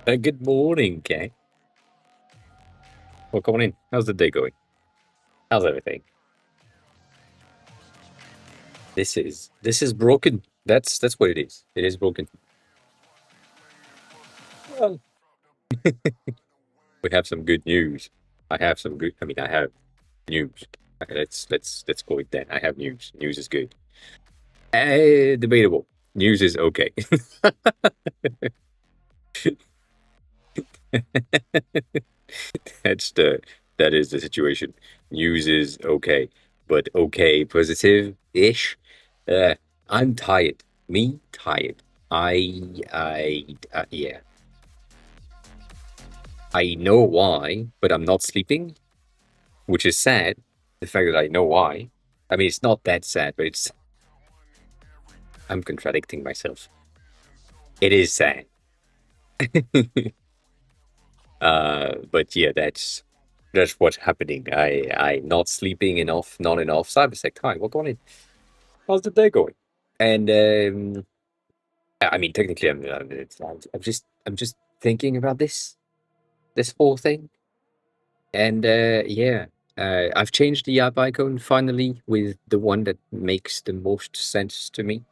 Good morning, Kay. Well, come on in. How's the day going? How's everything? This is broken. That's what it is. It is broken. Well, we have some good news. I have some good. I mean, I have news. Okay, let's go with that. I have news. News is good. Debatable. News is okay. That's the that is the situation. News is okay, but okay, positive ish. Uh, I'm tired. Me tired. Yeah. I know why, but I'm not sleeping, which is sad. The fact that I know why. I mean, it's not that sad, but it's I'm contradicting myself. It is sad. But yeah, that's what's happening. I not sleeping enough, not enough. Cybersec, hi, what's going on? How's the day going? And I mean, technically, I'm just thinking about this whole thing, and yeah, I've changed the app icon finally with the one that makes the most sense to me.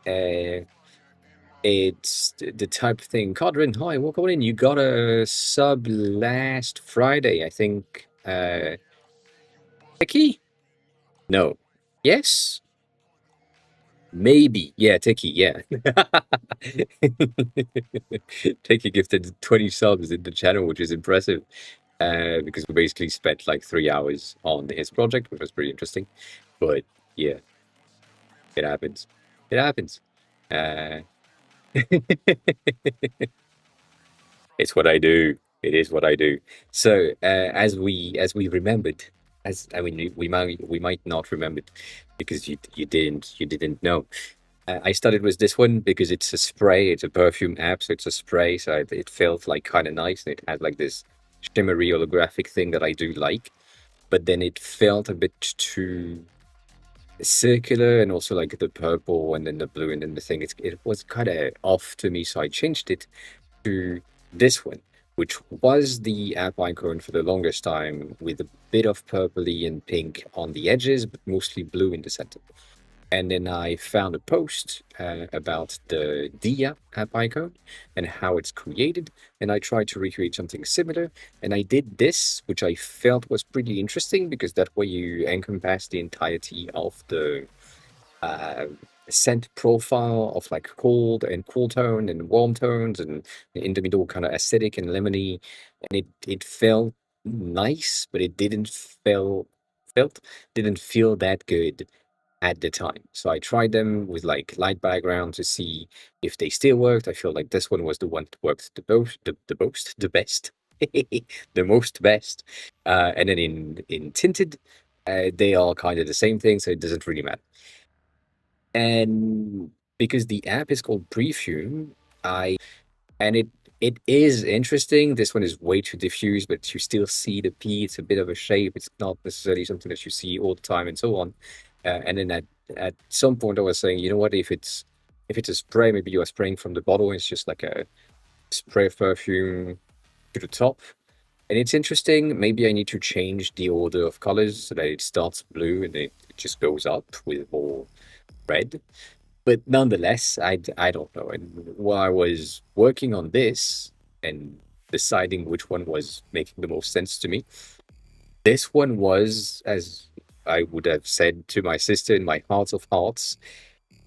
Uh, it's the type of thing. Cadrin, hi, welcome in. You got a sub last Friday, I think. Tiki? No. Yes? Maybe. Yeah, Tiki, yeah. Tiki gifted 20 subs in the channel, which is impressive. Because we basically spent like 3 hours on his project, which was pretty interesting. But yeah, it happens. It happens. Uh, it's what I do. It is what I do. So as we remembered, as I mean, we might not remember it because you didn't know. I started with this one because it's a spray. It's a perfume app, so it's a spray. So it felt like kind of nice, and it had like this shimmery holographic thing that I do like. But then it felt a bit too circular, and also like the purple and then the blue and then the thing. It was kind of off to me, so I changed it to this one, which was the app icon for the longest time, with a bit of purpley and pink on the edges, but mostly blue in the center. And then I found a post about the Dia app icon and how it's created. And I tried to recreate something similar. And I did this, which I felt was pretty interesting because that way you encompass the entirety of the uh, scent profile of like cold and cool tone and warm tones, and in the middle kind of acidic and lemony. And it felt nice, but it didn't feel that good at the time. So I tried them with like light background to see if they still worked. I feel like this one was the one that worked the best, the most best. And then in tinted, they are kind of the same thing, so it doesn't really matter. And because the app is called Prefume, and it is interesting. This one is way too diffuse, but you still see the P. It's a bit of a shape. It's not necessarily something that you see all the time, and so on. And then at some point, I was saying, you know what? If it's a spray, maybe you are spraying from the bottle. It's just like a spray of perfume to the top. And it's interesting. Maybe I need to change the order of colors so that it starts blue and it just goes up with more red. But nonetheless, I don't know. And while I was working on this and deciding which one was making the most sense to me, this one was, as I would have said to my sister in my heart of hearts,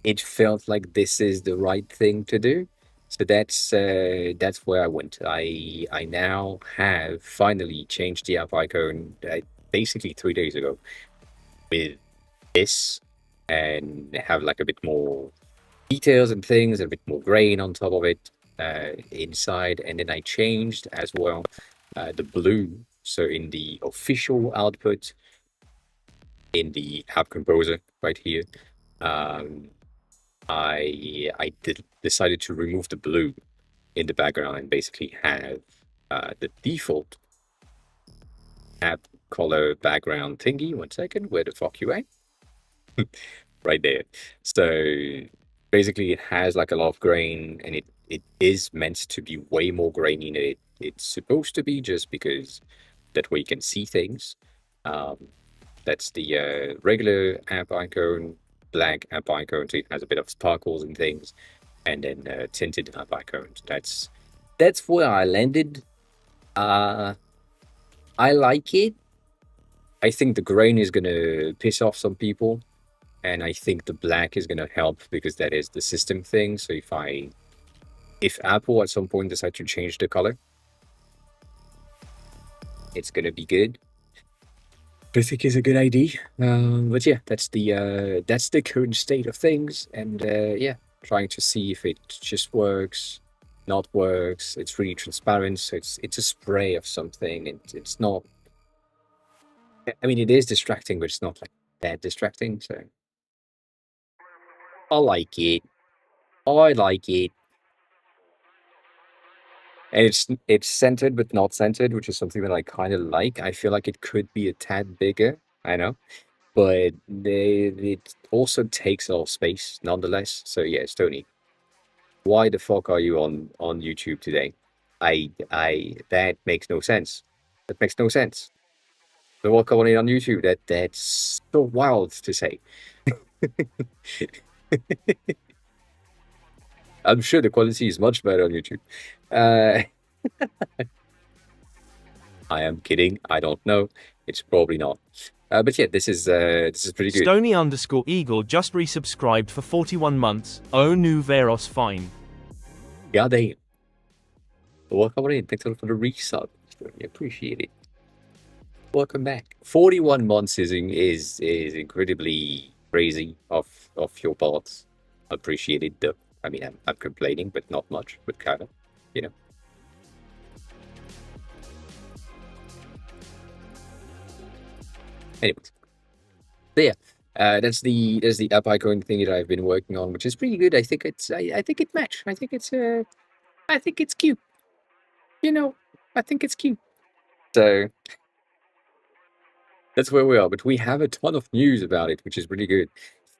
it felt like this is the right thing to do. So that's where I went. I now have finally changed the app icon basically 3 days ago with this, and have like a bit more details and things, a bit more grain on top of it inside. And then I changed as well the blue. So in the official output, in the app composer right here, um, I decided to remove the blue in the background and basically have the default app color background thingy. 1 second, where the fuck you at? Right there. So basically it has like a lot of grain, and it is meant to be way more grainy than it's supposed to be, just because that way you can see things. Um, that's the regular app icon, black app icon, so it has a bit of sparkles and things, and then tinted app icons. That's where I landed. Uh, I like it. I think the grain is gonna piss off some people, and I think the black is gonna help because that is the system thing. So if Apple at some point decide to change the color, it's gonna be good. I think is a good idea. But yeah, that's the current state of things, and yeah, trying to see if it just works, not works. It's really transparent, so it's a spray of something, and it's not. I mean, it is distracting, but it's not like that distracting. So I like it. I like it. And it's centered but not centered, which is something that I kind of like. I feel like it could be a tad bigger. I know, but it also takes a lot of space nonetheless. So yes, Tony, why the fuck are you on YouTube today? I that makes no sense. That makes no sense. The fuck are you on YouTube? That's so wild to say. I'm sure the quality is much better on YouTube. Uh, I am kidding. I don't know. It's probably not. But yeah, this is pretty good. Stony_Eagle just resubscribed for 41 months. Oh nu veros fine. God damn. Welcome in. Thanks a lot for the resub. I appreciate it. Welcome back. 41 months is incredibly crazy of your parts. Appreciate it though. I mean, I'm complaining, but not much, but kind of, you know. Anyways, so yeah, that's the app icon thing that I've been working on, which is pretty good. I think it match. I think it's cute. You know, I think it's cute. So that's where we are. But we have a ton of news about it, which is really good.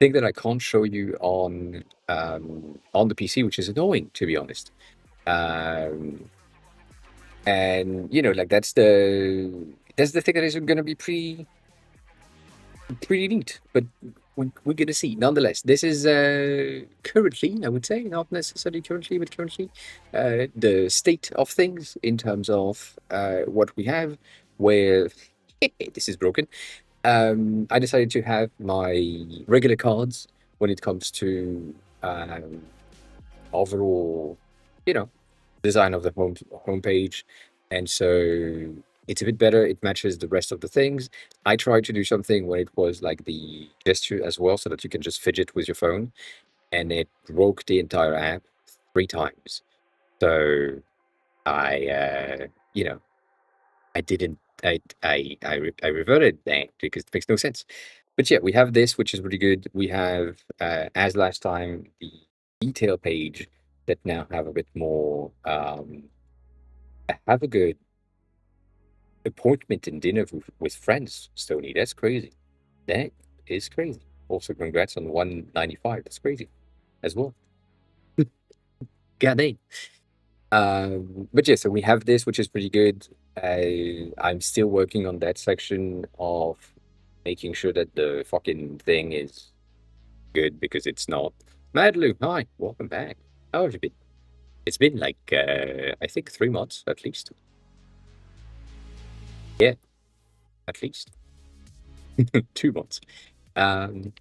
Thing that I can't show you on the PC, which is annoying to be honest. Um, and you know, like that's the thing that is going to be pretty neat. But we're going to see. Nonetheless, this is currently, I would say, not necessarily currently, but currently, the state of things in terms of what we have. Where this is broken. I decided to have my regular cards when it comes to overall, you know, design of the homepage, and so it's a bit better. It matches the rest of the things. I tried to do something when it was like the gesture as well, so that you can just fidget with your phone, and it broke the entire app 3 times. So you know, I didn't. I reverted that because it makes no sense. But yeah, we have this, which is really good. We have, as last time, the detail page that now have a bit more. Have a good appointment and dinner with friends, Stony. That's crazy. That is crazy. Also, congrats on 195. That's crazy as well. God dang. But yeah, so we have this, which is pretty good. I'm still working on that section of making sure that the fucking thing is good because it's not. Madlu, hi, welcome back. How have you been? It's been like I think 3 months at least. Yeah, at least 2 months. Um,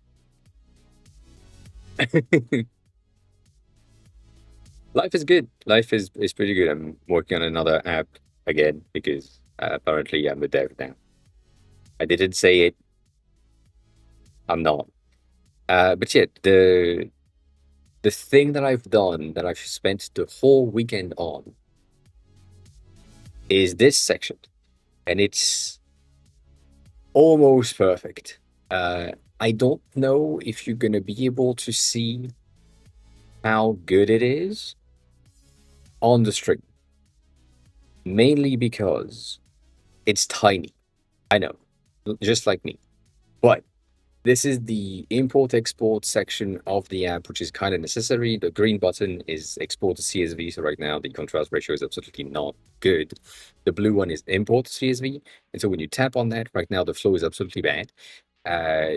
life is good. Life is pretty good. I'm working on another app again because apparently I'm a dev now. I didn't say it. I'm not. But yeah, the thing that I've done that I've spent the whole weekend on is this section, and it's almost perfect. I don't know if you're gonna be able to see how good it is on the stream, mainly because it's tiny. I know, just like me, but This is the import export section of the app, which is kind of necessary. The green button is export to CSV. So right now the contrast ratio is absolutely not good. The blue one is import to CSV. And so when you tap on that, right now the flow is absolutely bad.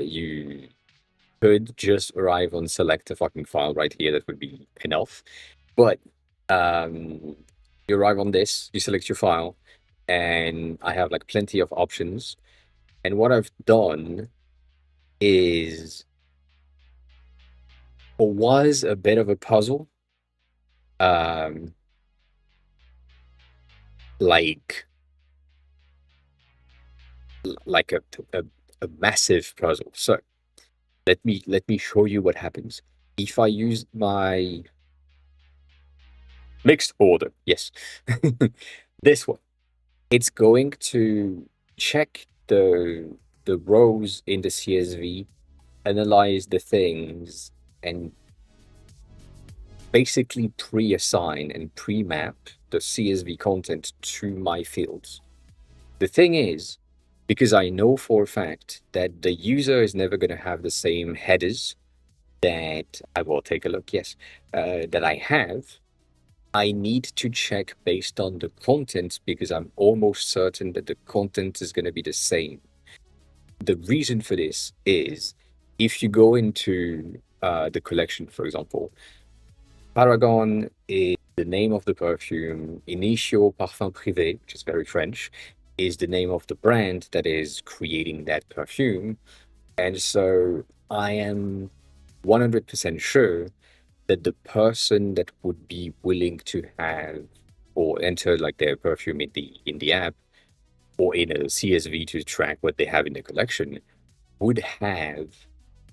You could just arrive on select a fucking file right here. That would be enough. But you arrive on this, you select your file, and I have like plenty of options. And what I've done is, or was a bit of a puzzle, um, like like a massive puzzle. So let me show you what happens if I use my mixed order. Yes, this one. It's going to check the rows in the CSV, analyze the things, and basically pre-assign and pre-map the CSV content to my fields. The thing is, because I know for a fact that the user is never going to have the same headers that I will take a look, yes, that I have, I need to check based on the content because I'm almost certain that the content is going to be the same. The reason for this is if you go into the collection, for example, Paragon is the name of the perfume. Initio Parfum Privé, which is very French, is the name of the brand that is creating that perfume. And so I am 100% sure that the person that would be willing to have or enter like their perfume in the app or in a CSV to track what they have in the collection would have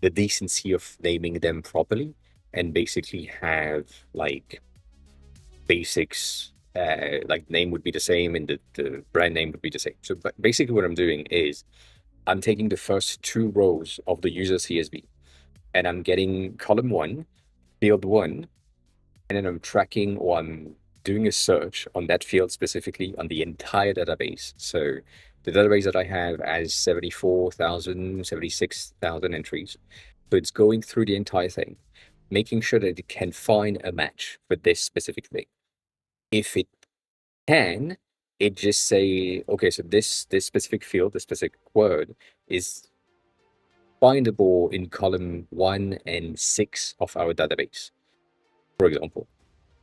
the decency of naming them properly and basically have like basics, like name would be the same and the brand name would be the same. So but basically what I'm doing is I'm taking the first two rows of the user CSV and I'm getting column one, field one, and then I'm tracking or I'm doing a search on that field specifically on the entire database. So the database that I have has 74,000, 76,000 entries. So it's going through the entire thing, making sure that it can find a match for this specific thing. If it can, it just say, okay, so this specific field, this specific word is findable in column 1 and 6 of our database, for example.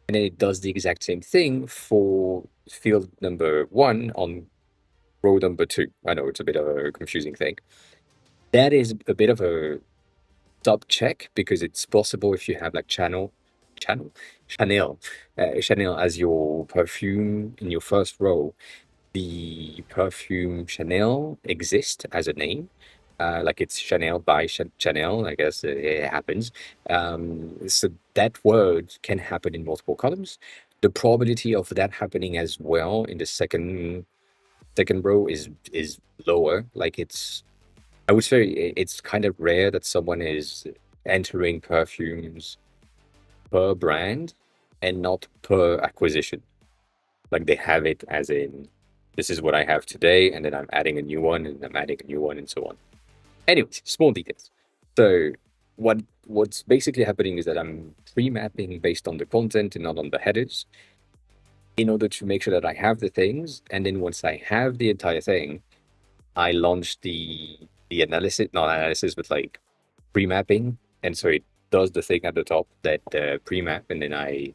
And then it does the exact same thing for field number 1 on row number 2. I know it's a bit of a confusing thing. That is a bit of a sub check because it's possible if you have like Chanel as your perfume in your first row, the perfume Chanel exists as a name. Like it's Chanel by Chanel, I guess it happens. So that word can happen in multiple columns. The probability of that happening as well in the second row is lower. Like I would say it's kind of rare that someone is entering perfumes per brand and not per acquisition. Like they have it as in this is what I have today, and then I'm adding a new one, and I'm adding a new one, and so on. Anyways, small details. So what's basically happening is that I'm pre-mapping based on the content and not on the headers in order to make sure that I have the things. And then once I have the entire thing, I launch the analysis, not analysis, but like pre-mapping. And so it does the thing at the top that pre-map, and then I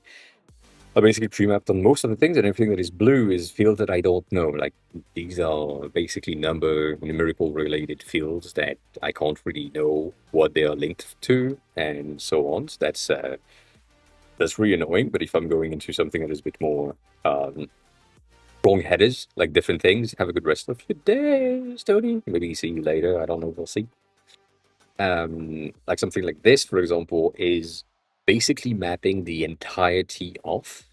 basically pre-mapped on most of the things, and everything that is blue is fields that I don't know. Like these are basically numerical related fields that I can't really know what they are linked to, and so on. So that's really annoying. But if I'm going into something that is a bit more strong headers, like different things, have a good rest of your day, Tony. Maybe see you later. I don't know. We'll see. Like something like this, for example, is basically mapping the entirety of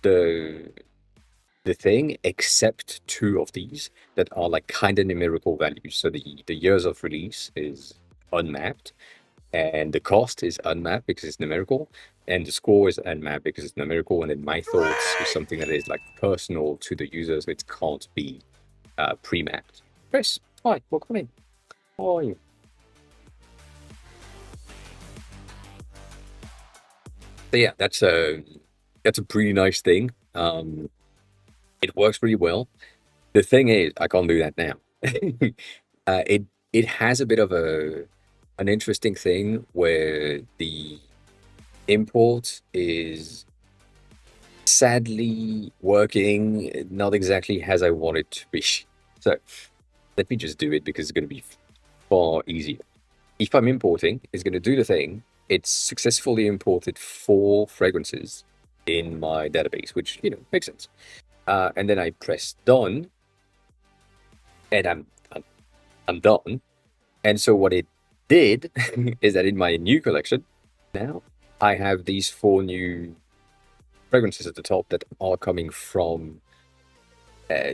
the thing except two of these that are like kind of numerical values. So the years of release is unmapped, and the cost is unmapped because it's numerical, and the score is unmapped because it's numerical, and then my thoughts is something that is like personal to the user, so it can't be pre-mapped. Chris, hi, welcome in. How are you? So yeah, that's a pretty nice thing. It works pretty well. The thing is, I can't do that now. It has a bit of an interesting thing where the import is sadly working not exactly as I want it to be. So let me just do it because it's going to be far easier. If I'm importing, it's going to do the thing. It's successfully imported 4 fragrances in my database, which, makes sense. And then I press done, and I'm done. And so what it did is that in my new collection, now I have these 4 new fragrances at the top that are coming from, uh,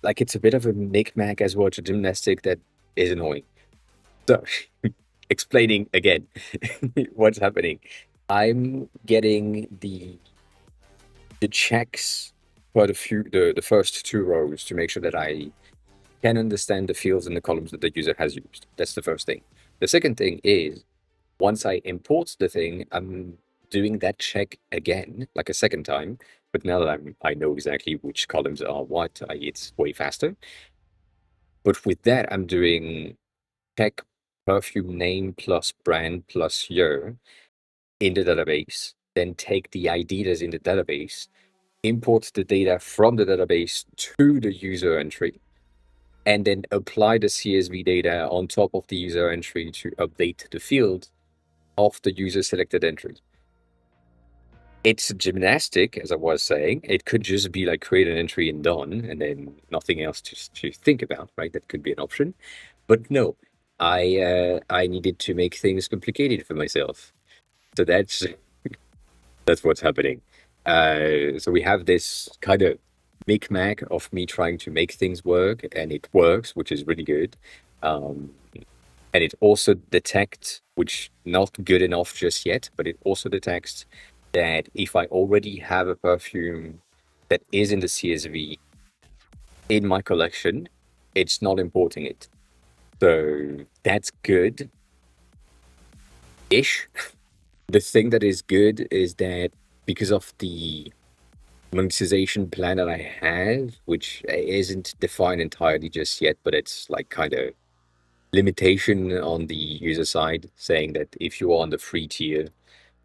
like it's a bit of a knickknack as well, it's a gymnastic that is annoying. So, explaining again what's happening. I'm getting the checks for the first 2 rows to make sure that I can understand the fields and the columns that the user has used. That's the first thing. The second thing is once I import the thing, I'm doing that check again, like a second time. But now that I know exactly which columns are what, it's way faster. But with that, I'm doing check perfume name plus brand plus year in the database, then take the ID that's in the database, import the data from the database to the user entry, and then apply the CSV data on top of the user entry to update the field of the user selected entry. It's gymnastic, as I was saying. It could just be like create an entry and done, and then nothing else to think about, right? That could be an option. But no, I needed to make things complicated for myself. So that's what's happening. So we have this kind of micmac of me trying to make things work, and it works, which is really good. Um, and it also detects, which not good enough just yet, but it also detects that if I already have a perfume that is in the CSV in my collection, it's not importing it. So that's good ish. The thing that is good is that because of the monetization plan that I have, which isn't defined entirely just yet, but it's like kind of limitation on the user side, saying that if you are on the free tier,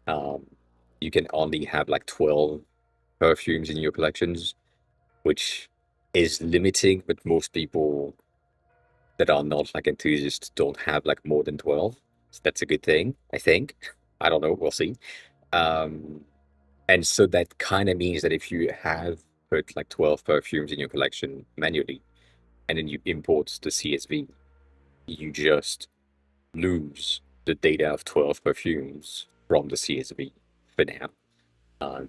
um, you can only have like 12 perfumes in your collections, which is limiting, but most people that are not like enthusiasts don't have like more than 12. So that's a good thing, I think. I don't know, we'll see. Um, and so that kind of means that if you have put like 12 perfumes in your collection manually, and then you import the CSV, you just lose the data of 12 perfumes from the CSV for now.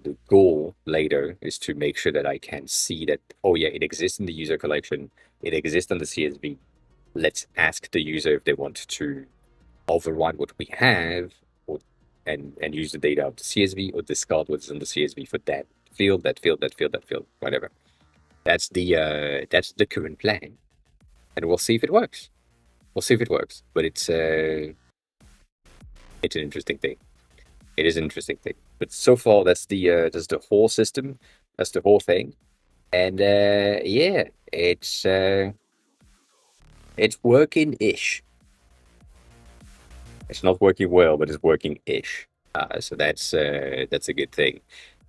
The goal later is to make sure that I can see that, oh yeah, it exists in the user collection, it exists on the CSV. Let's ask the user if they want to override what we have, or and use the data of the CSV, or discard what's in the CSV for that field, that field, that field, that field, whatever. That's the current plan, and we'll see if it works. We'll see if it works, but it's an interesting thing. It is an interesting thing. But so far, that's the whole system. That's the whole thing. And yeah, it's working ish. It's not working well, but it's working ish. So that's a good thing.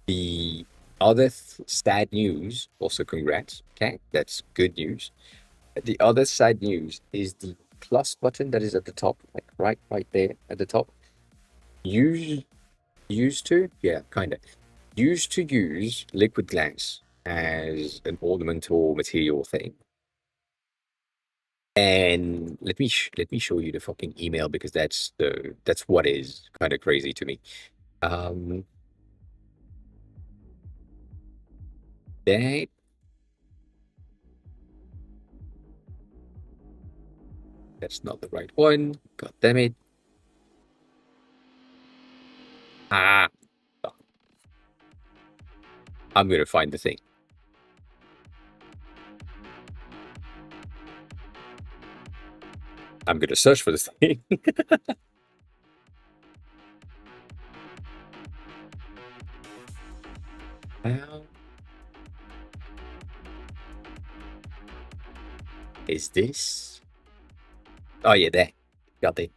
The other sad news, also congrats. Okay, that's good news. The other sad news is the plus button that is at the top, like right there at the top. Use Used to, yeah, kind of. Used to use liquid glass as an ornamental material thing. And let me show you the fucking email because that's what is kind of crazy to me. Um, that that's not the right one. God damn it. Ah, I'm gonna find the thing. I'm gonna search for this thing. How is this? Oh yeah, there. Got it.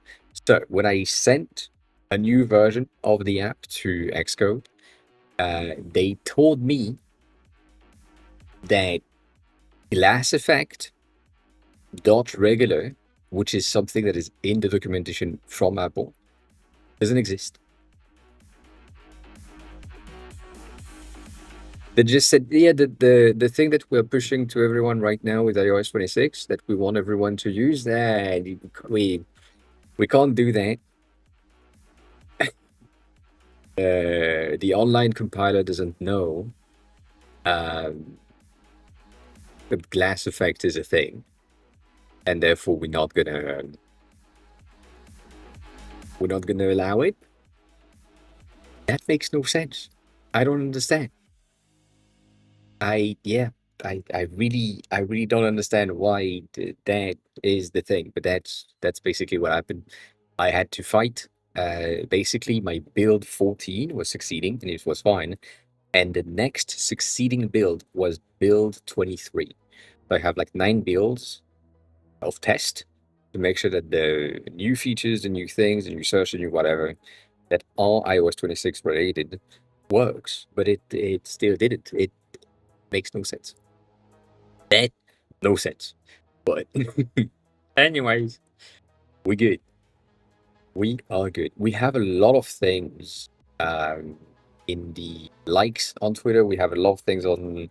So when I sent a new version of the app to Xcode, they told me that class effect dot regular, which is something that is in the documentation from Apple, doesn't exist. They just said, yeah, the thing that we're pushing to everyone right now with iOS 26 that we want everyone to use, that we can't do that. The online compiler doesn't know um, the glass effect is a thing, and therefore we're not gonna allow it. That makes no sense. I don't understand. Yeah, I really don't understand why that is the thing, but that's basically what happened. I had to fight. Basically, my build 14 was succeeding and it was fine, and the next succeeding build was build 23. So I have like 9 builds of test to make sure that the new features, the new things, the new search, the new whatever that are iOS 26 related works, but it still didn't. It makes no sense. That no sense. But anyways, we good. We are good. We have a lot of things um in the likes on Twitter. We have a lot of things on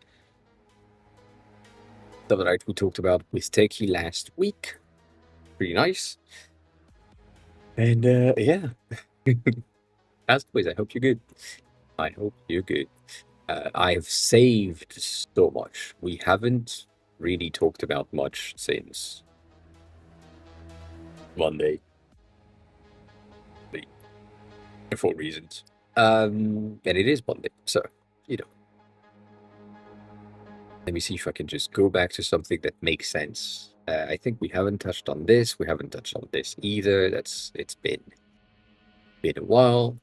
the right we talked about with Techie last week. Pretty nice. And yeah. As always, I hope you're good. I hope you're good. I've saved so much. We haven't really talked about much since Monday, for reasons. And it is Monday, so you know. Let me see if I can just go back to something that makes sense. I think we haven't touched on this. We haven't touched on this either. It's been a while.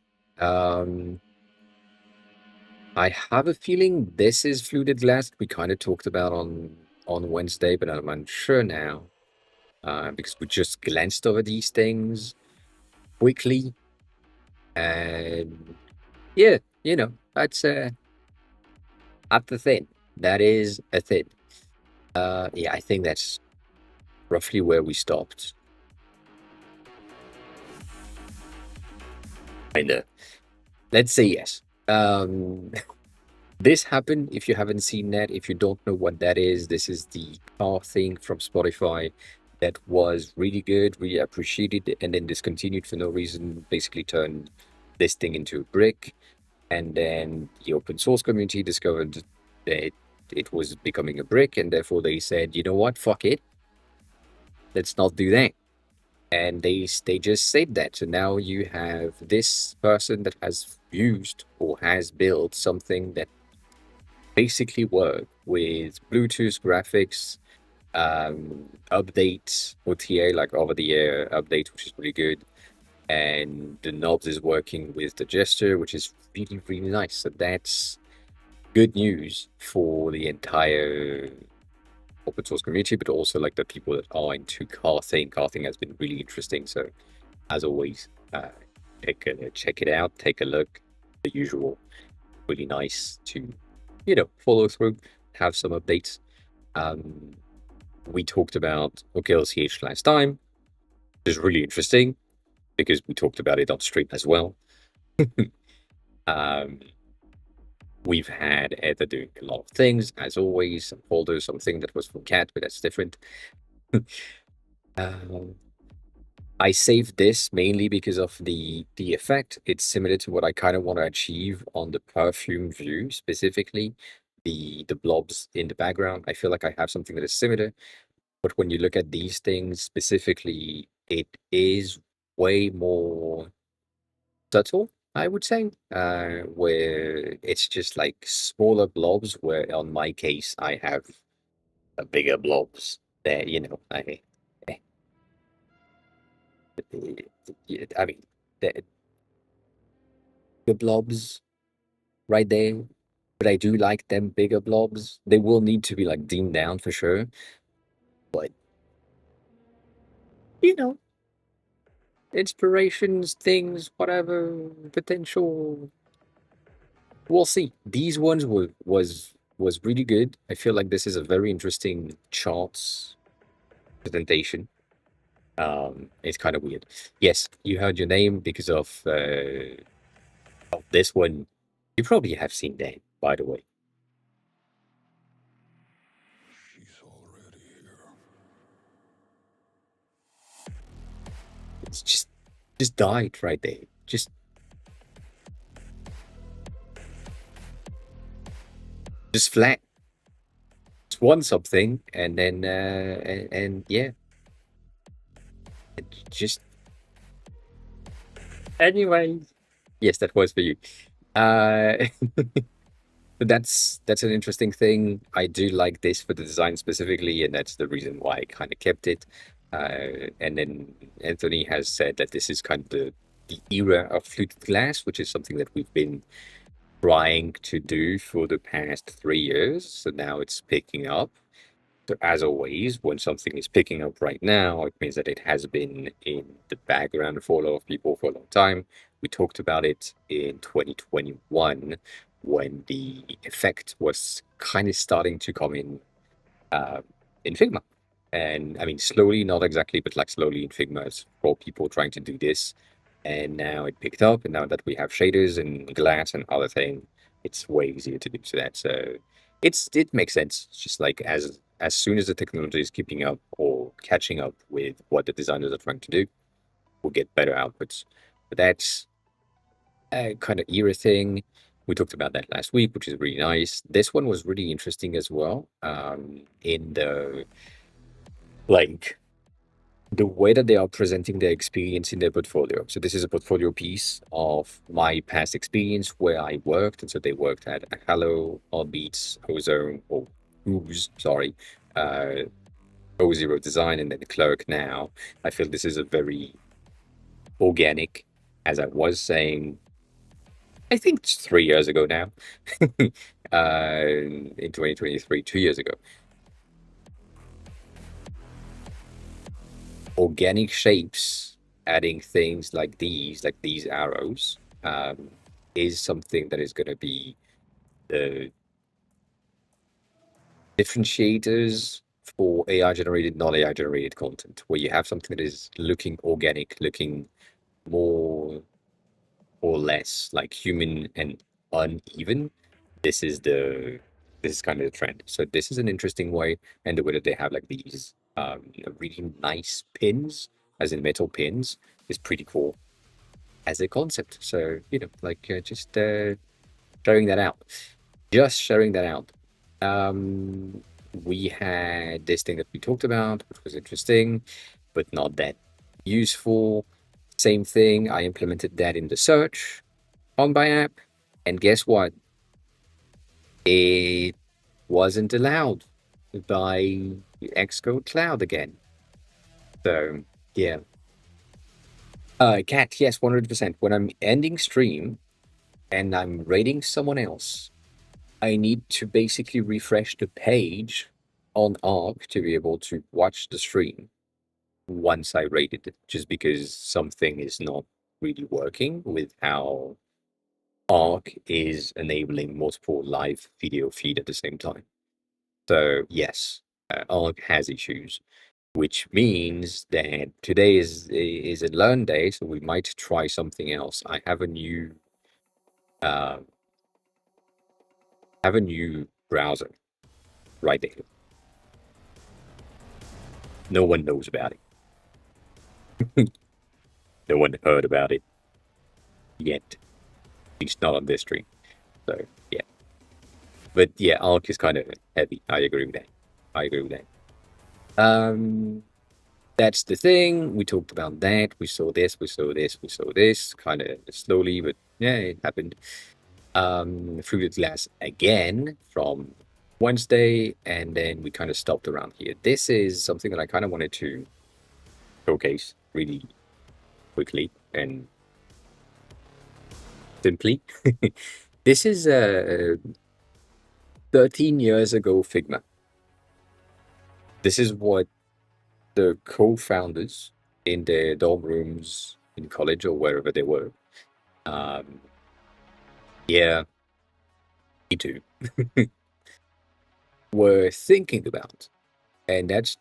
I have a feeling this is fluted glass. We kind of talked about on Wednesday, but I'm unsure now because we just glanced over these things quickly, and yeah, that's the thing. That is a thing. Yeah, I think that's roughly where we stopped. Kinda. Let's say yes. This happened. If you haven't seen that, if you don't know what that is, this is the car thing from Spotify that was really good, really appreciated, and then discontinued for no reason. Basically, turned this thing into a brick, and then the open source community discovered that it was becoming a brick, and therefore they said, you know what, fuck it, let's not do that. And they just said that. So now you have this person that has used or has built something that basically work with Bluetooth graphics, updates, OTA, like over the air update, which is pretty good. And the knobs is working with the gesture, which is really, really nice. So that's good news for the entire open source community, but also like the people that are into car thing. Car thing has been really interesting. So as always, check it out, take a look. The usual, really nice to follow through, have some updates. Um, we talked about OKLCH last time, which is really interesting because we talked about it on stream as well. um, we've had Ether doing a lot of things, as always. Some folders, something that was from Cat, but that's different. um, I saved this mainly because of the effect. It's similar to what I kind of want to achieve on the perfume view, specifically the blobs in the background. I feel like I have something that is similar, but when you look at these things specifically, it is way more subtle, I would say, where it's just like smaller blobs, where on my case, I have a bigger blobs there, eh, I mean, the, the blobs right there, but I do like them bigger blobs. They will need to be like dimmed down for sure, but you know, inspirations, things, whatever, potential. We'll see. These ones was really good. I feel like this is a very interesting charts presentation. It's kind of weird. Yes, you heard your name because of this one. You probably have seen that, by the way. She's already here. It's just died right there. Just flat. It's won something, and then and yeah, it just anyway. Yes, that was for you. Uh, but that's an interesting thing. I do like this for the design specifically, and that's the reason why I kind of kept it. And then Anthony has said that this is kind of the era of fluted glass, which is something that we've been trying to do for the past 3 years. So now it's picking up. So as always, when something is picking up right now, it means that it has been in the background for a lot of people for a long time. We talked about it in 2021 when the effect was kind of starting to come in Figma. And I mean, slowly, not exactly, but like slowly in Figma, it's for people trying to do this. And now it picked up, and now that we have shaders and glass and other thing, it's way easier to do so that. So it makes sense. It's just like as soon as the technology is keeping up or catching up with what the designers are trying to do, we'll get better outputs. But that's a kind of era thing. We talked about that last week, which is really nice. This one was really interesting as well. In the like the way that they are presenting their experience in their portfolio. So this is a portfolio piece of my past experience where I worked, and so they worked at Hello, Allbeats, Ozone, or Ooze, sorry, uh, O0 Design, and then Clerk now. I feel this is a very organic, as I was saying, I think it's 3 years ago now, in 2023, 2 years ago. Organic shapes, adding things like these arrows, is something that is going to be the differentiators for AI generated, non AI generated content, where you have something that is looking organic, looking more or less like human and uneven. This is this is kind of the trend. So this is an interesting way, and the way that they have like these really nice pins, as in metal pins, is pretty cool as a concept. So like just sharing that out, just sharing that out. Um, we had this thing that we talked about, which was interesting, but not that useful. Same thing. I implemented that in the search on my app, and guess what? It wasn't allowed by Xcode Cloud again. So yeah. Cat, yes, 100%. When I'm ending stream and I'm rating someone else, I need to basically refresh the page on Arc to be able to watch the stream once I rated it, just because something is not really working with how Arc is enabling multiple live video feed at the same time. So yes, Arc has issues, which means that today is a learn day, so we might try something else. I uh, have a new browser right there. No one knows about it. No one heard about it yet. At least not on this stream. So yeah. But yeah, Arc is kind of heavy. I agree with that. I agree with that. That's the thing. We talked about that. We saw this, we saw this, we saw this, kind of slowly, but yeah, it happened. Fruited glass again from Wednesday, and then we kind of stopped around here. This is something that I kind of wanted to showcase really quickly and simply. This is 13 years ago, Figma. This is what the co-founders in their dorm rooms in college or wherever they were. Um, yeah, me too. Were thinking about, and that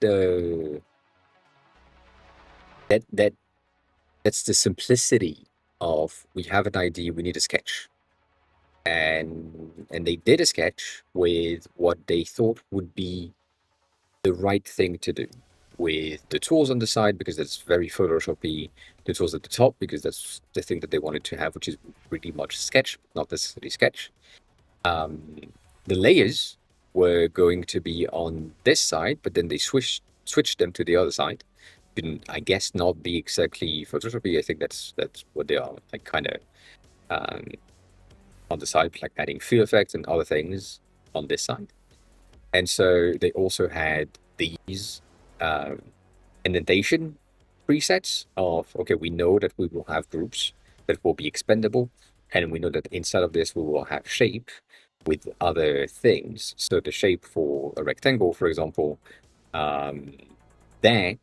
that's the simplicity of we have an idea, we need a sketch, and they did a sketch with what they thought would be the right thing to do, with the tools on the side because that's very Photoshoppy, the tools at the top because that's the thing that they wanted to have, which is pretty much sketch, not necessarily sketch. Um, the layers were going to be on this side, but then they switched them to the other side. Couldn't, I guess, not be exactly Photoshopy. I think that's what they are, like kind of um, on the side, like adding fill effects and other things on this side. And so they also had these um, indentation presets of, okay, we know that we will have groups that will be expendable, and we know that inside of this we will have shape with other things. So the shape for a rectangle, for example, um, that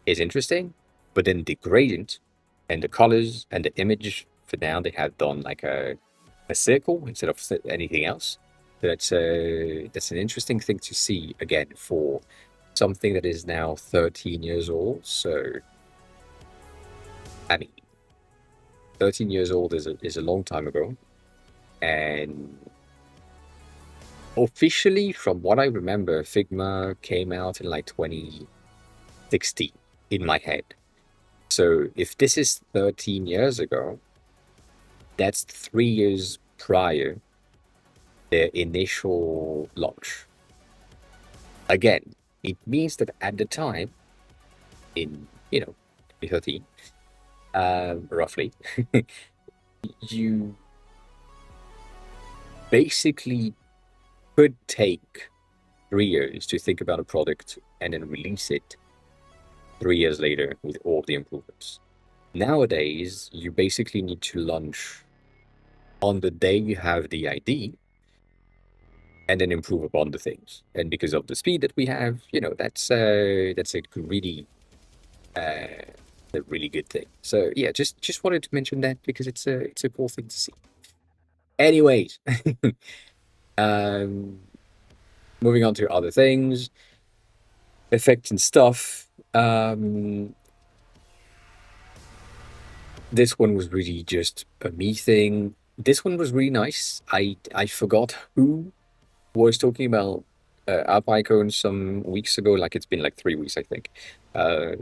is interesting, but then the gradient and the colors and the image, for now they have done like a circle instead of anything else. That's an interesting thing to see again for something that is now 13 years old. So I mean, 13 years old is a long time ago, and officially, from what I remember, Figma came out in like 2016 in my head. So if this is 13 years ago, that's 3 years prior their initial launch. Again, it means that at the time, in 2013, roughly, you basically could take 3 years to think about a product and then release it 3 years later with all the improvements. Nowadays, you basically need to launch on the day you have the idea and then improve upon the things. And because of the speed that we have, that's a really good thing. So yeah, just wanted to mention that because it's a cool thing to see. Anyways, um, moving on to other things, effects and stuff. This one was really just a me thing. This one was really nice. I forgot who was talking about app icons some weeks ago. Like it's been like 3 weeks, I think. Uh,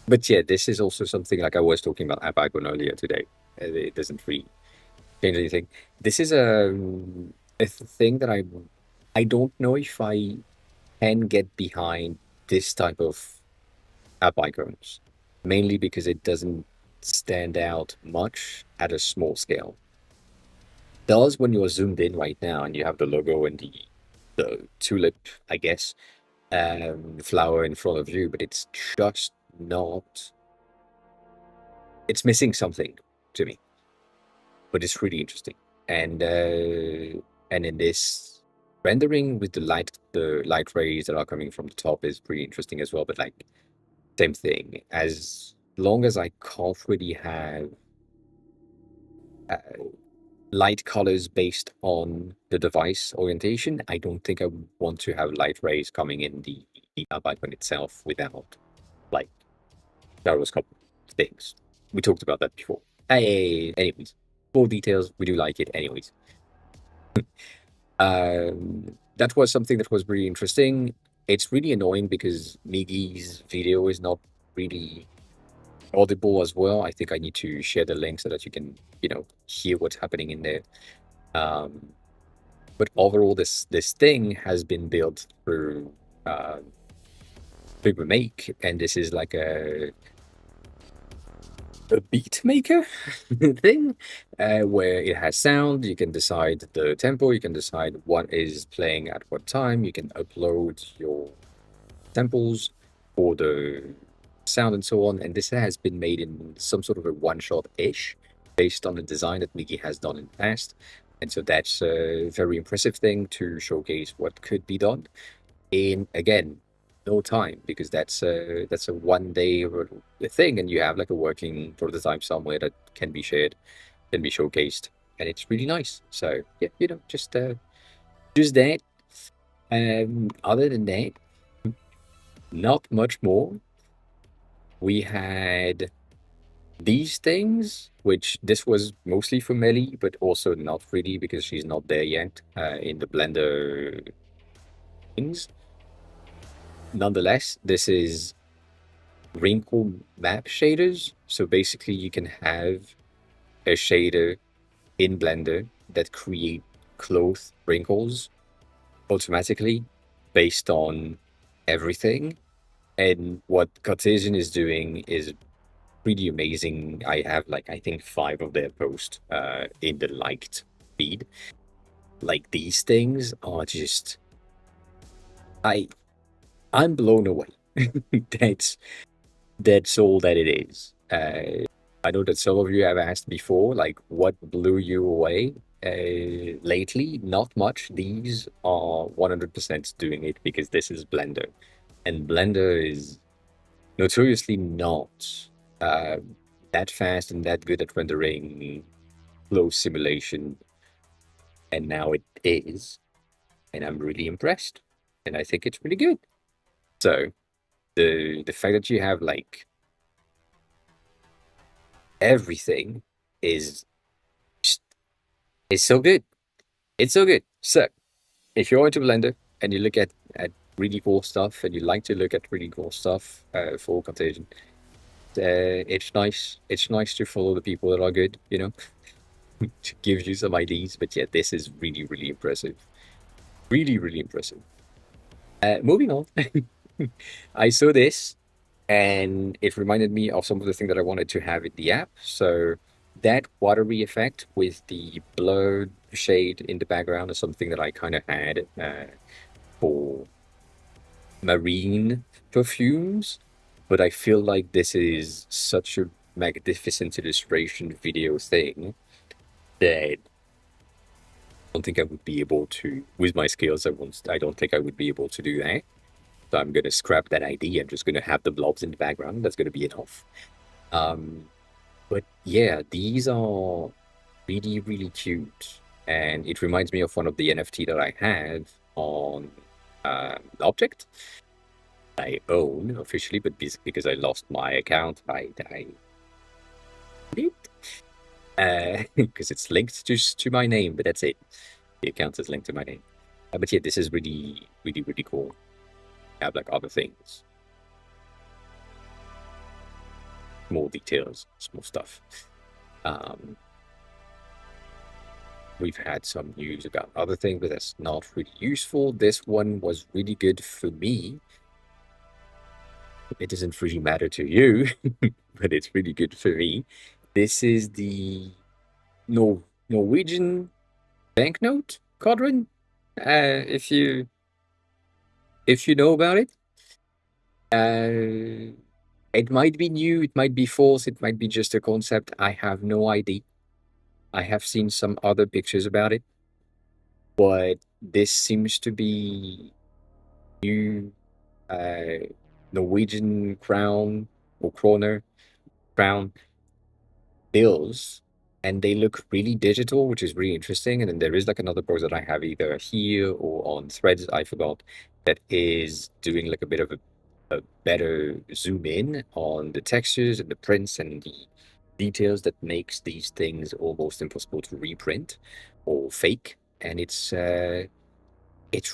but yeah, this is also something like I was talking about app icon earlier today. It doesn't really change anything. This is a thing that I don't know if I can get behind this type of app icons, mainly because it doesn't stand out much at a small scale. It does when you're zoomed in right now and you have the logo and the tulip, I guess, flower in front of you, but it's just not. It's missing something to me, but it's really interesting. And in this rendering with the light rays that are coming from the top is pretty interesting as well. But like same thing. As long as I can't really have uh, light colors based on the device orientation, I don't think I want to have light rays coming in the app icon itself without like gyroscope things. We talked about that before. Hey, anyways, full details. We do like it, anyways. That was something that was really interesting. It's really annoying because Migi's video is not really audible as well. I think I need to share the link so that you can, hear what's happening in there. But overall, this thing has been built through Figma Make, and this is like a beat maker thing where it has sound. You can decide the tempo, you can decide what is playing at what time, you can upload your samples for the sound and so on. And this has been made in some sort of a one-shot ish based on the design that Miki has done in the past. And so that's a very impressive thing to showcase what could be done in, again, no time, because that's a 1 day thing, and you have like a working prototype somewhere that can be shared, can be showcased, and it's really nice. So yeah, just that. Other than that, not much more. We had these things, which this was mostly for Melly, but also not really because she's not there yet in the Blender things. Nonetheless, this is wrinkle map shaders. So basically, you can have a shader in Blender that create cloth wrinkles automatically based on everything. And what Cartesian is doing is pretty amazing. I have like I think 5 of their posts in the liked feed. Like these things are just I I'm blown away. that's that's all that it is. I know that some of you have asked before, like what blew you away lately. Not much. These are 100% doing it because this is Blender, and Blender is notoriously not uh, that fast and that good at rendering flow simulation, and now it is, and I'm really impressed, and I think it's pretty good. So the fact that you have like everything is is so good. It's so good. So if you're into Blender and you look at really cool stuff and you like to look at really cool stuff for Contagion, it's nice. It's nice to follow the people that are good, to give you some ideas. But yeah, this is really, really impressive. Really, really impressive. Moving on, I saw this and it reminded me of some of the things that I wanted to have in the app. So that watery effect with the blurred shade in the background is something that I kind of had for marine perfumes, but I feel like this is such a magnificent illustration video thing that I don't think I would be able to, with my skills, I don't think I would be able to do that. So I'm gonna scrap that idea. I'm just gonna have the blobs in the background. That's gonna be enough. Um, but yeah, these are really, really cute. And it reminds me of one of the NFT that I have on Object. I own officially, but because I lost my account, I did. Because it's linked just to my name, but that's it. The account is linked to my name. But yeah, this is really, really, really cool. I have like other things, more details, small stuff. Um, we've had some news about other things, but that's not really useful. This one was really good for me. It doesn't really matter to you, but it's really good for me. This is the Norwegian banknote quadrant. If you know about it, it might be new, it might be false, it might be just a concept. I have no idea. I have seen some other pictures about it, but this seems to be new Norwegian crown or crown bills, and they look really digital, which is really interesting. And then there is like another post that I have either here or on Threads, I forgot, that is doing like a bit of a better zoom in on the textures and the prints and the details that makes these things almost impossible to reprint or fake. And it's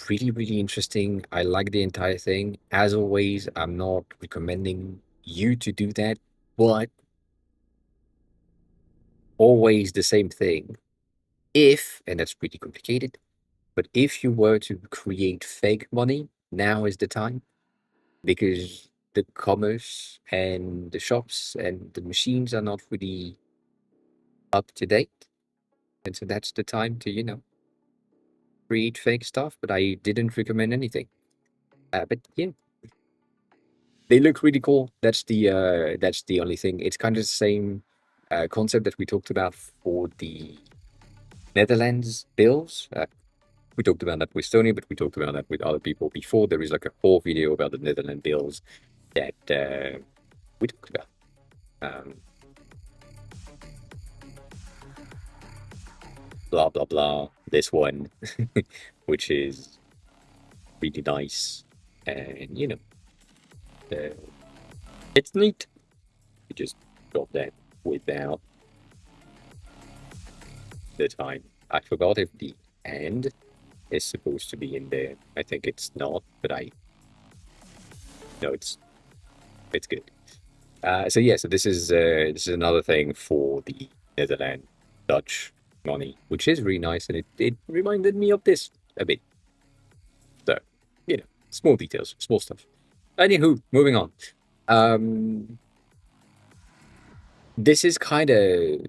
really, really interesting. I like the entire thing. As always, I'm not recommending you to do that, but always the same thing. If, and that's pretty complicated, but if you were to create fake money, now is the time because the commerce and the shops and the machines are not really up to date. And so that's the time to, create fake stuff, but I didn't recommend anything. But yeah, they look really cool. That's the only thing. It's kind of the same concept that we talked about for the Netherlands bills. We talked about that with Sony, but we talked about that with other people before. There is like a whole video about the Netherlands bills that we talked about. Blah blah blah. This one, which is really nice, and it's neat. We just got that without the time. I forgot if the and is supposed to be in there. I think it's not, but I know it's good. So yeah, so this is another thing for the Netherlands Dutch money, which is really nice, and it reminded me of this a bit. So small details, small stuff. Anywho, moving on. This is kind of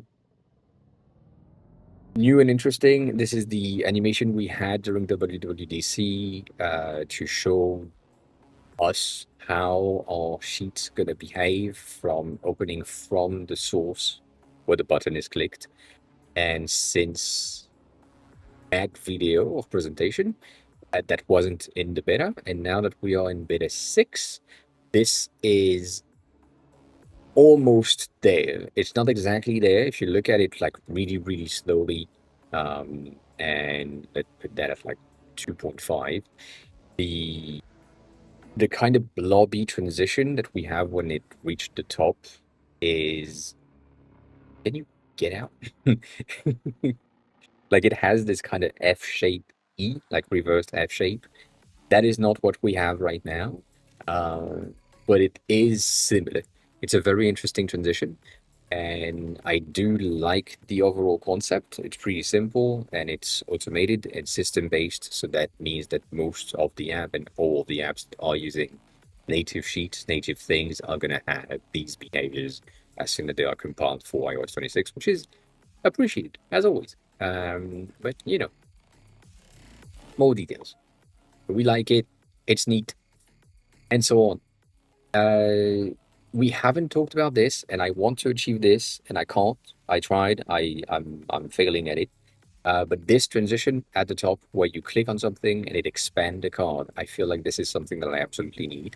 new and interesting. This is the animation we had during WWDC to show us how our sheet's gonna behave from opening from the source where the button is clicked. And since that video of presentation, that wasn't in the beta, and now that we are in beta 6, this is almost there. It's not exactly there if you look at it like really, really slowly. And let's put that at like 2.5. The kind of blobby transition that we have when it reached the top is, can you get out? Like it has this kind of F shape E, like reversed F shape. That is not what we have right now, but it is similar. It's a very interesting transition, and I do like the overall concept. It's pretty simple, and it's automated and system-based, so that means that most of the app and all of the apps that are using native sheets, native things, are going to have these behaviors as soon as they are compiled for iOS 26, which is appreciated, as always. But, more details. We like it, it's neat, and so on. We haven't talked about this, and I want to achieve this, and I can't. I tried. I'm failing at it. But this transition at the top, where you click on something and it expands the card, I feel like this is something that I absolutely need.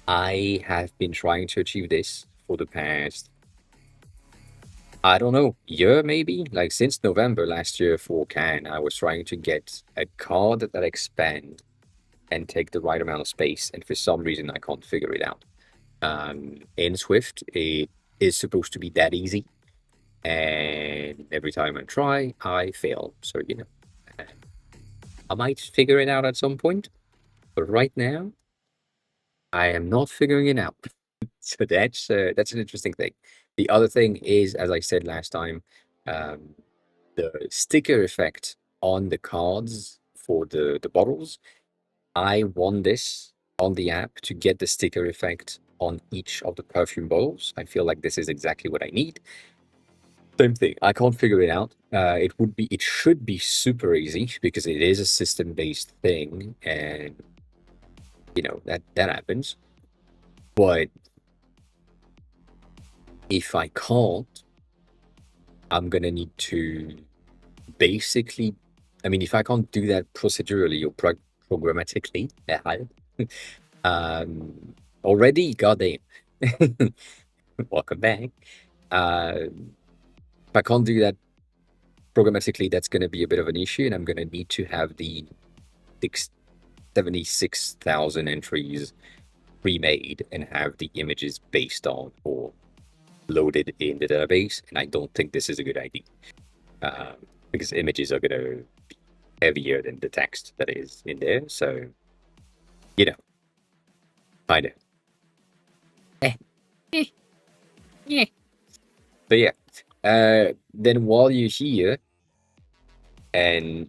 I have been trying to achieve this for the past, I don't know, year maybe? Like since November last year for Cannes, I was trying to get a card that expand and take the right amount of space, and for some reason I can't figure it out. In Swift, it is supposed to be that easy, and every time I try, I fail. So, I might figure it out at some point, but right now, I am not figuring it out. So that's an interesting thing. The other thing is, as I said last time, the sticker effect on the cards for the bottles. I want this on the app to get the sticker effect on each of the perfume bottles. I feel like this is exactly what I need. Same thing. I can't figure it out. It should be super easy because it is a system-based thing, and that happens. But if I can't, I'm gonna need to basically. I mean, if I can't do that procedurally or programmatically, already, goddamn. Welcome back. If I can't do that programmatically, that's going to be a bit of an issue, and I'm going to need to have the 76,000 entries remade and have the images based on or loaded in the database, and I don't think this is a good idea, because images are going to be heavier than the text that is in there, so, kind of. Yeah. But yeah, then while you're here, and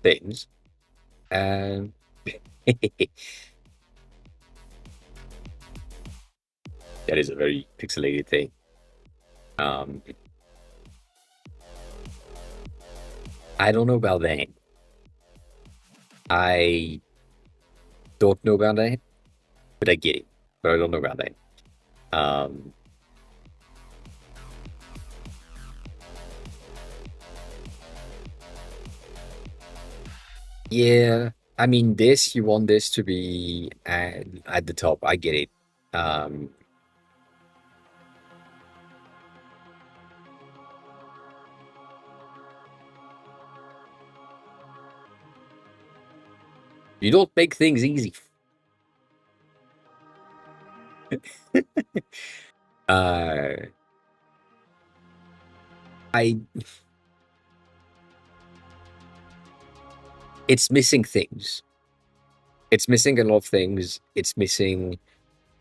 things, that is a very pixelated thing. I don't know about that. I don't know about that, but I get it. But I don't know about that. Yeah, I mean, this you want this to be at the top. I get it. Um, you don't make things easy. Uh, I it's missing things. It's missing a lot of things. It's missing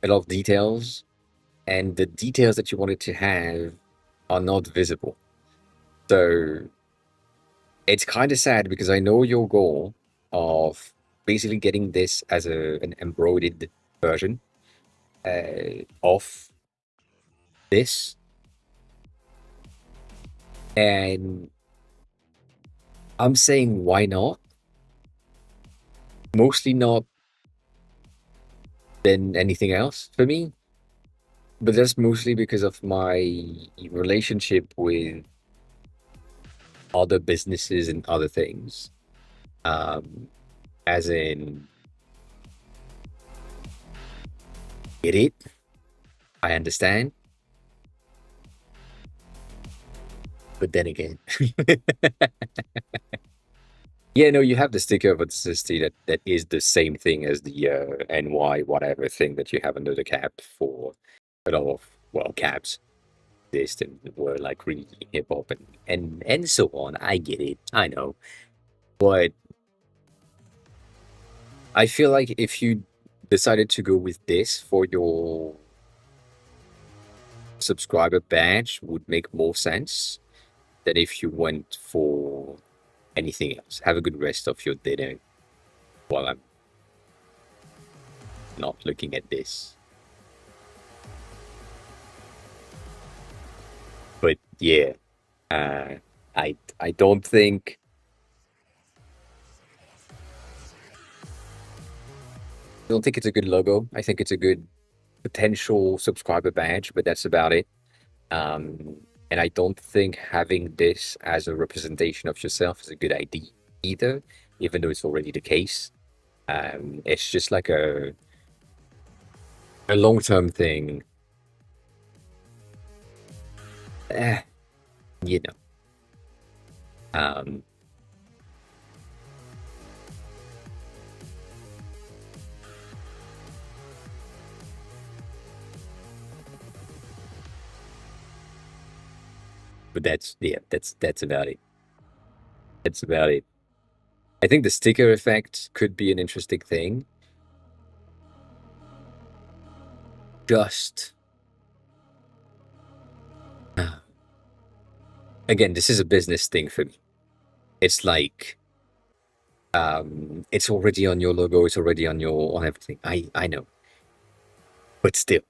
a lot of details, and the details that you wanted to have are not visible. So it's kind of sad because I know your goal of basically getting this as an embroidered version of this, and I'm saying why not? Mostly not than anything else for me, but that's mostly because of my relationship with other businesses and other things. Um, as in, get it? I understand, but then again, yeah, no, you have the sticker of authenticity that is the same thing as the NY whatever thing that you have under the cap for a lot of well caps this and were like really hip hop and so on. I get it, I know, but I feel like if you decided to go with this for your subscriber badge, would make more sense than if you went for anything else. Have a good rest of your dinner while I'm not looking at this. But yeah, uh, I don't think it's a good logo. I think it's a good potential subscriber badge, but that's about it. Um, and I don't think having this as a representation of yourself is a good idea either, even though it's already the case. It's just like a long term thing. Eh, you know. Um, but that's yeah, that's about it. That's about it. I think the sticker effect could be an interesting thing. Just again, this is a business thing for me. It's like it's already on your logo, it's already on your on everything. I know, but still,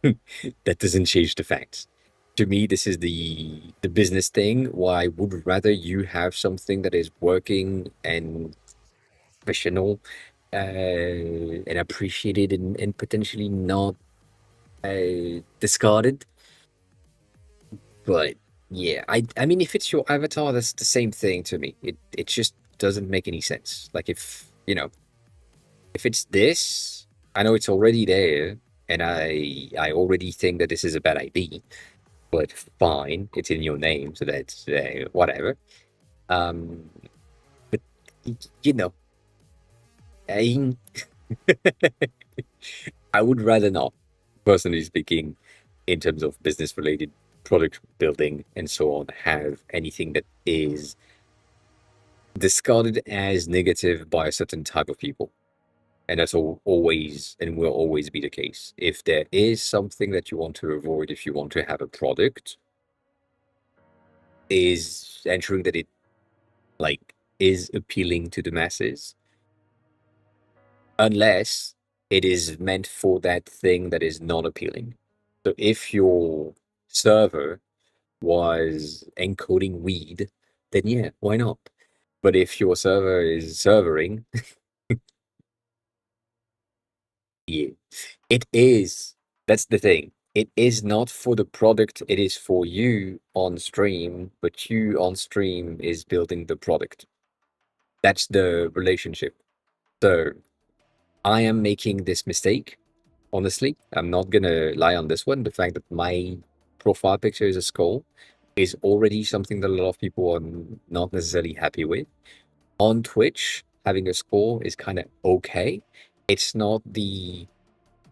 that doesn't change the facts. To me, this is the business thing. Why I would rather you have something that is working and professional and appreciated and potentially not discarded. But yeah, I mean, if it's your avatar, that's the same thing to me. It just doesn't make any sense. Like if you know, if it's this, I know it's already there, and I already think that this is a bad idea. But fine, it's in your name, so that's whatever. Um, but you know, I I would rather not, personally speaking, in terms of business related product building and so on, have anything that is discarded as negative by a certain type of people. And that's always and will always be the case. If there is something that you want to avoid, if you want to have a product, is ensuring that it like is appealing to the masses, unless it is meant for that thing that is not appealing. So if your server was encoding weed, then yeah, why not? But if your server is servering, yeah, it is. That's the thing. It is not for the product, it is for you on stream, but you on stream is building the product. That's the relationship. So I am making this mistake. Honestly, I'm not gonna lie on this one. The fact that my profile picture is a skull is already something that a lot of people are not necessarily happy with. On Twitch, having a skull is kind of okay. It's not the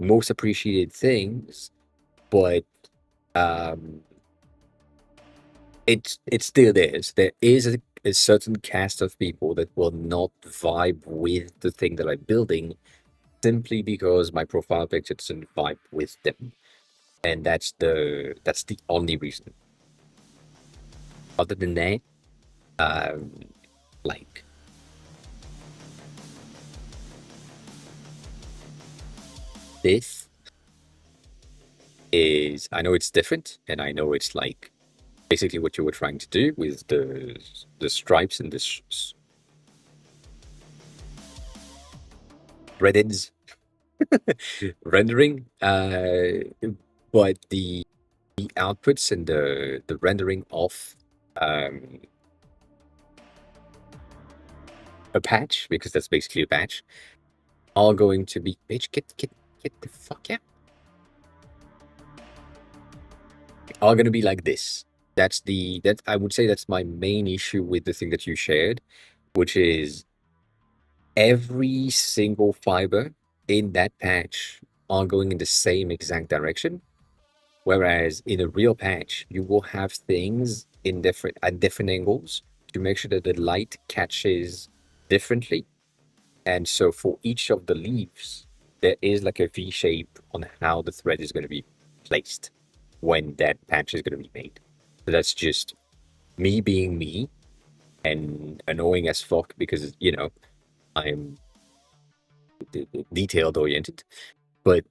most appreciated things, but um, it still is. There is a certain cast of people that will not vibe with the thing that I'm building simply because my profile picture doesn't vibe with them, and that's the only reason. Other than that, um, like this is, I know it's different, and I know it's like basically what you were trying to do with the stripes and the threaded rendering, but the outputs and the rendering of um, a patch, because that's basically a patch, are going to be, bitch, get the fuck out, are going to be like this. That I would say that's my main issue with the thing that you shared, which is every single fiber in that patch are going in the same exact direction. Whereas in a real patch, you will have things in different angles to make sure that the light catches differently. And so for each of the leaves, there is like a V shape on how the thread is going to be placed when that patch is going to be made. So that's just me being me and annoying as fuck because, I'm detailed oriented. But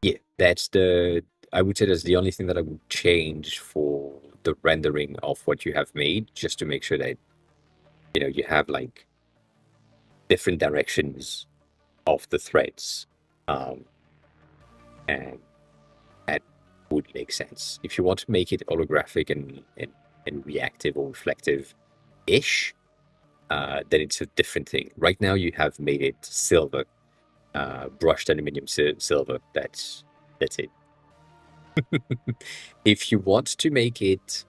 yeah, I would say that's the only thing that I would change for the rendering of what you have made, just to make sure that, you have like different directions of the threads. Um, and that would make sense. If you want to make it holographic and reactive or reflective-ish, then it's a different thing. Right now, you have made it silver, brushed aluminum silver. That's it. If you want to make it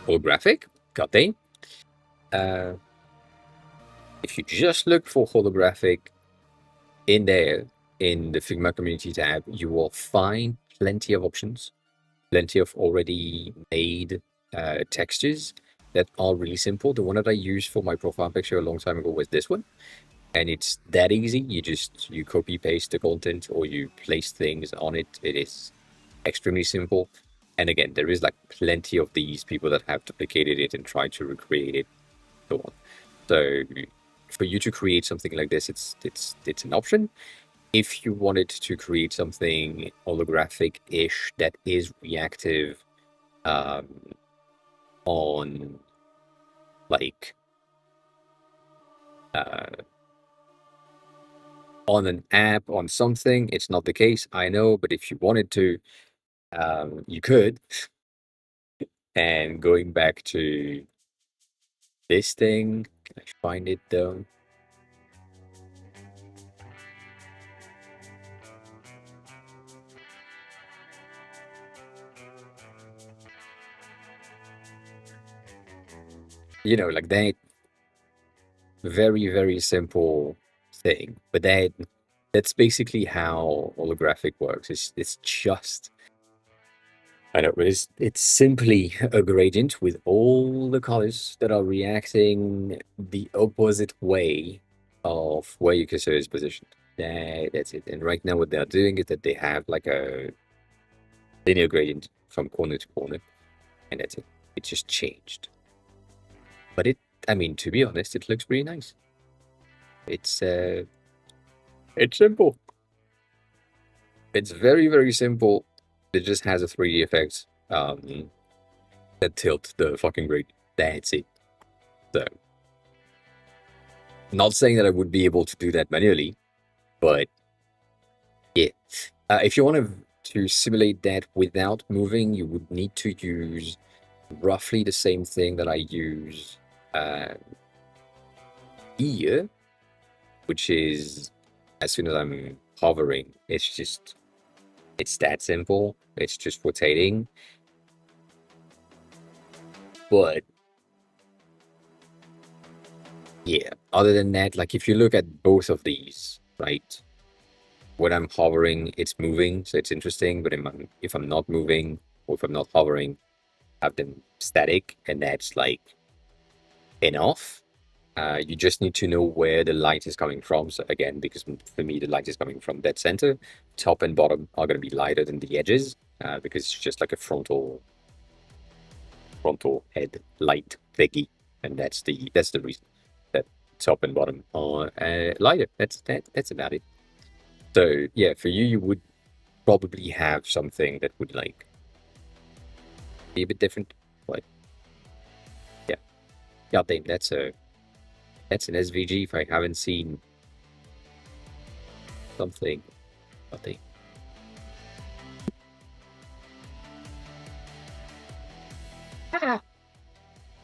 holographic, god dang, if you just look for holographic in there in the Figma community tab, you will find plenty of options, plenty of already made textures that are really simple. The one that I used for my profile picture a long time ago was this one. And it's that easy. You copy paste the content or you place things on it. It is extremely simple. And again, there is like plenty of these people that have duplicated it and tried to recreate it, so on. So for you to create something like this, it's an option. If you wanted to create something holographic-ish that is reactive on like on an app, on something, it's not the case, I know, but if you wanted to, you could. And going back to this thing, can I find it though? Like that very, very simple thing. But that's basically how holographic works. It's just, I know, it's simply a gradient with all the colors that are reacting the opposite way of where your cursor is positioned. That's it. And right now what they're doing is that they have like a linear gradient from corner to corner, and that's it. It just changed. But I mean, to be honest, it looks pretty nice. It's simple. It's very, very simple. It just has a 3D effect that tilt the fucking gradient. That's it. So, not saying that I would be able to do that manually, but yeah. If you want to simulate that without moving, you would need to use roughly the same thing that I use here, which is as soon as I'm hovering, it's that simple. It's just rotating. But yeah, other than that, like if you look at both of these, right? When I'm hovering, it's moving, so it's interesting. But if I'm not moving or if I'm not hovering, I have them static, and that's like enough. You just need to know where the light is coming from. So again, because for me, the light is coming from dead center, top and bottom are going to be lighter than the edges because it's just like a frontal head light thingy, and that's the reason that top and bottom are lighter. That's about it. So yeah, for you, you would probably have something that would like be a bit different. But yeah, god damn, that's an SVG if I haven't seen something. God damn. What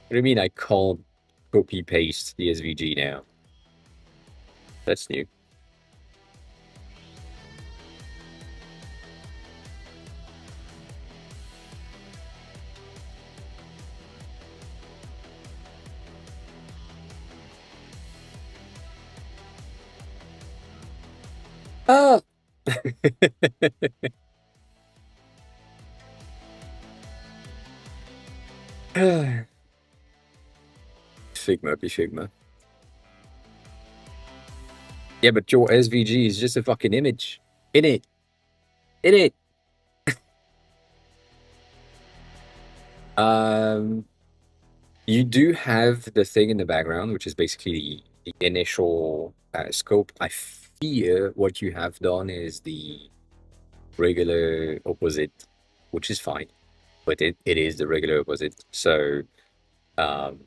do you mean I can't copy paste the SVG now? That's new. Ah! Figma be Figma. Yeah, but your SVG is just a fucking image. In it. In it. You do have the thing in the background, which is basically the initial scope. I fear what you have done is the regular opposite, which is fine, but it is the regular opposite. So um,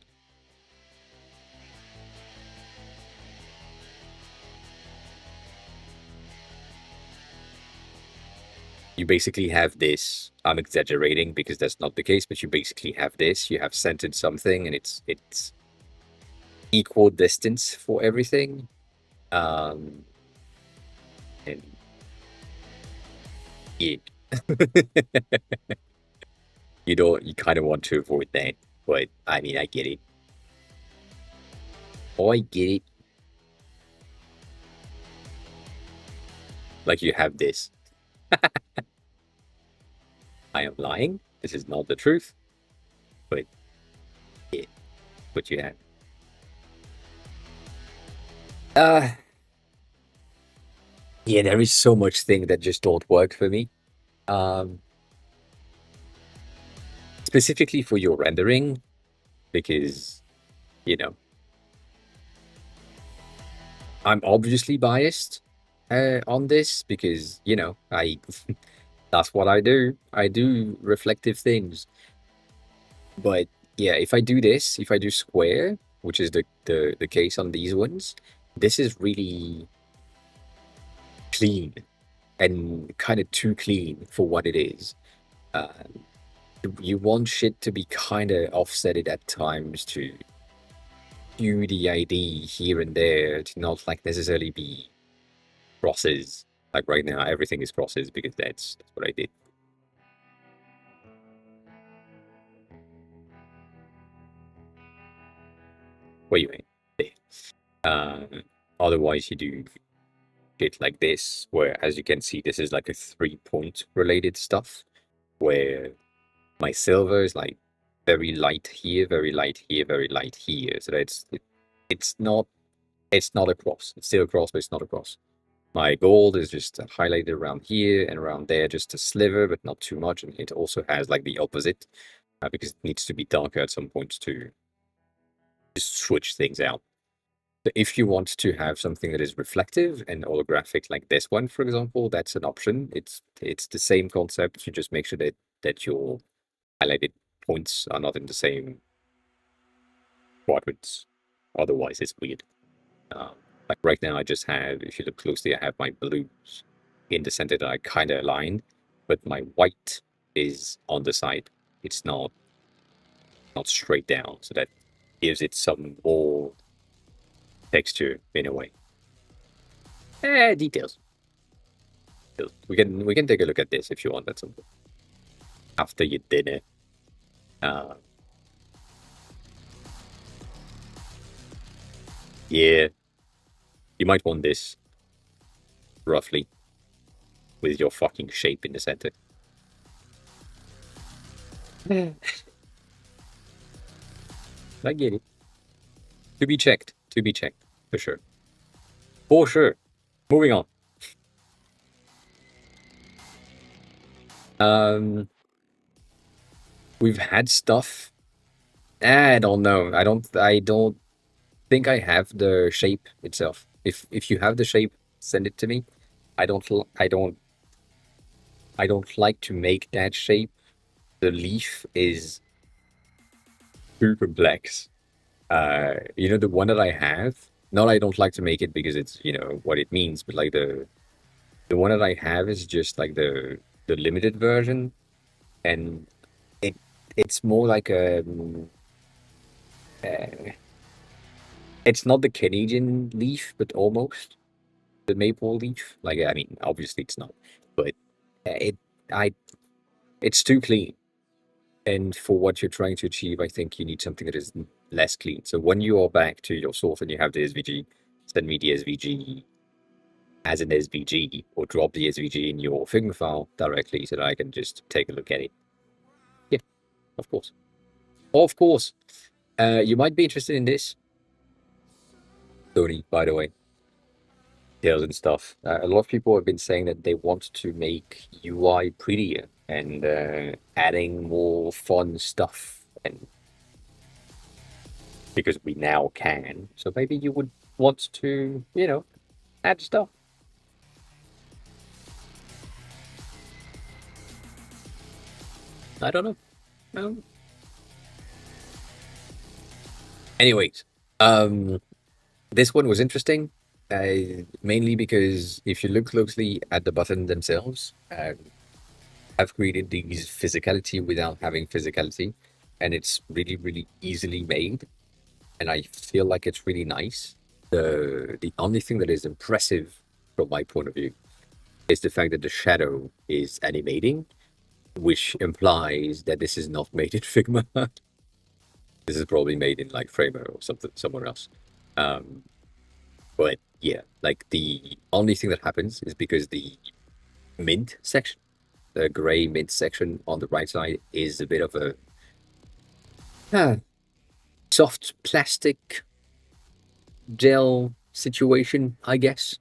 you basically have this. I'm exaggerating because that's not the case, but you basically have this. You have centered something, and it's equal distance for everything. And yeah. You kind of want to avoid that, but I mean, I get it. Oh, I get it. Like you have this. I am lying. This is not the truth, but yeah, what you have. Uh, yeah, there is so much thing that just don't work for me. Um, Specifically for your rendering, because you know I'm obviously biased on this because I that's what I do. I do reflective things. But yeah, if I do this, if I do square, which is the case on these ones, this is really clean and kind of too clean for what it is. Uh, you want shit to be kind of offsetted at times to do the ID here and there, to not like necessarily be crosses. Like right now, everything is crosses because that's what I did. Wait. There. Otherwise, you do shit like this, where as you can see, this is like a 3-point related stuff, where my silver is like very light here, very light here, very light here. So it's not a cross. It's still a cross, but it's not a cross. My gold is just highlighted around here and around there, just a sliver, but not too much. And it also has like the opposite because it needs to be darker at some points to just switch things out. So if you want to have something that is reflective and holographic, like this one, for example, that's an option. It's the same concept. You just make sure that your highlighted points are not in the same quadrants. Otherwise, it's weird. Like right now, I just have, if you look closely, I have my blues in the center that I kind of aligned. but my white is on the side. It's not straight down, so that gives it some more texture in a way. Details. We can take a look at this if you want at some point after your dinner. Yeah, you might want this roughly with your fucking shape in the center. I get it. To be checked. To be checked. For sure. For sure. Moving on. We've had stuff. I don't know. I don't think I have the shape itself. If you have the shape, send it to me. I don't like to make that shape. The leaf is too complex. The one that I have, not I don't like to make it because it's, what it means, but like the one that I have is just like the limited version, and it's more like uh, it's not the Canadian leaf, but almost the maple leaf. Like, I mean, obviously it's not, but it I it's too clean. And for what you're trying to achieve, I think you need something that is less clean. So when you are back to your source and you have the SVG, send me the SVG as an SVG, or drop the SVG in your Figma file directly so that I can just take a look at it. Yeah, of course. Of course. You might be interested in this. Tony, by the way. Details and stuff. A lot of people have been saying that they want to make UI prettier and adding more fun stuff, and because we now can. So maybe you would want to, add stuff. I don't know. Anyways, this one was interesting, mainly because if you look closely at the button themselves, I've created these physicality without having physicality, and it's really, really easily made, and I feel like it's really nice. The only thing that is impressive from my point of view is the fact that the shadow is animating, which implies that this is not made in Figma. This is probably made in like Framer or something somewhere else. But yeah, like the only thing that happens is because the mint section, the gray mint section on the right side, is a bit of a soft plastic gel situation, I guess.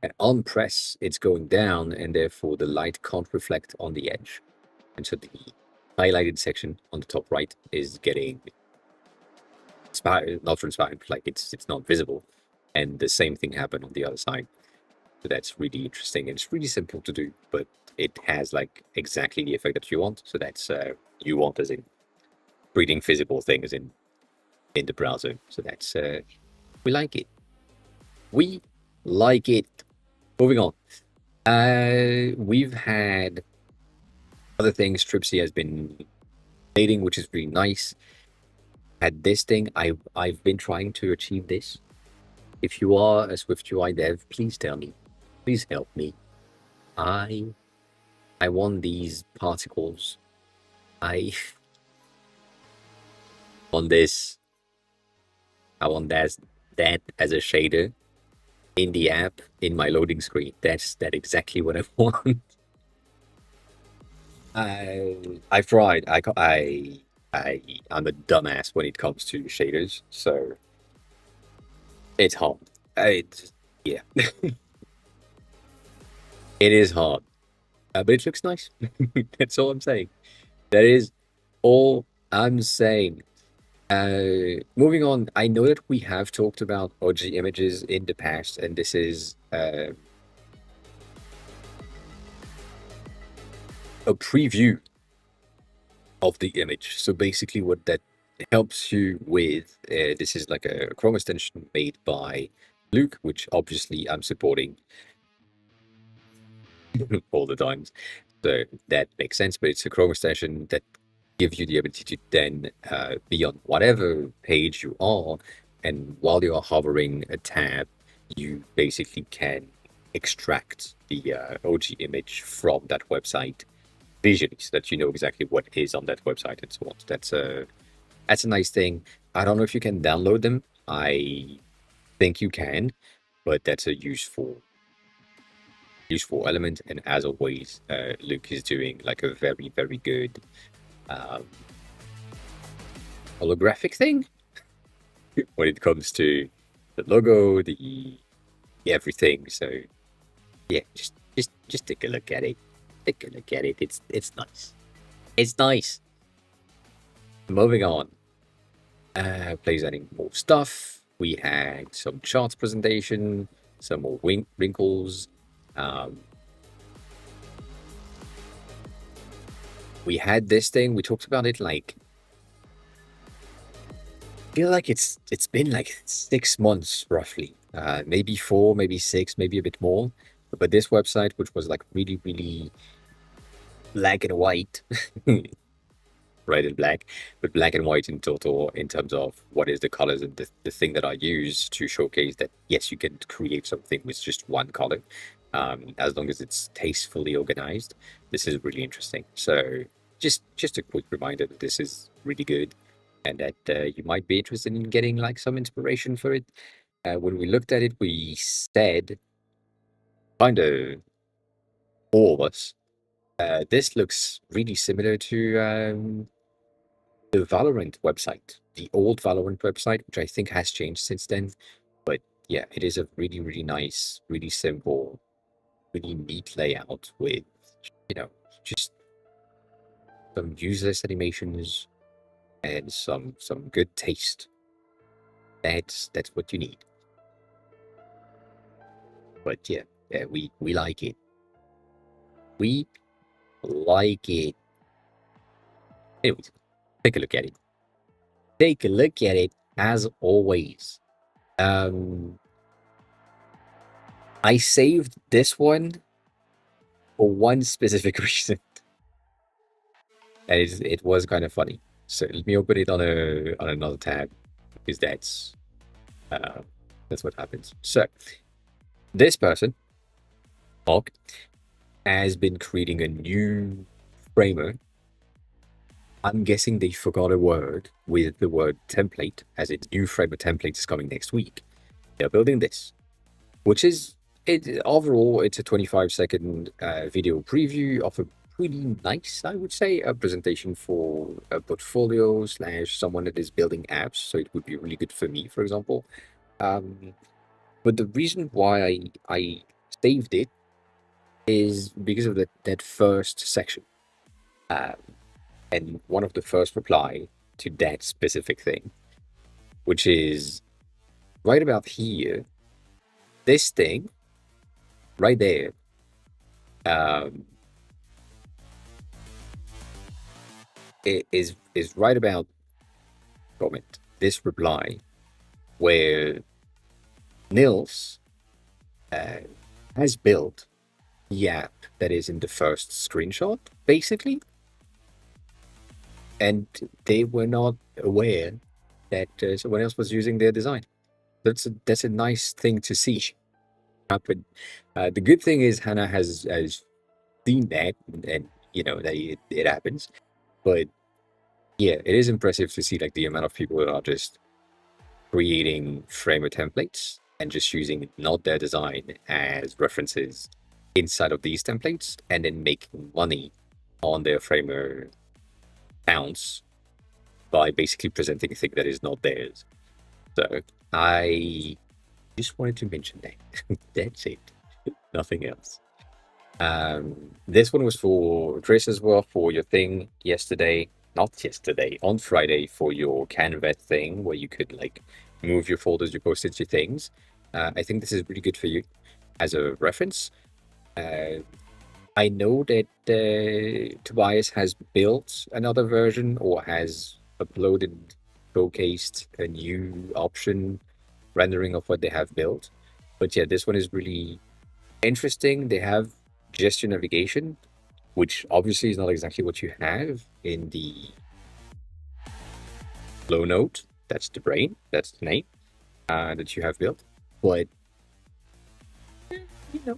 And on press, it's going down, and therefore the light can't reflect on the edge. And so the highlighted section on the top right is getting not transparent, like it's not visible. And the same thing happened on the other side. So that's really interesting, and it's really simple to do, but it has like exactly the effect that you want. So that's you want as in reading visible things in the browser. So that's we like it. We like it. Moving on. We've had other things. Tripsy has been dating, which is really nice. Had this thing. I've been trying to achieve this. If you are a Swift UI dev, please tell me. Please help me. I want these particles. I want this. I want that as a shader in the app in my loading screen. That's exactly what I want. I've tried. I'm a dumbass when it comes to shaders, so it's hard. Yeah, it is hard, but it looks nice. That's all I'm saying. That is all I'm saying. Moving on, I know that we have talked about OG images in the past, and this is a preview of the image. So basically what that helps you with, this is like a Chrome extension made by Luke, which obviously I'm supporting all the times. So that makes sense, but it's a Chrome extension that gives you the ability to then be on whatever page you are, and while you are hovering a tab, you basically can extract the OG image from that website visually, so that you know exactly what is on that website and so on. So that's a nice thing. I don't know if you can download them. I think you can, but that's a useful element. And as always, Luke is doing like a very, very good um, holographic thing when it comes to the logo, the everything. So yeah, just take a look at it. Take a look at it. It's nice. It's nice. Moving on. Plays adding more stuff. We had some charts presentation, some more wrinkles. Um, we had this thing. We talked about it like feel like it's been like 6 months roughly, maybe 4, maybe 6, maybe a bit more. But this website, which was like really, really black and white, red and black, but black and white in total in terms of what is the colors and the thing that I use to showcase that yes, you can create something with just one color, as long as it's tastefully organized. This is really interesting. So just a quick reminder that this is really good, and that you might be interested in getting like some inspiration for it. When we looked at it, we said, kind of all of us, this looks really similar to the Valorant website, the old Valorant website, which I think has changed since then. But yeah, it is a really, really nice, really simple, really neat layout with, just some useless animations and some good taste. That's what you need. But yeah, we like it. We like it. Anyways, take a look at it. Take a look at it as always. I saved this one for one specific reason, and it was kind of funny. So let me open it on another tab, because that's what happens. So this person, Mark, has been creating a new framer. I'm guessing they forgot a word with the word template, as its new framer template is coming next week. They're building this, which is it. Overall, it's a 25-second video preview of a pretty nice, I would say, a presentation for a portfolio slash someone that is building apps. So it would be really good for me, for example. But the reason why I saved it is because of that first section, and one of the first reply to that specific thing, which is right about here. This thing right there, it is right about comment this reply where Nils has built the app that is in the first screenshot, basically, and they were not aware that someone else was using their design. That's a nice thing to see happen. The good thing is Hannah has seen that, and that it happens. But yeah, it is impressive to see like the amount of people that are just creating framer templates and just using not their design as references inside of these templates, and then making money on their framer accounts by basically presenting a thing that is not theirs. So I just wanted to mention that. That's it. Nothing else. This one was for Chris as well, for your thing yesterday. Not yesterday, on Friday, for your Canva thing, where you could like move your folders, you posted your things. I think this is really good for you as a reference. I know that Tobias has built another version, or has uploaded, showcased a new option rendering of what they have built. But yeah, this one is really interesting. They have gesture navigation, which obviously is not exactly what you have in the low note. That's the brain, that's the name that you have built. But you know,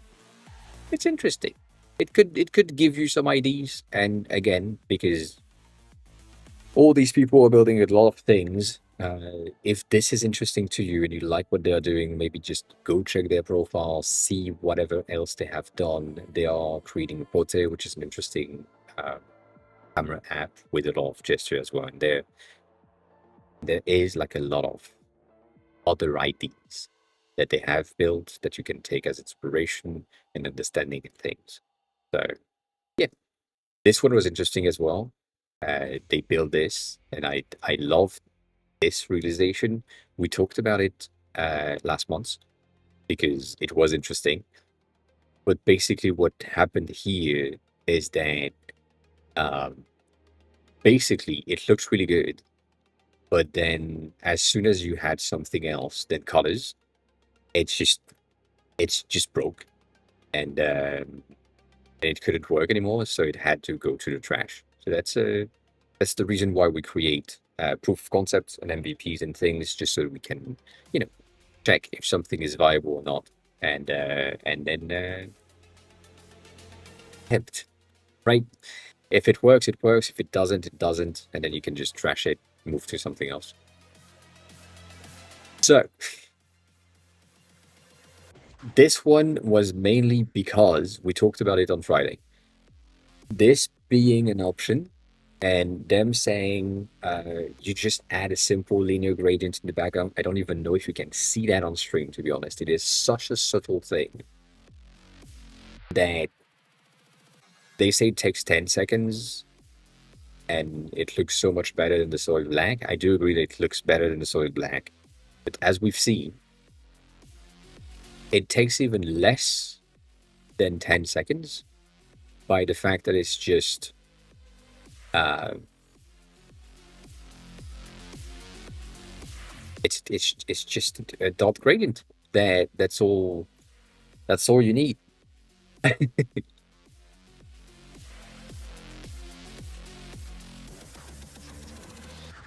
it's interesting. It could give you some ideas, and again, because all these people are building a lot of things. If this is interesting to you and you like what they're doing, maybe just go check their profile, see whatever else they have done. They are creating Pote, which is an interesting uh, camera app with a lot of gesture as well. And there is like a lot of other ideas that they have built that you can take as inspiration and understanding in things. So yeah, this one was interesting as well. They built this, and I love this realization. We talked about it last month because it was interesting. But basically, what happened here is that um, basically it looks really good, but then as soon as you had something else than colors, it's just it's just broke, and it couldn't work anymore, so it had to go to the trash. So that's the reason why we create proof of concepts and MVPs and things, just so we can, you know, check if something is viable or not, and then tempt, right? If it works, it works. If it doesn't, it doesn't, and then you can just trash it, move to something else. So this one was mainly because we talked about it on Friday. This being an option, and them saying you just add a simple linear gradient in the background. I don't even know if you can see that on stream, to be honest. It is such a subtle thing that they say it takes 10 seconds and it looks so much better than the solid black. I do agree that it looks better than the solid black. But as we've seen, it takes even less than 10 seconds by the fact that it's just uh, it's just a dot gradient. That's all you need.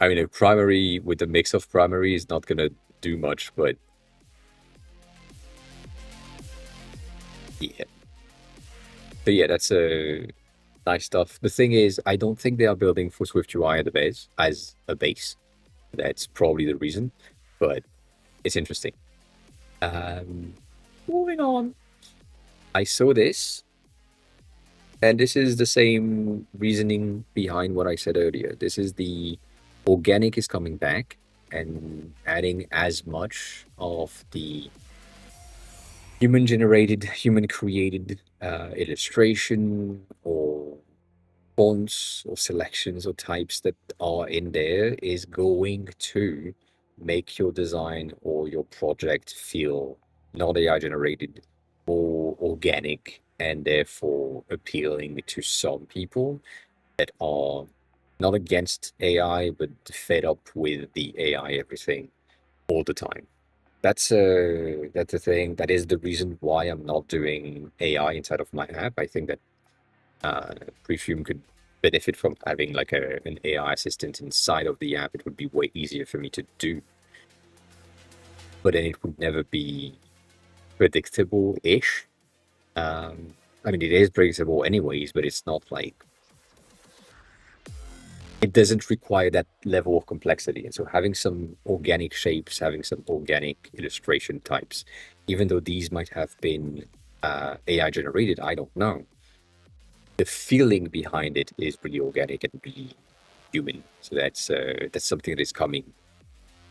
I mean, a primary with a mix of primary is not gonna do much, but yeah. But yeah, that's nice stuff. The thing is, I don't think they are building for SwiftUI at the base as a base. That's probably the reason, but it's interesting. Um, Moving on. I saw this, and this is the same reasoning behind what I said earlier. This is the organic is coming back and adding as much of the human generated, human created illustration or fonts or selections or types that are in there is going to make your design or your project feel not AI generated, more organic, and therefore appealing to some people that are not against AI but fed up with the AI everything all the time. That's the thing. That is the reason why I'm not doing AI inside of my app. I think that uh, Prefume could benefit from having like an AI assistant inside of the app. It would be way easier for me to do, but then it would never be predictable-ish. I mean, it is predictable anyways, but it's not like it doesn't require that level of complexity. And so having some organic shapes, having some organic illustration types, even though these might have been AI generated, I don't know. The feeling behind it is really organic and really human. So that's something that is coming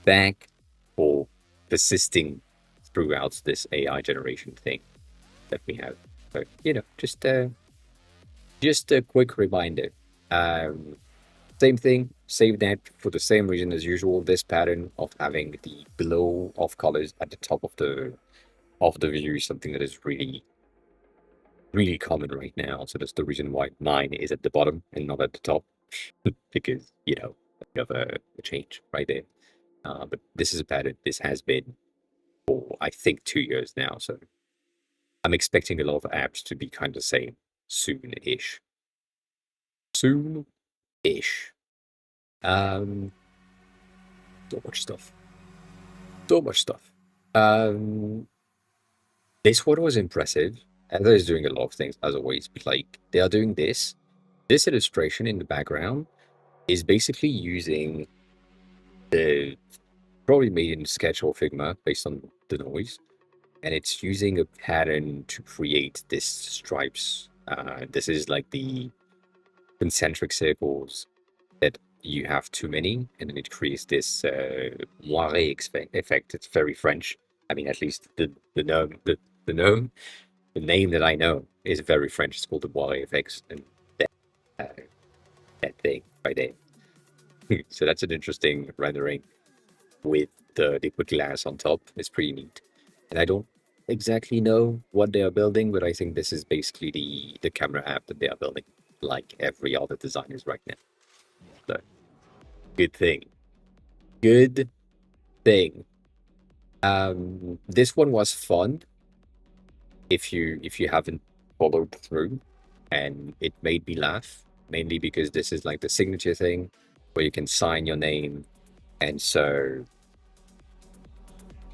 back or persisting throughout this AI generation thing that we have. So just a quick reminder. Um, Same thing, save that for the same reason as usual. This pattern of having the glow of colors at the top of the view is something that is really common right now. So that's the reason why mine is at the bottom and not at the top, because you have a change right there. But this is a pattern. This has been for I think 2 years now. So I'm expecting a lot of apps to be kind of the same soon-ish. soon-ish. Um, so much stuff. So much stuff. Um, this one was impressive. And they're doing a lot of things as always, but like they are doing this. This illustration in the background is basically using the probably made in Sketch or Figma based on the noise, and it's using a pattern to create this stripes. This is like the concentric circles that you have too many, and then it creates this moiré effect. It's very French. I mean, at least the gnome, the gnome, the name that I know is very French. It's called the moiré effects, and that that thing right there. So that's an interesting rendering with the liquid glass on top. It's pretty neat. And I don't exactly know what they are building, but I think this is basically the camera app that they are building, like every other design is right now. So good thing. Good thing. This one was fun if you haven't followed through, and it made me laugh, mainly because this is like the signature thing where you can sign your name, and so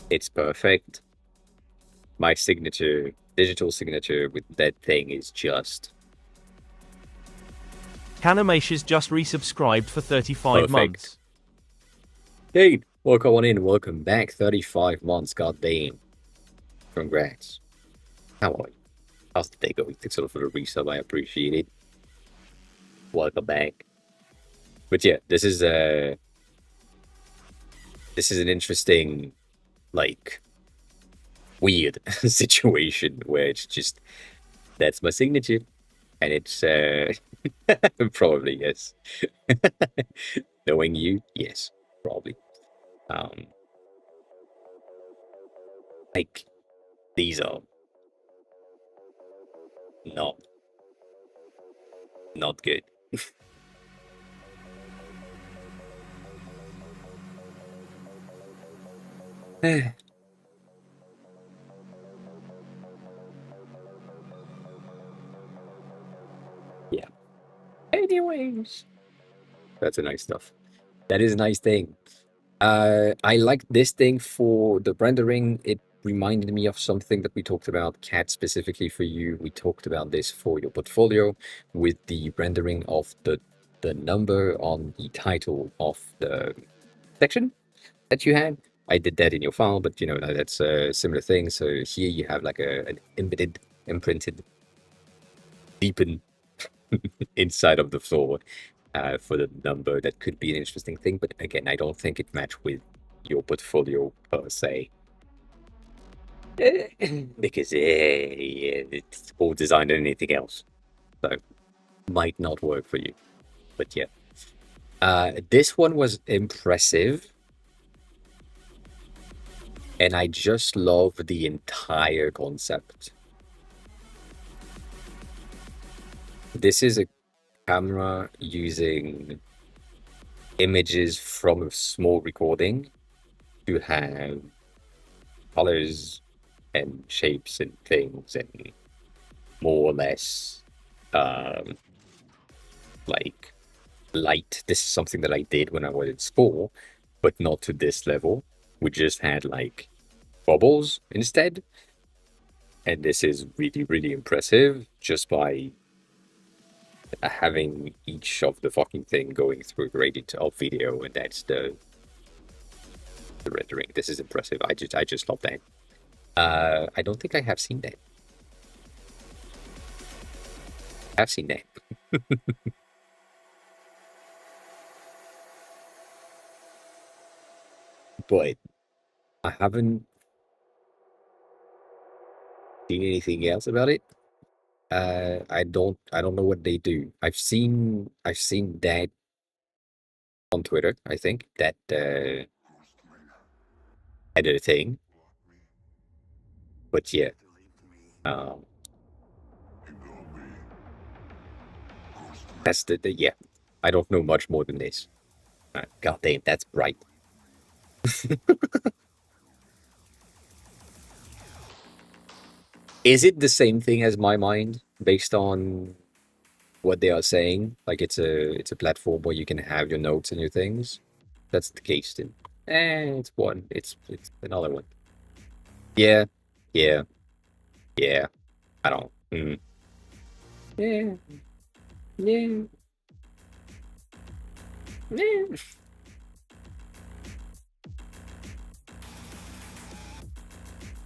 it's perfect. My signature, digital signature with that thing is just Kanamash's just resubscribed for 35 perfect. months. Hey, welcome on in, welcome back. 35 months, goddamn. Congrats. How are you? How's the day going? Thanks a lot for the resub, I appreciate it. Welcome back. But yeah, this is an interesting, like, weird situation where it's just that's my signature, and it's probably yes. Knowing you, yes, probably. Um, like these are not good. Yeah. Anyways, that's a nice stuff. That is a nice thing. I like this thing for the rendering. It reminded me of something that we talked about, CAD specifically for you. We talked about this for your portfolio with the rendering of the number on the title of the section that you had. I did that in your file, but you know, that's a similar thing. So here you have like an embedded, imprinted, deepen inside of the floor for the number. That could be an interesting thing, but again, I don't think it matched with your portfolio per se. Because it's all designed on anything else. So might not work for you. But yeah. This one was impressive. And I just love the entire concept. This is a camera using images from a small recording to have colors and shapes and things and more or less like light. This is something that I did when I was in school, but not to this level. We just had like bubbles instead. And this is really, really impressive just by having each of the fucking thing going through a gradient of video, and that's the rendering. This is impressive. I just love that. I don't think I have seen that. I've seen that. But I haven't seen anything else about it. I don't know what they do. I've seen that on Twitter, I think, that other thing. But yeah, um, that's the yeah. I don't know much more than this. God damn, that's bright. Is it the same thing as my mind based on what they are saying. Like it's a platform where you can have your notes and your things. That's the case then. It's one. It's another one. Yeah, yeah, yeah. I don't. Yeah, yeah, yeah.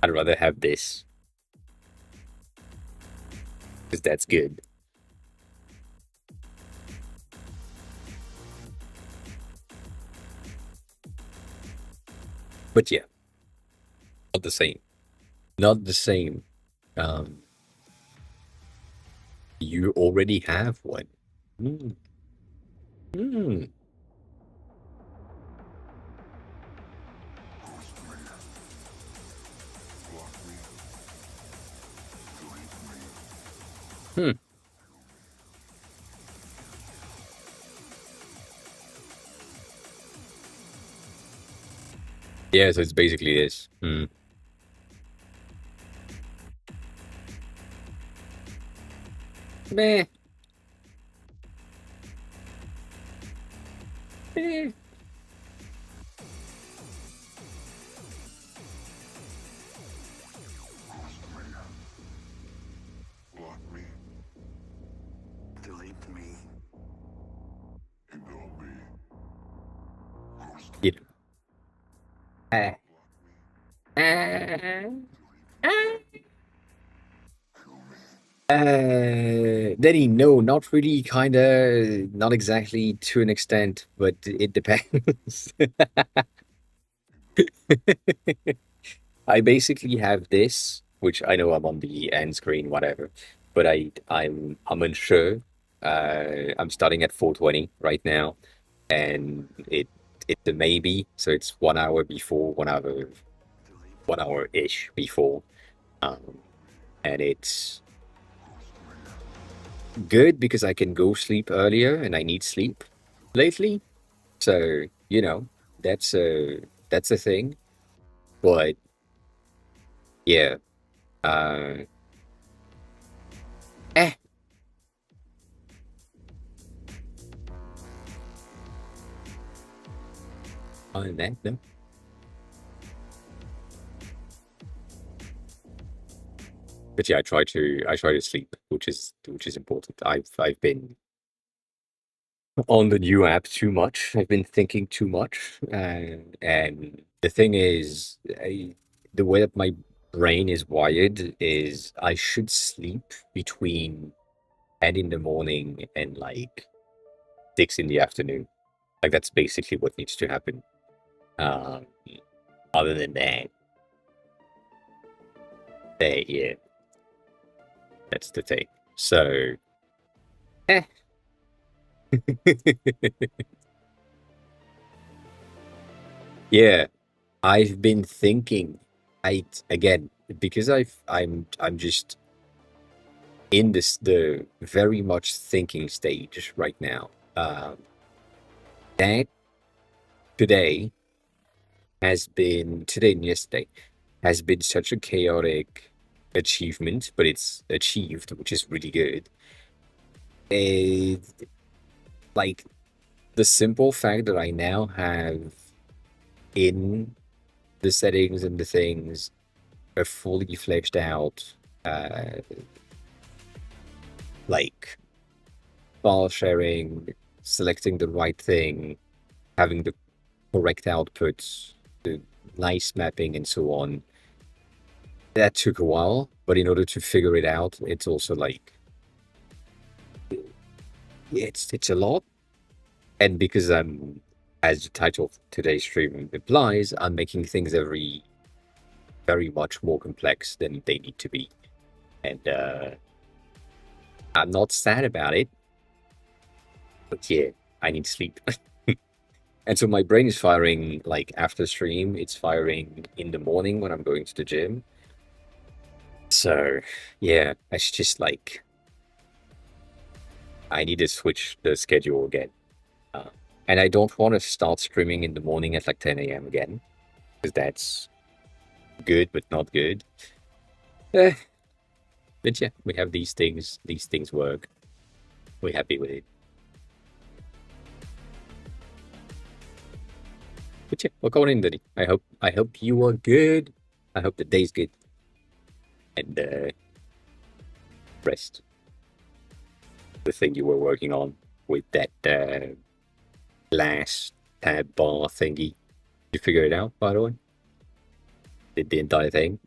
I'd rather have this because that's good. But yeah, not the same. Not the same. Um, you already have one. Mm, mm. Hmm. Yeah, so it's basically this. Meh, meh. Block me. Delete me. Ignore me. Ghost You me. know. Ah, ah, ah. Kill me. Denny, no, not really, kinda, not exactly to an extent, but it depends. I basically have this, which I know I'm on the end screen, whatever, but I'm unsure. I'm starting at 420 right now, and it's a maybe, so it's 1 hour before, 1 hour ish before, um, and it's good because I can go sleep earlier, and I need sleep lately. So, that's a thing. But yeah, uh, eh, other than that, no. But yeah, I try to sleep, which is important. I've been on the new app too much. I've been thinking too much, and the thing is, the way that my brain is wired is I should sleep between 10 in the morning and like 6 in the afternoon. Like that's basically what needs to happen. Um, other than that, yeah, that's the thing. So, eh. Yeah, I've been thinking. Again, because I'm just in the very much thinking stage right now. That today today and yesterday has been such a chaotic achievement, but it's achieved, which is really good. It, like the simple fact that I now have in the settings and the things a fully fleshed out uh like file sharing, selecting the right thing, having the correct outputs, the nice mapping and so on. That took a while, but in order to figure it out, it's also like it's a lot. And because I'm, as the title of today's stream implies, I'm making things very much more complex than they need to be. And I'm not sad about it, but yeah, I need sleep. And so my brain is firing like after stream, it's firing in the morning when I'm going to the gym. So yeah, it's just like I need to switch the schedule again. Uh, and I don't want to start streaming in the morning at like 10 a.m. again, because that's good but not good. Eh, but yeah, we have these things. These things work. We're happy with it. But yeah, we're going in, Danny. I hope you are good. I hope the day's good. And rest. The thing you were working on with that glass tab bar thingy. You figure it out, by the way? Did the entire thing?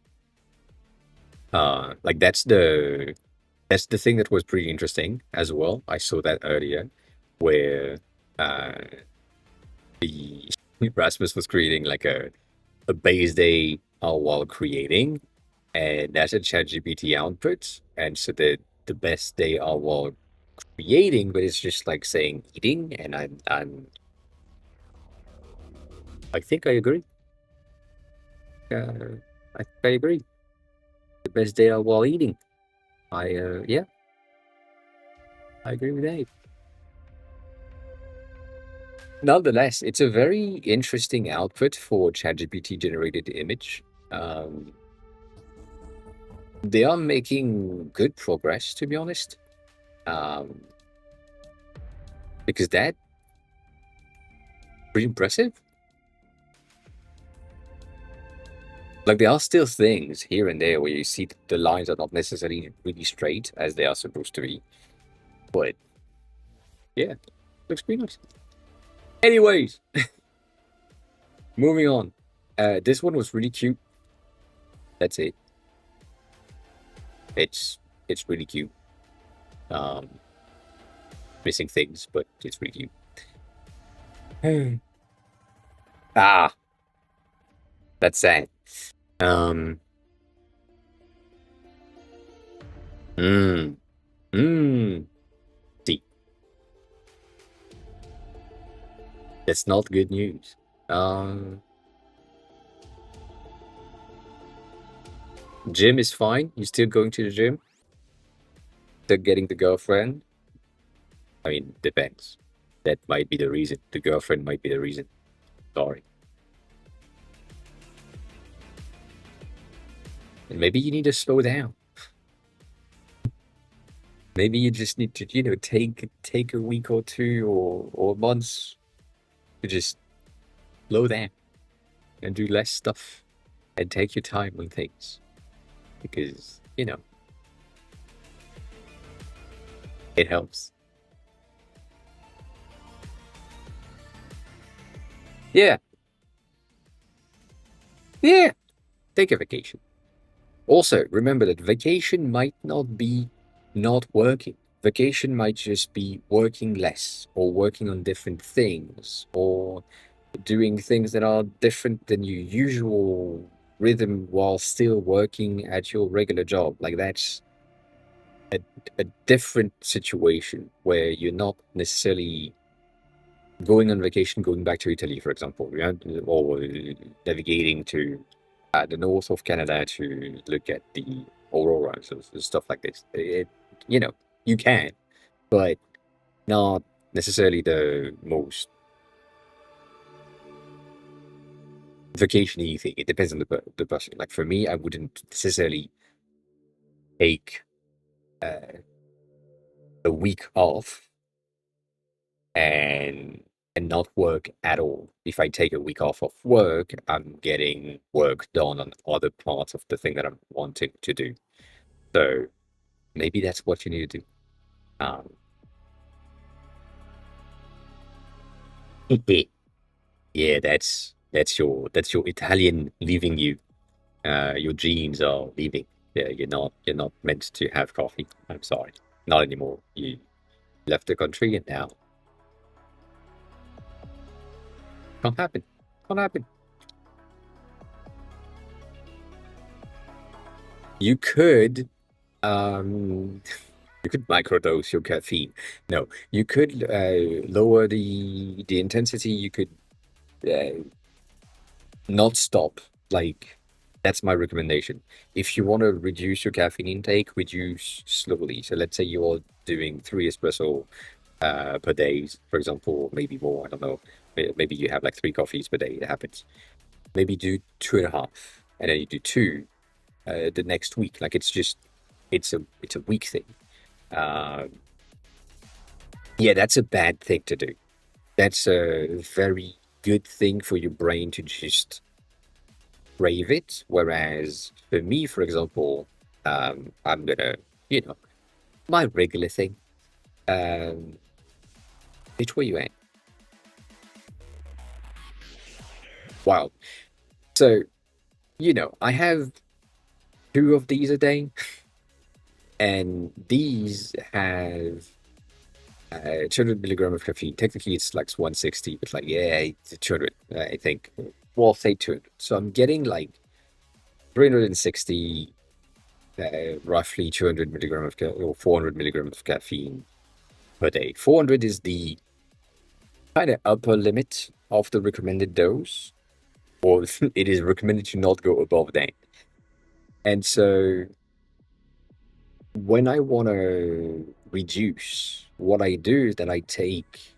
Like that's the thing that was pretty interesting as well. I saw that earlier, where uh the Rasmus was creating like a base day while creating, and that's a ChatGPT output, and so the best day while creating, but it's just like saying eating, and I think I agree. I think I agree. The best day while eating. Yeah, I agree with that. Nonetheless, it's a very interesting output for ChatGPT generated image. Um, they are making good progress, to be honest, um, because that pretty impressive. Like there are still things here and there where you see the lines are not necessarily really straight as they are supposed to be, but yeah, looks pretty nice. Anyways, moving on. This one was really cute. That's it. It's really cute. Um, missing things, but it's really cute. Ah, that's sad. Um, mm, See, that's not good news. Um, Gym is fine. You still going to the gym? Still getting the girlfriend? I mean, depends. That might be the reason. The girlfriend might be the reason. Sorry. And maybe you need to slow down. Maybe you just need to, take a week or two or months to just slow down and do less stuff and take your time on things. Because, it helps. Yeah. Yeah. Take a vacation. Also, remember that vacation might not be not working. Vacation might just be working less or working on different things or doing things that are different than your usual rhythm while still working at your regular job. Like that's a, a different situation where you're not necessarily going on vacation, going back to Italy, for example, or navigating to the north of Canada to look at the aurora, so stuff like this. You can, but not necessarily the most vacation-y thing. It depends on the person. Like for me, I wouldn't necessarily take a week off and not work at all. If I take a week off of work, I'm getting work done on other parts of the thing that I'm wanting to do. So maybe that's what you need to do. Um, yeah, that's your Italian leaving you. Your genes are leaving. Yeah, you're not meant to have coffee. I'm sorry, not anymore. You left the country and now can't happen. Can't happen. You could um you could microdose your caffeine. No, you could lower the intensity. You could uh, not stop. Like that's my recommendation. If you want to reduce your caffeine intake, reduce slowly. So let's say you're doing 3 espresso per day, for example, maybe more. I don't know. Maybe you have like 3 coffees per day. It happens. Maybe do 2.5, and then you do two the next week. Like it's a week thing. Um, Yeah, that's a bad thing to do. That's a very good thing for your brain to just crave it. Whereas for me, for example, I'm gonna, you know, my regular thing. Um, which way you at? Wow. So, I have two of these a day, and these have 200 milligram of caffeine. Technically, it's like 160, but like, yeah, it's 200, I think. Well, say 200. So I'm getting like 360, roughly 200 milligram of or 400 milligrams of caffeine per day. 400 is the kind of upper limit of the recommended dose, or it is recommended to not go above that. And so when I want to reduce, what I do is that I take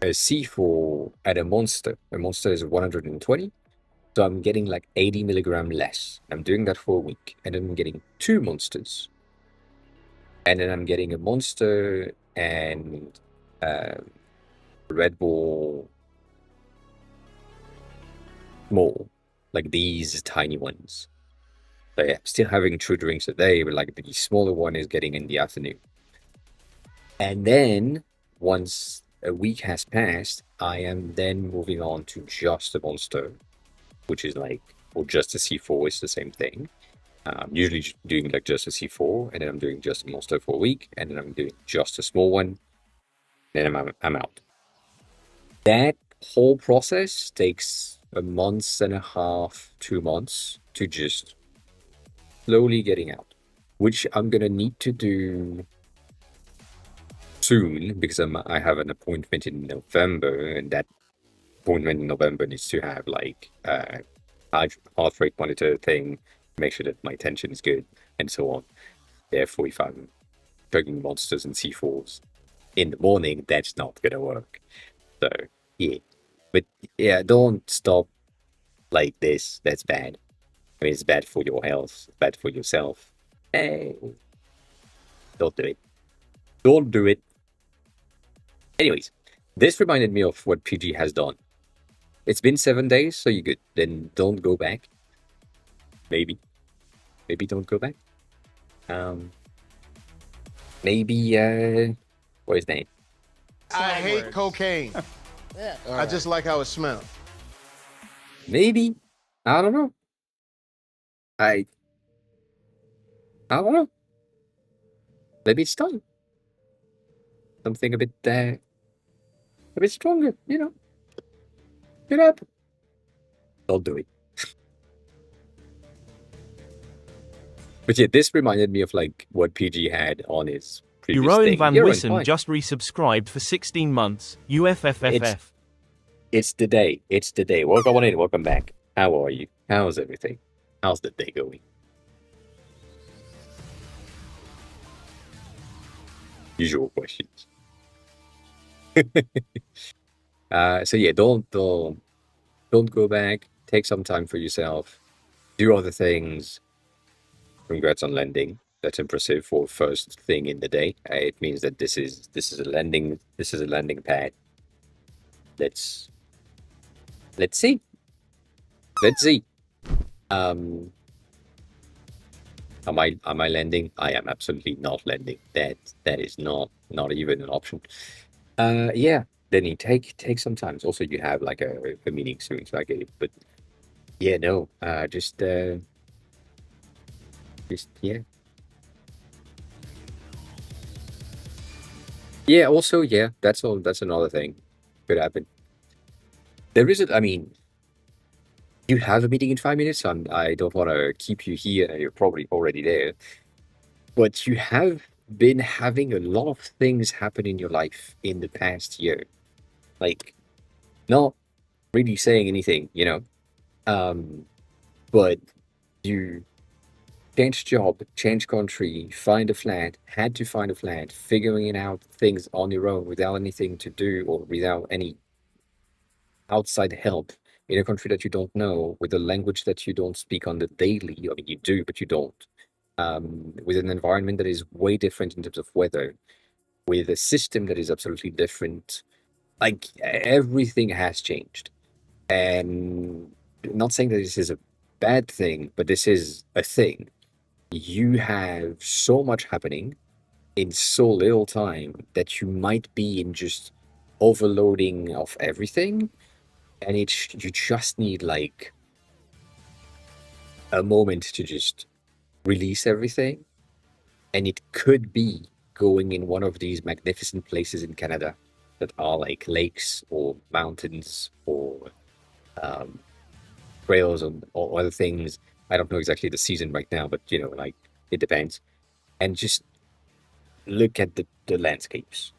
a C4 at a monster. A monster is 120. So I'm getting like 80 milligram less. I'm doing that for a week. And then I'm getting two monsters. And then I'm getting a monster and uh, Red Bull small, like these tiny ones. So yeah, still having two drinks a day, but like the smaller one is getting in the afternoon. And then once a week has passed, I am then moving on to just a monster, which is like, or just a C4 is the same thing. I'm usually doing like just a C4, and then I'm doing just a monster for a week, and then I'm doing just a small one, then I'm out. That whole process takes a month and a half, 2 months to just slowly getting out, which I'm gonna need to do soon because I have an appointment in November, and that appointment in November needs to have like heart rate monitor thing, make sure that my tension is good, and so on. Therefore, if I'm chugging monsters and C4s in the morning, that's not gonna work. So yeah, but yeah, don't stop like this. That's bad. I mean, it's bad for your health, bad for yourself. Hey, don't do it. Don't do it. Anyways, this reminded me of what PG has done. It's been 7 days, so you're good. Then don't go back. Maybe. Maybe don't go back. Um, maybe, what is that? I hate cocaine. Yeah. I just like how it smells. Maybe. I don't know. I, I don't know. Maybe it's time. Something a bit stronger, Get up. Don't do it. But yeah, this reminded me of like what PG had on his previous Jeroen thing. Van Jeroen, Wissen hi. just resubscribed for 16 months. UFFFF. It's the day. It's the day. Welcome on in. Welcome back. How are you? How's everything? How's the day going? Usual questions. So yeah, don't go back. Take some time for yourself. Do other things. Congrats on landing. That's impressive for first thing in the day. It means that this is a landing pad. Let's let's see. Let's see. Um, am I landing? I am absolutely not landing. That is not even an option. Yeah. Then you take some time. Also, you have like a meeting soon, so I get it. But yeah, no. Just yeah. Yeah. Also, yeah. That's all. That's another thing. Could happen. There isn't. I mean, you have a meeting in 5 minutes. So I don't want to keep you here. You're probably already there. But you have been having a lot of things happen in your life in the past year. Like, not really saying anything. Um, but you changed job, changed country, find a flat, had to find a flat, figuring it out things on your own without anything to do or without any outside help in a country that you don't know, with a language that you don't speak on the daily. I mean, you do, but you don't. With an environment that is way different in terms of weather. with a system that is absolutely different. Like everything has changed. And not saying that this is a bad thing, but this is a thing. You have so much happening in so little time that you might be in just overloading of everything, and you just need like a moment to just release everything. And it could be going in one of these magnificent places in Canada that are like lakes or mountains or um, trails or other things. I don't know exactly the season right now, but you know, like it depends. And just look at the landscapes.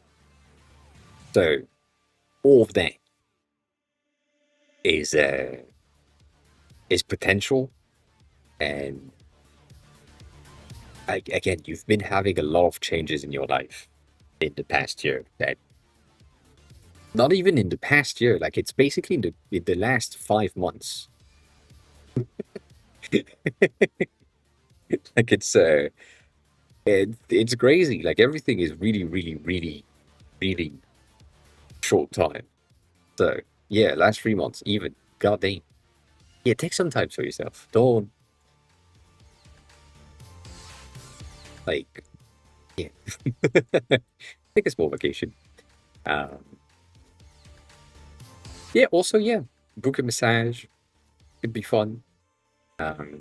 So all of that is potential, and again, you've been having a lot of changes in your life in the past year. That not even in the past year, like it's basically in the last 5 months. Like it's crazy. Like everything is really, really, really, really short time. So yeah, last 3 months even. God damn. Yeah, take some time for yourself. Don't like yeah. Take a small vacation. Um yeah, also yeah, book a massage. Could be fun. Um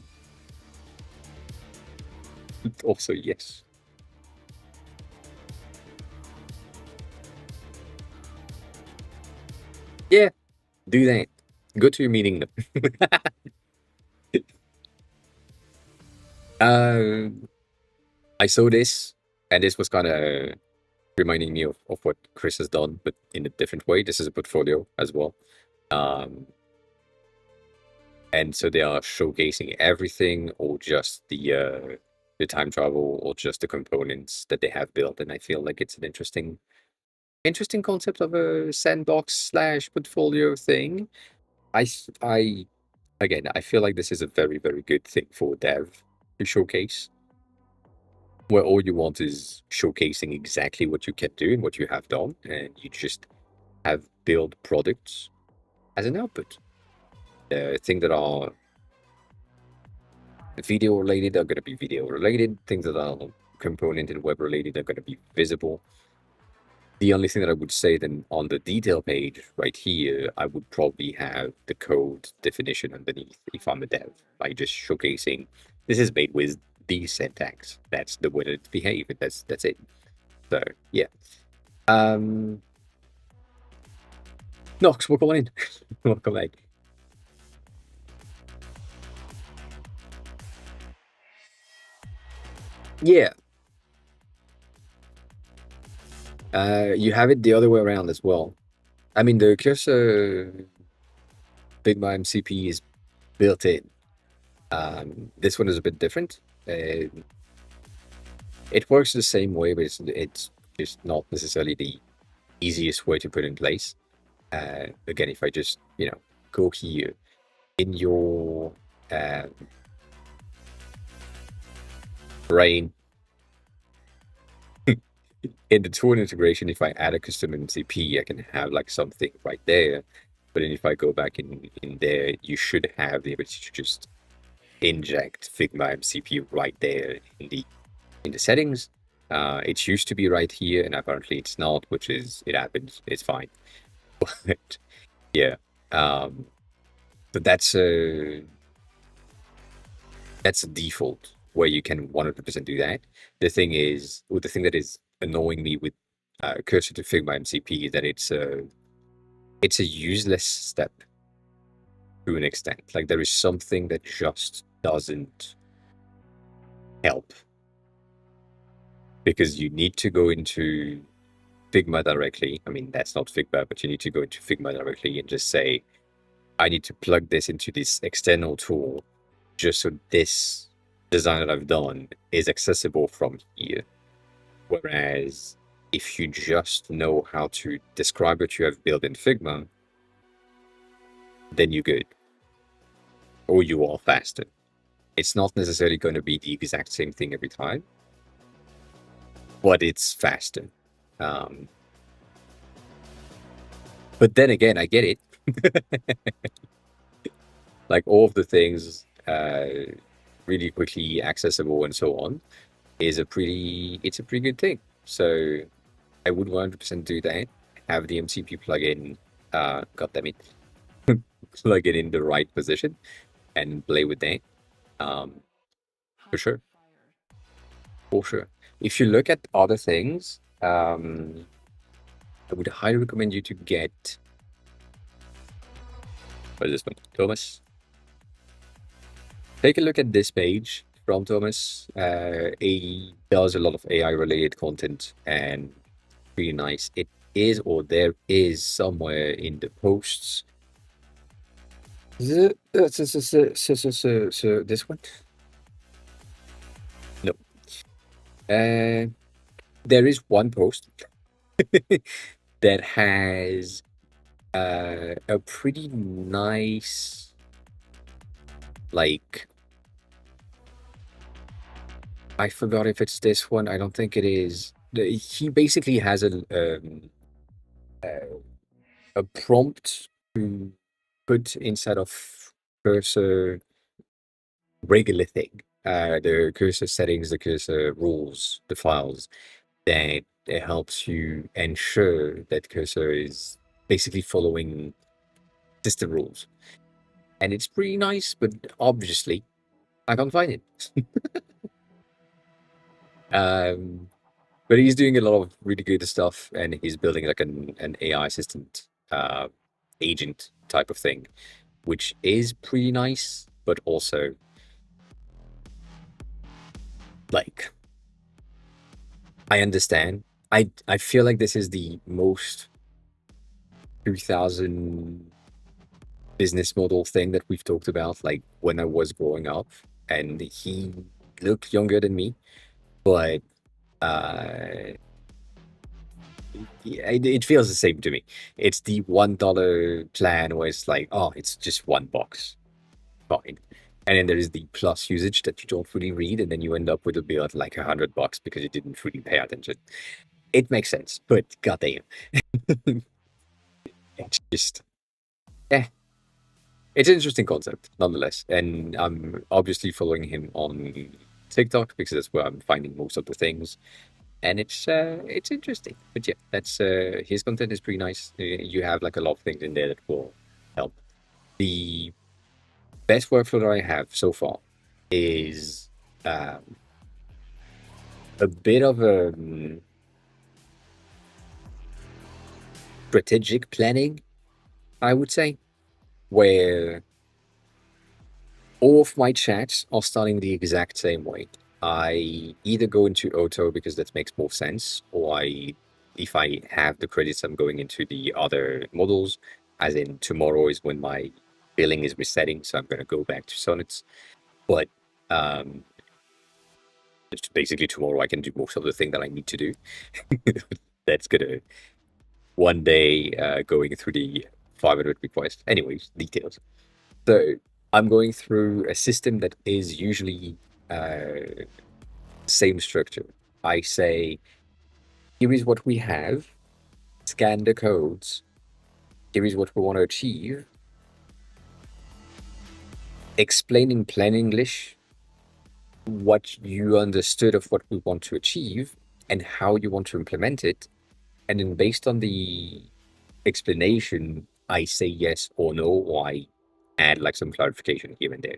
also yes. Yeah, do that. Go to your meeting. Um I saw this, and this was kind of reminding me of what Chris has done, but in a different way. This is a portfolio as well. Um, and so they are showcasing everything, or just the time travel, or just the components that they have built. And I feel like it's an interesting concept of a sandbox slash portfolio thing. I again, I feel like this is a very, very good thing for dev to showcase, where all you want is showcasing exactly what you can do and what you have done, and you just have built products as an output. Things that are video related are going to be video related. Things that are component and web related are going to be visible. The only thing that I would say then on the detail page right here, I would probably have the code definition underneath if I'm a dev, like just showcasing this is made with the syntax. That's the way that it's behaved. That's it. So yeah. Nox, welcome on in. Welcome back. Yeah. You have it the other way around as well. I mean, the cursor Figma MCP is built in. This one is a bit different. It works the same way, but it's just not necessarily the easiest way to put in place. Again, if I just, go here in your brain, in the tool integration, if I add a custom MCP, I can have like something right there. But then if I go back in there, you should have the ability to just inject Figma MCP right there in the settings. It used to be right here, and apparently it's not, which is it happens. It's fine. But yeah, but that's a default where you can 100% do that. The thing is, or the thing that is annoying me with cursor to Figma MCP is that it's a useless step to an extent. Like there is something that just doesn't help, because you need to go into Figma directly. I mean, that's not Figma, but you need to go into Figma directly and just say, I need to plug this into this external tool just so this design that I've done is accessible from here. Whereas if you just know how to describe what you have built in Figma, then you're good. Or you are faster. It's not necessarily going to be the exact same thing every time, but it's faster. Um, but then again, I get it. Like all of the things, really quickly accessible and so on, it's a pretty good thing. So I would 100% do that. Have the MCP plugin, God damn it, plug it in the right position and play with that. Um, for sure, for sure. If you look at other things, I would highly recommend you to get, what is this one? Thomas. Take a look at this page from Thomas. He does a lot of AI related content and really nice. It is, or there is somewhere in the posts. So this one? No. There is one post that has a pretty nice, like, I forgot if it's this one. I don't think it is. He basically has a prompt to put inside of cursor regular thing, the cursor settings, the cursor rules, the files that it helps you ensure that cursor is basically following system rules. And it's pretty nice, but obviously I can't find it. But he's doing a lot of really good stuff, and he's building like an AI assistant agent type of thing, which is pretty nice, but also like I understand. I feel like this is the most 2000 business model thing that we've talked about, like when I was growing up, and he looked younger than me, but yeah, it feels the same to me. It's the $1 plan where it's like, oh, it's just one box, fine. And then there is the plus usage that you don't really read, and then you end up with a bill at like $100 because you didn't really pay attention. It makes sense, but goddamn, it's just, eh, it's an interesting concept nonetheless. And I'm obviously following him on TikTok because that's where I'm finding most of the things. And it's interesting. But yeah, that's his content is pretty nice. You have like a lot of things in there that will help. The best workflow that I have so far is a bit of a strategic planning, I would say, where all of my chats are starting the exact same way. I either go into auto because that makes more sense, or if I have the credits, I'm going into the other models, as in tomorrow is when my billing is resetting, so I'm going to go back to sonnets. But it's basically tomorrow I can do most of the thing that I need to do. That's gonna one day going through the 500 requests. Anyways, details. So I'm going through a system that is usually same structure. I say, here is what we have, scan the codes, here is what we want to achieve, explain in plain English what you understood of what we want to achieve and how you want to implement it. And then based on the explanation, I say yes or no, or I add like some clarification here and there.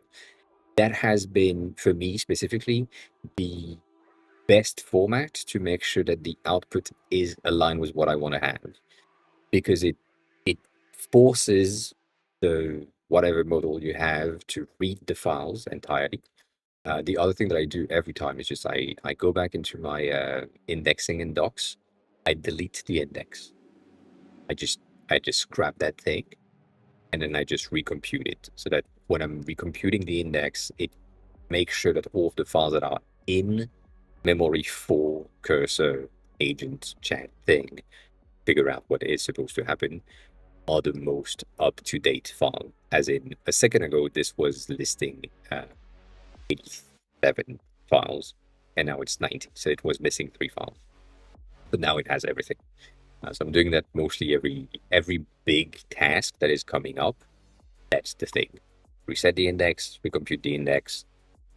That has been, for me specifically, the best format to make sure that the output is aligned with what I want to have, because it forces the whatever model you have to read the files entirely. The other thing that I do every time is just I go back into my indexing in docs. I delete the index. I just scrap that thing, and then I just recompute it, so that when I'm recomputing the index, it makes sure that all of the files that are in memory for cursor agent chat thing, figure out what is supposed to happen, are the most up-to-date file. As in, a second ago, this was listing 87 files, and now it's 90, so it was missing 3 files. but now it has everything. So I'm doing that mostly every big task that is coming up. That's the thing. Reset the index, recompute the index,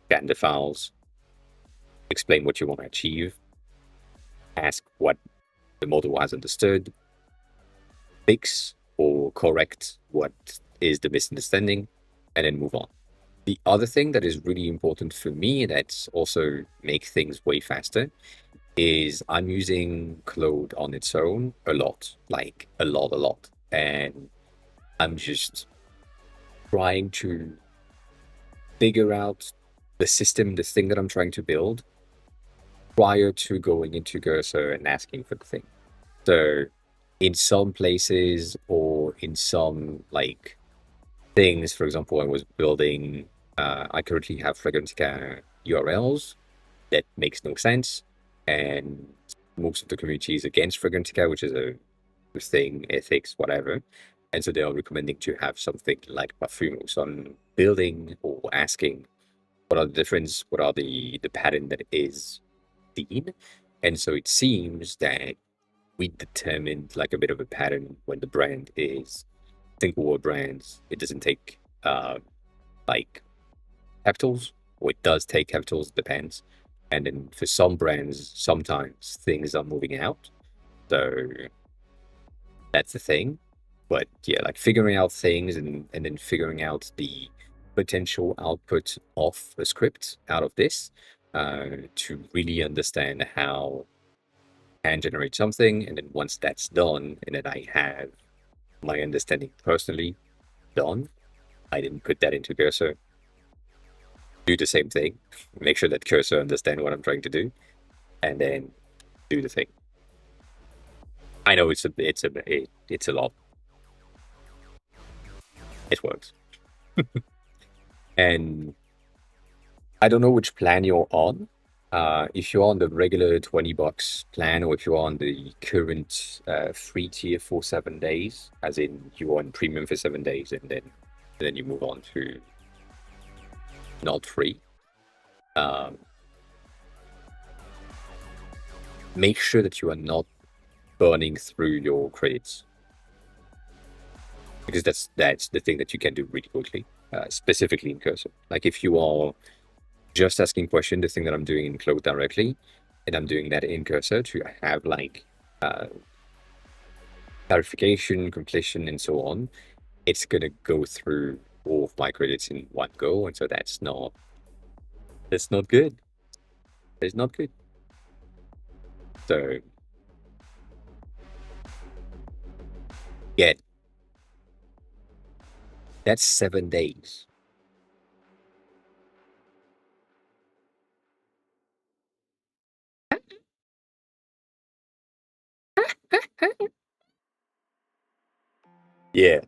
scan the files, explain what you want to achieve, ask what the model has understood, fix or correct what is the misunderstanding, and then move on. The other thing that is really important for me that's also make things way faster is I'm using Claude on its own a lot, like a lot. And I'm just trying to figure out the system, the thing that I'm trying to build prior to going into Cursor and asking for the thing. So in some places or in some like things, for example, I was building, I currently have Fragrantica URLs that makes no sense. And most of the community is against Fragrantica, which is a thing, ethics, whatever. And so they are recommending to have something like Parfumo. So I'm building or asking what are the difference, what are the pattern that is seen. And so it seems that we determined like a bit of a pattern when the brand is single word brands. It doesn't take like capitals, or it does take capitals, depends. And then for some brands, sometimes things are moving out. So that's the thing. But yeah, like figuring out things and then figuring out the potential output of a script out of this to really understand how I can generate something. And then once that's done, and then I have my understanding personally done, I then put that into Cursor, do the same thing, make sure that Cursor understand what I'm trying to do, and then do the thing. I know it's a lot. It works. And I don't know which plan you're on. If you're on the regular $20 plan, or if you're on the current free tier for 7 days, as in you're on premium for 7 days, and then you move on to not free. Make sure that you are not burning through your credits, because that's the thing that you can do really quickly, specifically in Cursor. Like if you are just asking question, the thing that I'm doing in Claude directly, and I'm doing that in Cursor to have like clarification, completion, and so on, it's gonna go through all of my credits in one go, and so that's not good. It's not good. So yeah, that's 7 days. Yeah.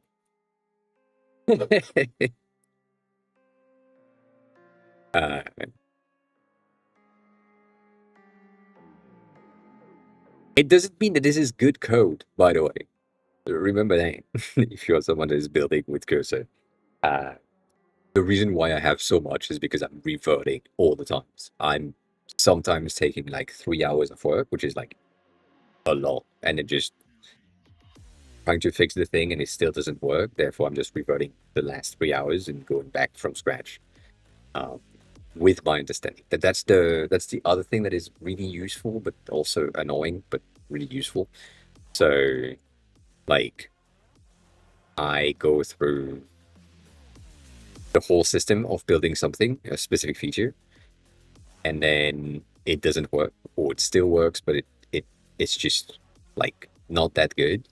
uh, it doesn't mean that this is good code, by the way. Remember that if you're someone that is building with Cursor. The reason why I have so much is because I'm reverting all the times. I'm sometimes taking like 3 hours of work, which is like a lot, and then just trying to fix the thing and it still doesn't work. Therefore, I'm just reverting the last 3 hours and going back from scratch. With my understanding that's the other thing that is really useful, but also annoying, but really useful. So, like, I go through the whole system of building something, a specific feature, and then it doesn't work, or it still works, but it's just like not that good.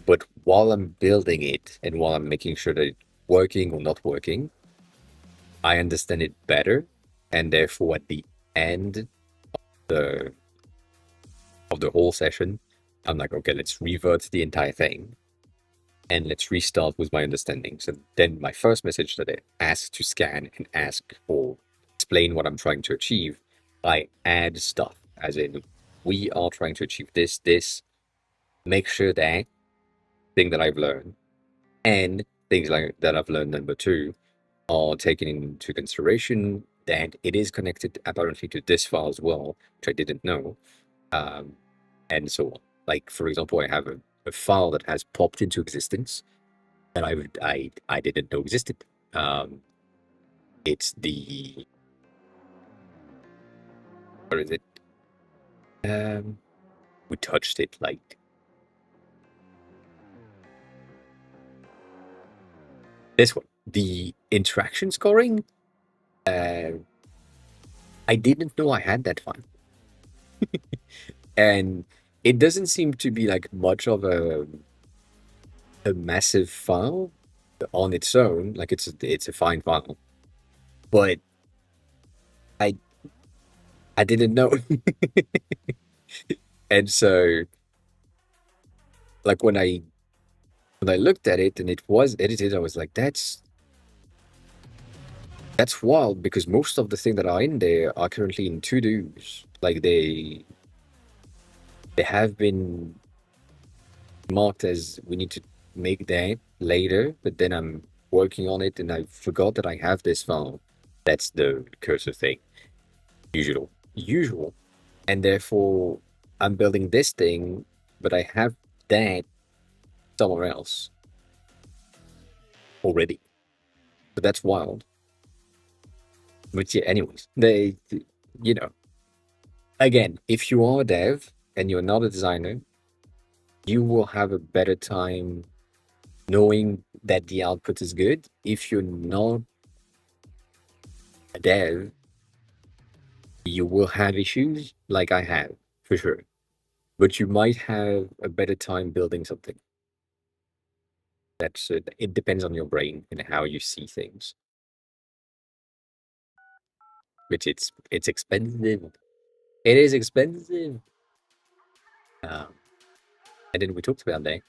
But while I'm building it and while I'm making sure that it's working or not working, I understand it better, and therefore at the end of the whole session, I'm like, okay, let's revert the entire thing and let's restart with my understanding. So then my first message that I ask to scan and ask or explain what I'm trying to achieve, I add stuff, as in, we are trying to achieve this, make sure that thing that I've learned and things like that I've learned number two are taken into consideration, that it is connected apparently to this file as well, which I didn't know. and so on. Like, for example, I have a file that has popped into existence that I didn't know existed. Um, it's the what is it? We touched it like this one. The interaction scoring. Uh, I didn't know I had that file, and it doesn't seem to be like much of a massive file on its own. Like it's a fine file, but I I didn't know, and so like when I looked at it and it was edited, I was like, that's wild because most of the things that are in there are currently in to dos. Like they have been marked as we need to make that later, but then I'm working on it and I forgot that I have this file. That's the cursor thing. Usual. And therefore I'm building this thing, but I have that somewhere else already. But that's wild. But yeah, anyways, you know, again, if you are a dev and you're not a designer, you will have a better time knowing that the output is good. If you're not a dev, you will have issues like I have, for sure. But you might have a better time building something. That's it. It depends on your brain and how you see things. But it's expensive. It is expensive. Um, and then we talked about that.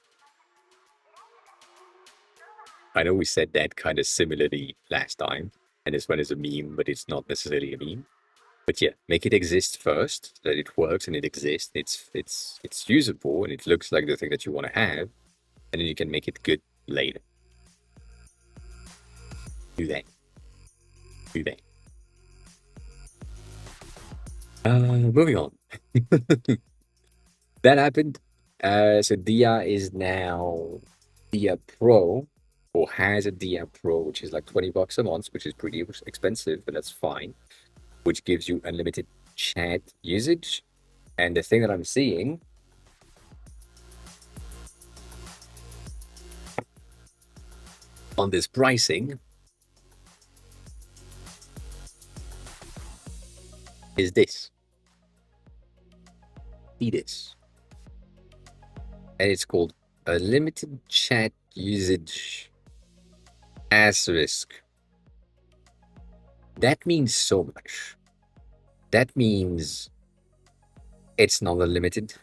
I know we said that kind of similarly last time, and this one is a meme, but it's not necessarily a meme. But yeah, make it exist first, so that it works and it exists. It's usable and it looks like the thing that you want to have, and then you can make it good later. Do that. Do that. Moving on. That happened. So Dia is now Dia Pro, or has a Dia Pro, which is like $20 a month, which is pretty expensive, but that's fine. Which gives you unlimited chat usage. And the thing that I'm seeing on this pricing is this. See this. And it's called a limited chat usage asterisk. That means so much. That means it's not unlimited.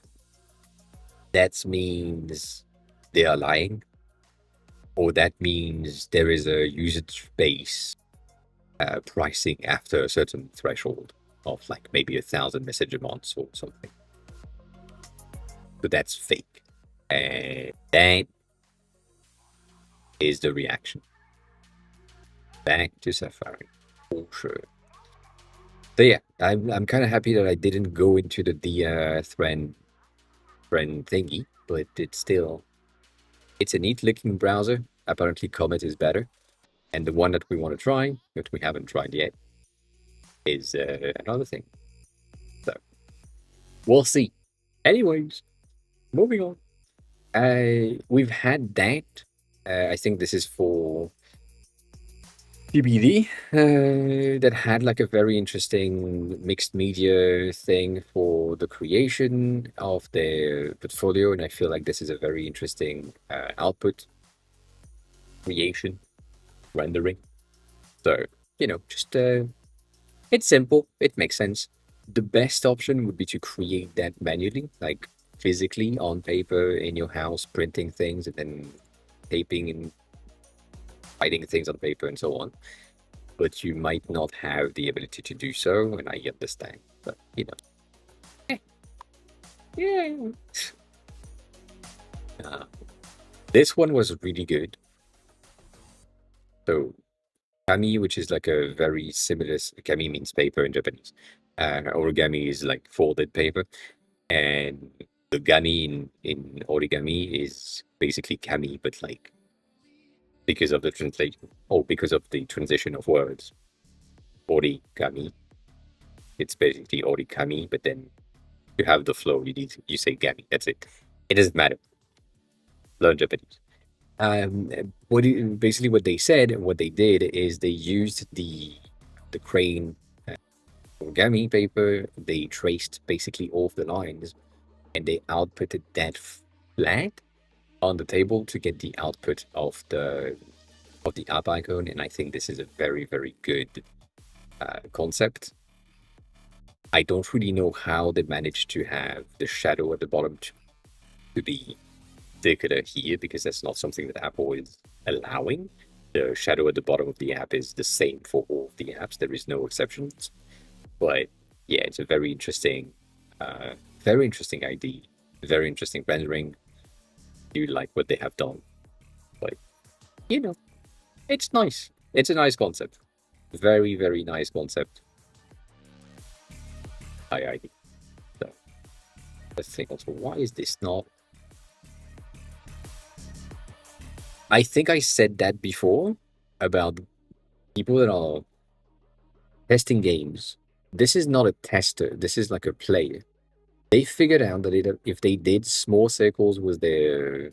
That means they are lying. Or that means there is a usage base pricing after a certain threshold of like maybe 1,000 message a month or something. So that's fake. And that is the reaction. Back to Safari, for sure. So yeah, I'm kind of happy that I didn't go into the friend thingy, but it's a neat looking browser. Apparently Comet is better. And the one that we want to try, that we haven't tried yet, is another thing. So we'll see. Anyways, moving on. We've had that. I think this is for PBD that had like a very interesting mixed media thing for the creation of their portfolio, and I feel like this is a very interesting output, creation, rendering. So just it's simple. It makes sense. The best option would be to create that manually, like physically on paper in your house, printing things and then taping and writing things on paper and so on. But you might not have the ability to do so, and I understand. But yeah. This one was really good. So kami, which is like a very similar, kami means paper in Japanese. Origami is like folded paper. and the gami in origami is basically kami, but like because of the translation or because of the transition of words, origami, it's basically origami, but then you have the flow. You say gami. That's it. It doesn't matter. Learn Japanese. Basically what they said and what they did is they used the crane origami paper. They traced basically all of the lines, and they outputted that flat on the table to get the output of the up icon. And I think this is a very, very good concept. I don't really know how they managed to have the shadow at the bottom to be particular here, because that's not something that Apple is allowing. The shadow at the bottom of the app is the same for all of the apps. There is no exceptions. But yeah, it's a very interesting idea, very interesting rendering. You like what they have done, but you know, it's nice. It's a nice concept. Very, very nice concept. I so let's think also, why is this not? I think I said that before about people that are testing games. This is not a tester. This is like a player. They figured out that if they did small circles with their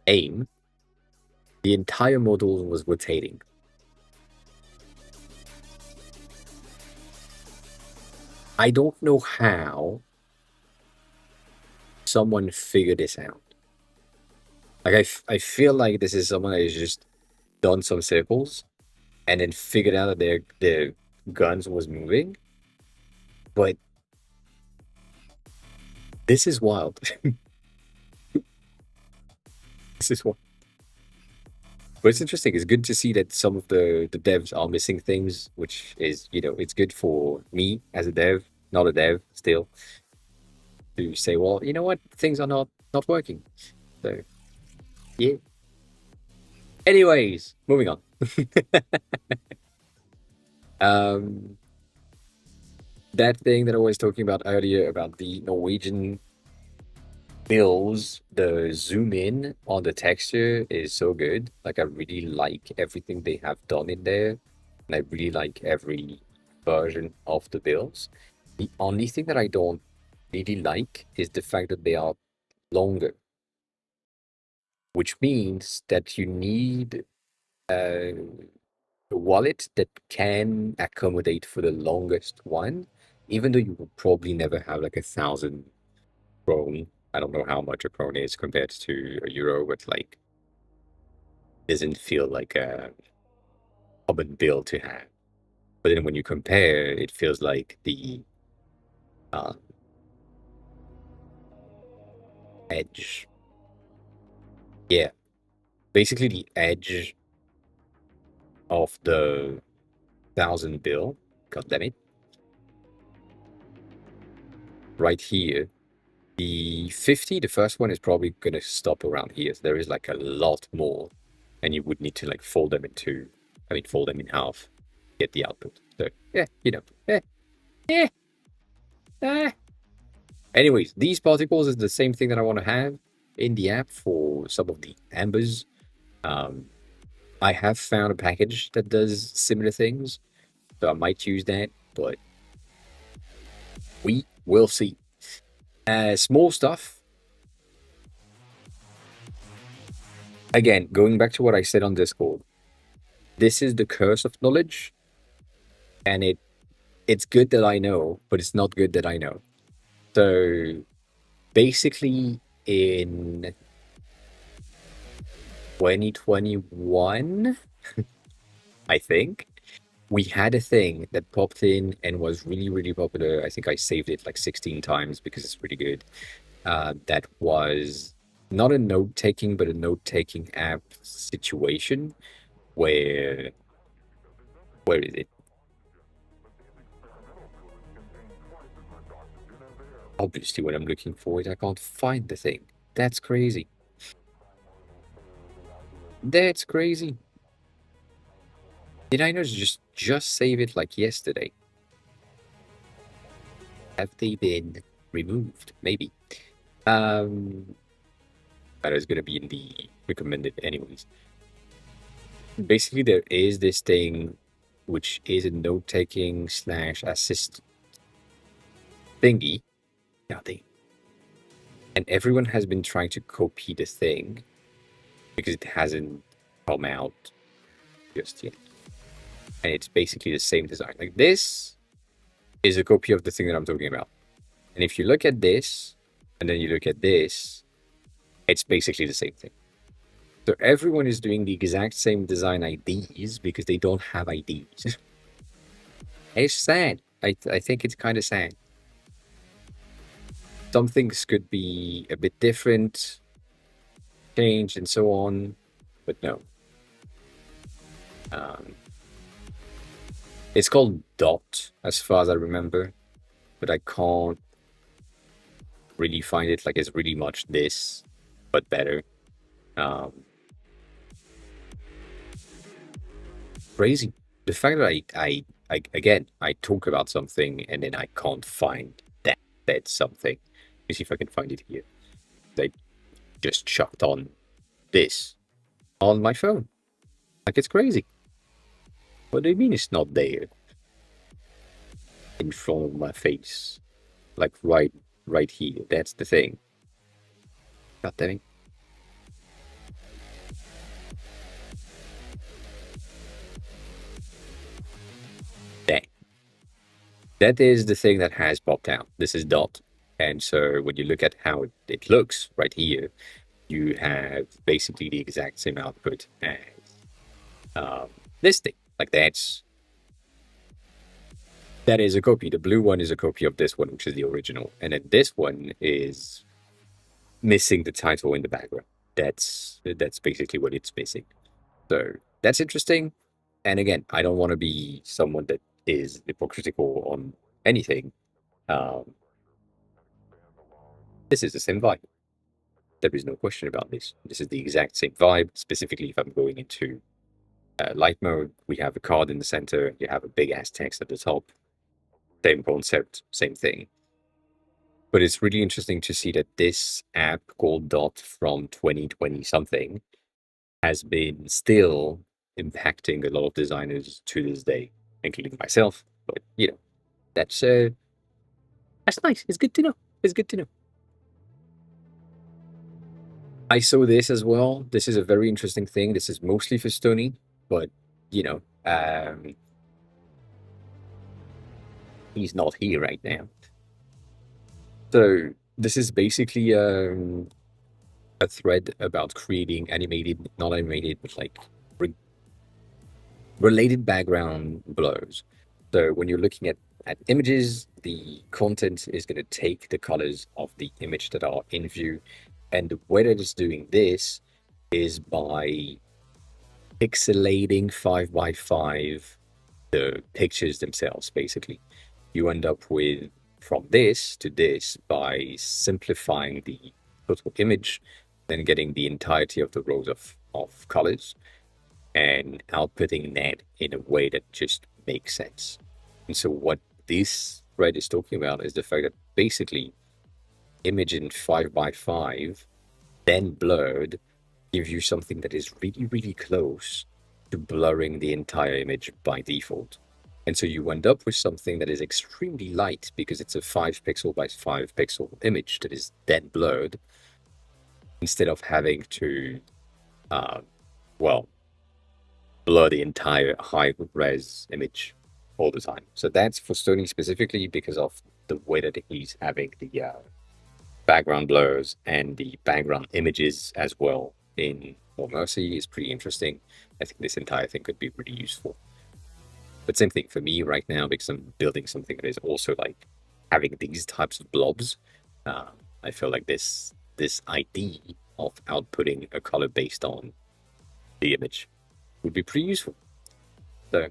aim, the entire model was rotating. I don't know how someone figured this out. Like I feel like this is someone that has just done some circles and then figured out that their guns was moving. But this is wild. This is wild. But it's interesting. It's good to see that some of the devs are missing things, which is, it's good for me as a dev, not a dev still, to say, well, you know what, things are not working. So yeah. Anyways, moving on. That thing that I was talking about earlier about the Norwegian bills, the zoom in on the texture is so good. Like, I really like everything they have done in there, and I really like every version of the bills. The only thing that I don't really like is the fact that they are longer, which means that you need a wallet that can accommodate for the longest one, even though you will probably never have like 1,000 krone. I don't know how much a krone is compared to a euro, but like, doesn't feel like a common bill to have. But then when you compare, it feels like the uh, edge. Yeah, basically the edge of the 1,000 bill. God damn it! Right here, the 50, the first one is probably gonna stop around here. So there is like a lot more, and you would need to like fold them fold them in half, get the output. So yeah, Anyways, these particles is the same thing that I want to have in the app for some of the ambers. I have found a package that does similar things, so I might use that, but we will see. Small stuff. Again, going back to what I said on Discord, this is the curse of knowledge, and it's good that I know, but it's not good that I know. So basically, in 2021, I think, we had a thing that popped in and was really, really popular. I think I saved it like 16 times because it's pretty good. That was not a note-taking, but a note-taking app situation where is it? Obviously, when I'm looking for it, I can't find the thing. That's crazy. That's crazy. Did I not just save it like yesterday? Have they been removed? Maybe. That is going to be in the recommended anyways. Basically, there is this thing which is a note-taking / assist thingy. Nothing. And everyone has been trying to copy the thing because it hasn't come out just yet. And it's basically the same design. Like this is a copy of the thing that I'm talking about. And if you look at this, and then you look at this, it's basically the same thing. So everyone is doing the exact same design IDs because they don't have IDs. It's sad. I think it's kind of sad. Some things could be a bit different, changed, and so on, but no. It's called Dot, as far as I remember, but I can't really find it. Like, it's really much this, but better. Crazy. The fact that I again, I talk about something and then I can't find that something. Let me see if I can find it here. They just chucked on this on my phone. Like, it's crazy. What do you mean it's not there? In front of my face. Like right here. That's the thing. God damn it. That is the thing that has popped out. This is Dot. And so when you look at how it looks right here, you have basically the exact same output as this thing. Like that is a copy. The blue one is a copy of this one, which is the original. And then this one is missing the title in the background. That's basically what it's missing. So that's interesting. And again, I don't want to be someone that is hypocritical on anything. This is the same vibe. There is no question about this. This is the exact same vibe. Specifically, if I'm going into light mode, we have a card in the center. You have a big ass text at the top. Same concept, same thing. But it's really interesting to see that this app called Dot from 2020 something has been still impacting a lot of designers to this day, including myself. But you know, that's nice. It's good to know. It's good to know. I saw this as well. This is a very interesting thing. This is mostly for Stony, but you know, he's not here right now. So this is basically a thread about creating animated, not animated, but like related background blurs. So when you're looking at images, the content is going to take the colors of the image that are in view. And the way that it's doing this is by pixelating 5x5 the pictures themselves, basically. You end up with from this to this by simplifying the total image, then getting the entirety of the rows of colors and outputting that in a way that just makes sense. And so what this thread is talking about is the fact that basically image in 5x5, then blurred, gives you something that is really, really close to blurring the entire image by default. And so you end up with something that is extremely light because it's a 5 pixel by 5 pixel image that is then blurred instead of having to, blur the entire high res image all the time. So that's for Stony specifically because of the way that he's having the background blurs and the background images as well in More Mercy is pretty interesting. I think this entire thing could be really useful. But same thing for me right now because I'm building something that is also like having these types of blobs. I feel like this idea of outputting a color based on the image would be pretty useful. So,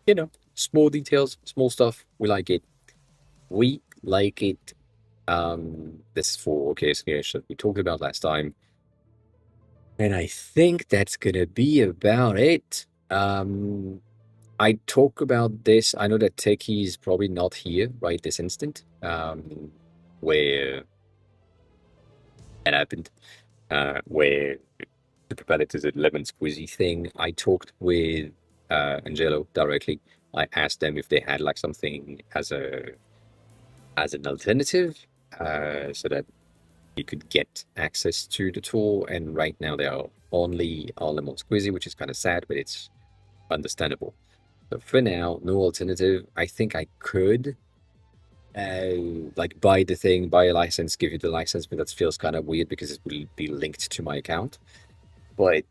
you know, small details, small stuff. We like it. We like it. This is for OKSKH that we talked about last time. And I think that's gonna be about it. I talk about this. I know that Techie is probably not here right this instant, where that happened, where to prepare it to the lemon squeezy thing. I talked with Angelo directly. I asked them if they had like something as an alternative, so that you could get access to the tool. And right now they are only on lemon squeezy, which is kind of sad, but it's understandable. So for now, no alternative. I think I could like buy the thing, buy a license, give you the license, but that feels kind of weird because it will be linked to my account. But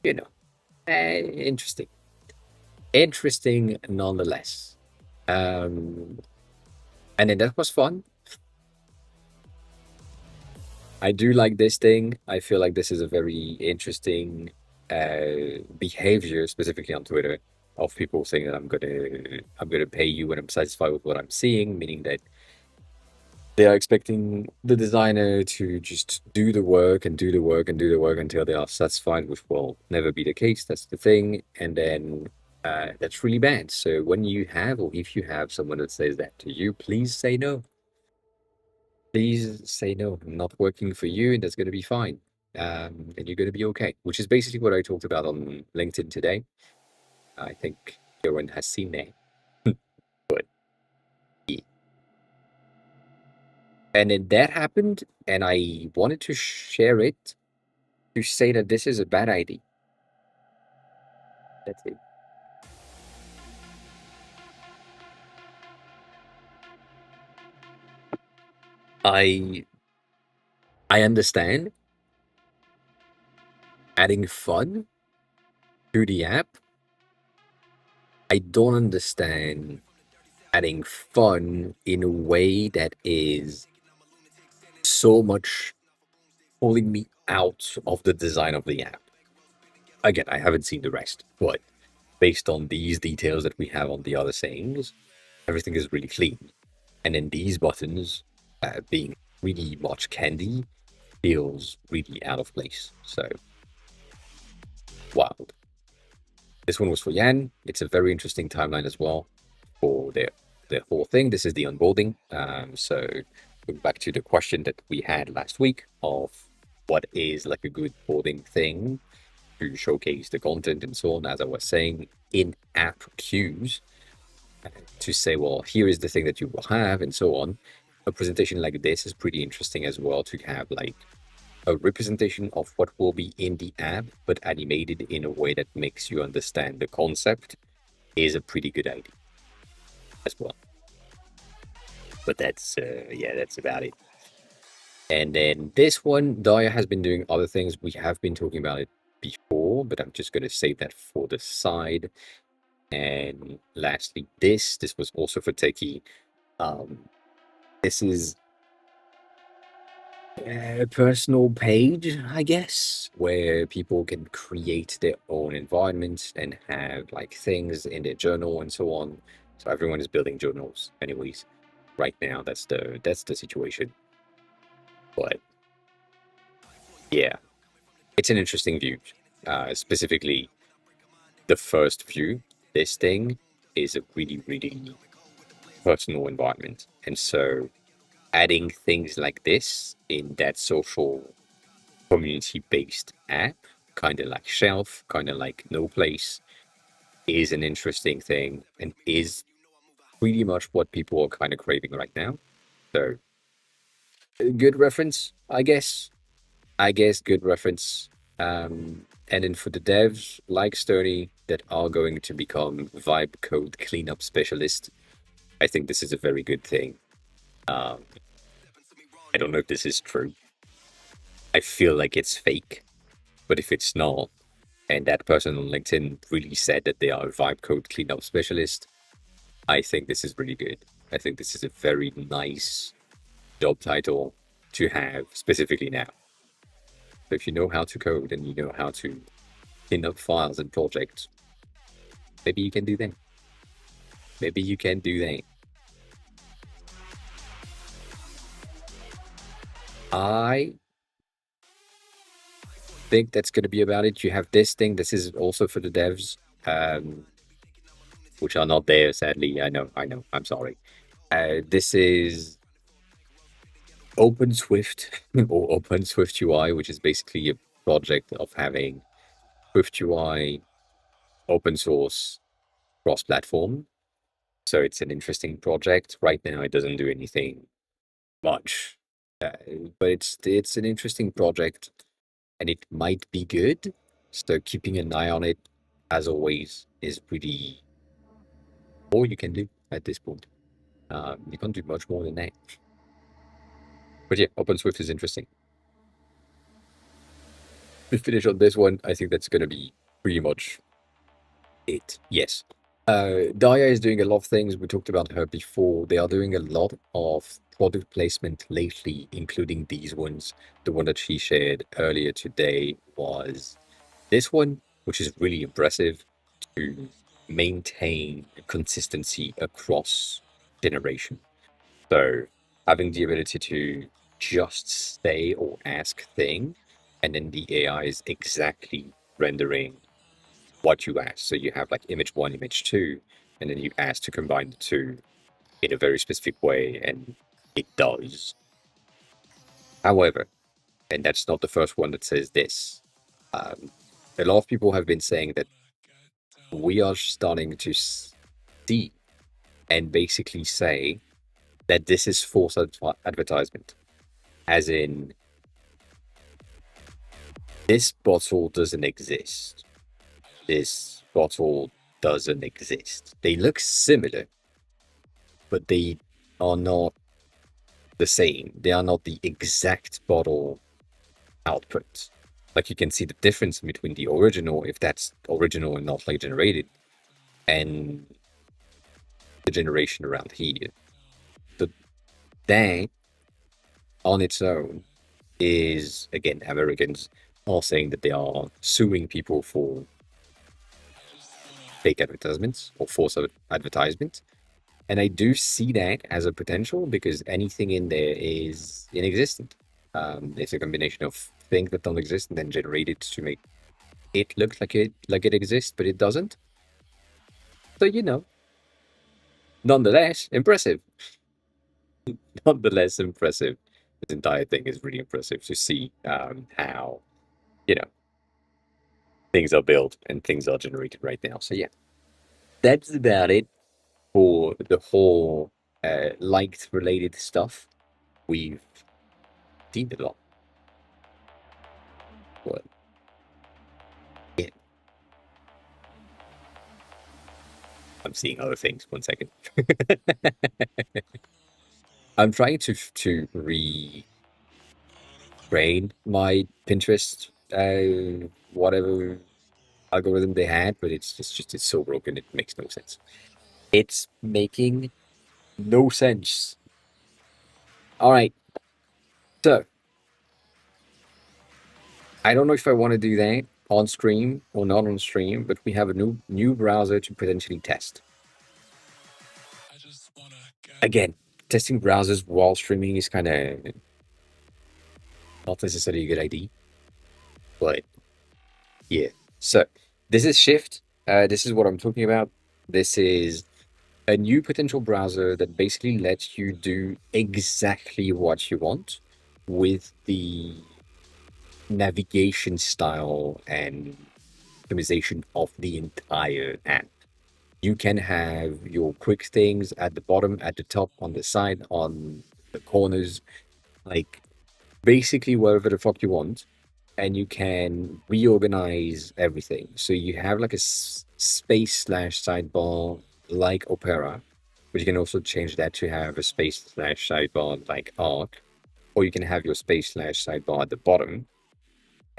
you know, interesting, interesting nonetheless. And then that was fun. I do like this thing. I feel like this is a very interesting behavior, specifically on Twitter, of people saying that I'm gonna pay you when I'm satisfied with what I'm seeing, meaning that they are expecting the designer to just do the work and do the work and do the work until they are satisfied, which will never be the case. That's the thing. And then that's really bad. So when you have, or if you have someone that says that to you, please say no. Please say no. I'm not working for you, and that's going to be fine. And you're going to be okay, which is basically what I talked about on LinkedIn today. I think everyone has seen that. But yeah. And then that happened, and I wanted to share it to say that this is a bad idea. That's it. I I understand adding fun to the app. I don't understand adding fun in a way that is so much pulling me out of the design of the app. Again, I haven't seen the rest, but based on these details that we have on the other sayings, everything is really clean. And then these buttons being really much candy feels really out of place. So, wild. This one was for Yan. It's a very interesting timeline as well for their whole thing. This is the onboarding. So going back to the question that we had last week of what is like a good boarding thing to showcase the content and so on, as I was saying, in-app cues to say, well, here is the thing that you will have and so on. A presentation like this is pretty interesting as well to have like a representation of what will be in the app, but animated in a way that makes you understand the concept is a pretty good idea as well. But that's yeah, that's about it. And then this one, Daya has been doing other things. We have been talking about it before, but I'm just going to save that for the side. And lastly, this was also for Techie. This is a personal page, I guess, where people can create their own environments and have like things in their journal and so on. So everyone is building journals, anyways. Right now, that's the situation. But yeah, it's an interesting view. Specifically, the first view. This thing is a really, really personal environment, and so adding things like this in that social community-based app, kind of like Shelf, kind of like No Place, is an interesting thing and is pretty much what people are kind of craving right now. So, a good reference, I guess. I guess good reference. And then for the devs like Stoney that are going to become vibe code cleanup specialists, I think this is a very good thing. I don't know if this is true. I feel like it's fake, but if it's not, and that person on LinkedIn really said that they are a vibe code cleanup specialist, I think this is really good. I think this is a very nice job title to have specifically now. So if you know how to code and you know how to clean up files and projects, maybe you can do that. Maybe you can do that. I think that's going to be about it. You have this thing. This is also for the devs. which are not there, sadly. I know. I'm sorry. This is OpenSwift or OpenSwift UI, which is basically a project of having Swift UI open source cross platform. So it's an interesting project. Right now, it doesn't do anything much, uh, but it's an interesting project, and it might be good. So keeping an eye on it, as always, is pretty all you can do at this point. You can't do much more than that. But yeah, OpenSwift is interesting. To finish on this one, I think that's going to be pretty much it. Yes. Daya is doing a lot of things. We talked about her before. They are doing a lot of product placement lately, including these ones. The one that she shared earlier today was this one, which is really impressive to maintain consistency across generation. So having the ability to just say or ask thing, and then the AI is exactly rendering what you ask. So you have like image one, image two, and then you ask to combine the two in a very specific way, and it does. However, and that's not the first one that says this. A lot of people have been saying that we are starting to see and basically say that this is false advertisement, as in this bottle doesn't exist. This bottle doesn't exist. They look similar, but they are not the same. They are not the exact bottle output. Like you can see the difference between the original, if that's original and not like generated, and the generation around here. So that on its own is, again, Americans are saying that they are suing people for fake advertisements or false advertisements. And I do see that as a potential because anything in there is inexistent. It's a combination of things that don't exist and then generated to make it look like it exists, but it doesn't. So nonetheless, impressive. Nonetheless, impressive. This entire thing is really impressive to see how you know things are built and things are generated right now. So yeah, that's about it for the whole liked related stuff. We've seen a lot. But yeah, I'm seeing other things. 1 second. I'm trying to retrain my Pinterest whatever algorithm they had, but it's so broken it makes no sense. It's making no sense. All right, so I don't know if I want to do that on stream or not on stream, but we have a new browser to potentially test. Again, testing browsers while streaming is kind of not necessarily a good idea, but yeah. So this is Shift. This is what I'm talking about. This is a new potential browser that basically lets you do exactly what you want with the navigation style and optimization of the entire app. You can have your quick things at the bottom, at the top, on the side, on the corners, like basically wherever the fuck you want. And you can reorganize everything. So you have like a space slash sidebar like Opera, but you can also change that to have a space slash sidebar like Arc, or you can have your space slash sidebar at the bottom.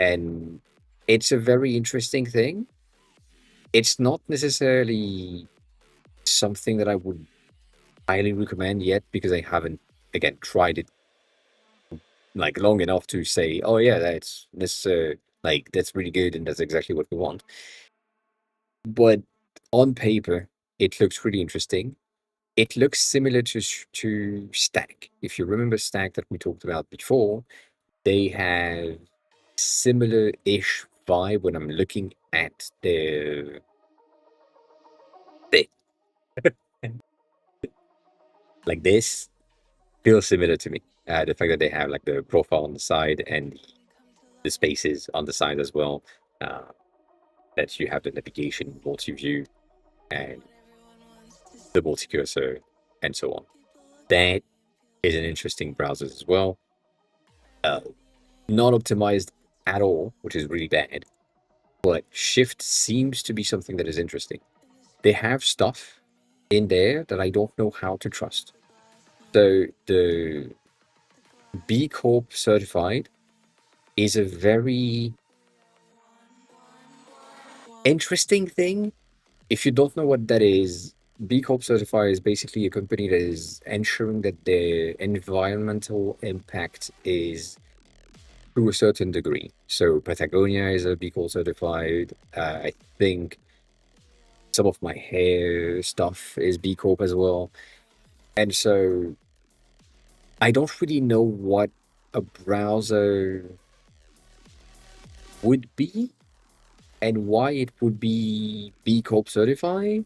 And it's a very interesting thing. It's not necessarily something that I would highly recommend yet because I haven't, again, tried it like long enough to say, oh yeah, that's like that's really good and that's exactly what we want. But on paper, it looks really interesting. It looks similar to Stack. If you remember Stack that we talked about before, they have similar-ish vibe when I'm looking at their Like this feels similar to me. The fact that they have like the profile on the side and the spaces on the side as well. Uh, that you have the navigation, multi-view, and the multi-cursor, and so on. That is an interesting browser as well. Uh, Not optimized at all, which is really bad. But Shift seems to be something that is interesting. They have stuff in there that I don't know how to trust. So the B Corp certified is a very interesting thing. If you don't know what that is, B Corp certified is basically a company that is ensuring that their environmental impact is to a certain degree. So Patagonia is a B Corp certified. I think some of my hair stuff is B Corp as well. And so I don't really know what a browser would be and why it would be B Corp certified,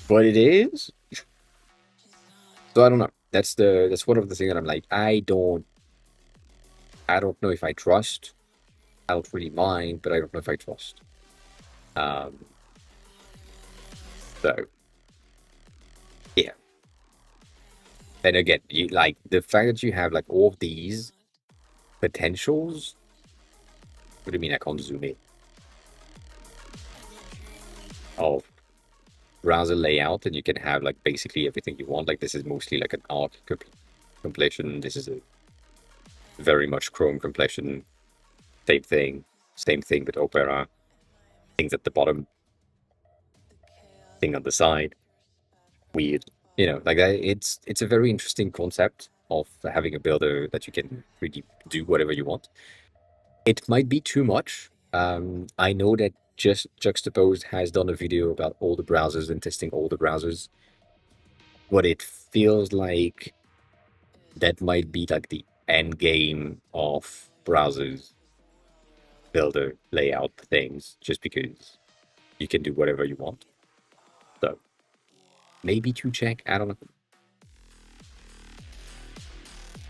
but it is. So I don't know. That's one of the things that I'm like, I don't know if I trust. I don't really mind, but I don't know if I trust. Um, so yeah. And again, you like the fact that you have like all of these potentials. What do you mean I can't zoom in? Of browser layout, and you can have like basically everything you want. Like this is mostly like an art completion. This is a very much Chrome completion. Same thing with Opera. Things at the bottom, thing on the side. Weird, like it's a very interesting concept of having a builder that you can really do whatever you want. It might be too much. I know that just Juxtaposed has done a video about all the browsers and testing all the browsers, but it feels like that might be like the end game of browsers, builder layout things, just because you can do whatever you want. So maybe to check, I don't know.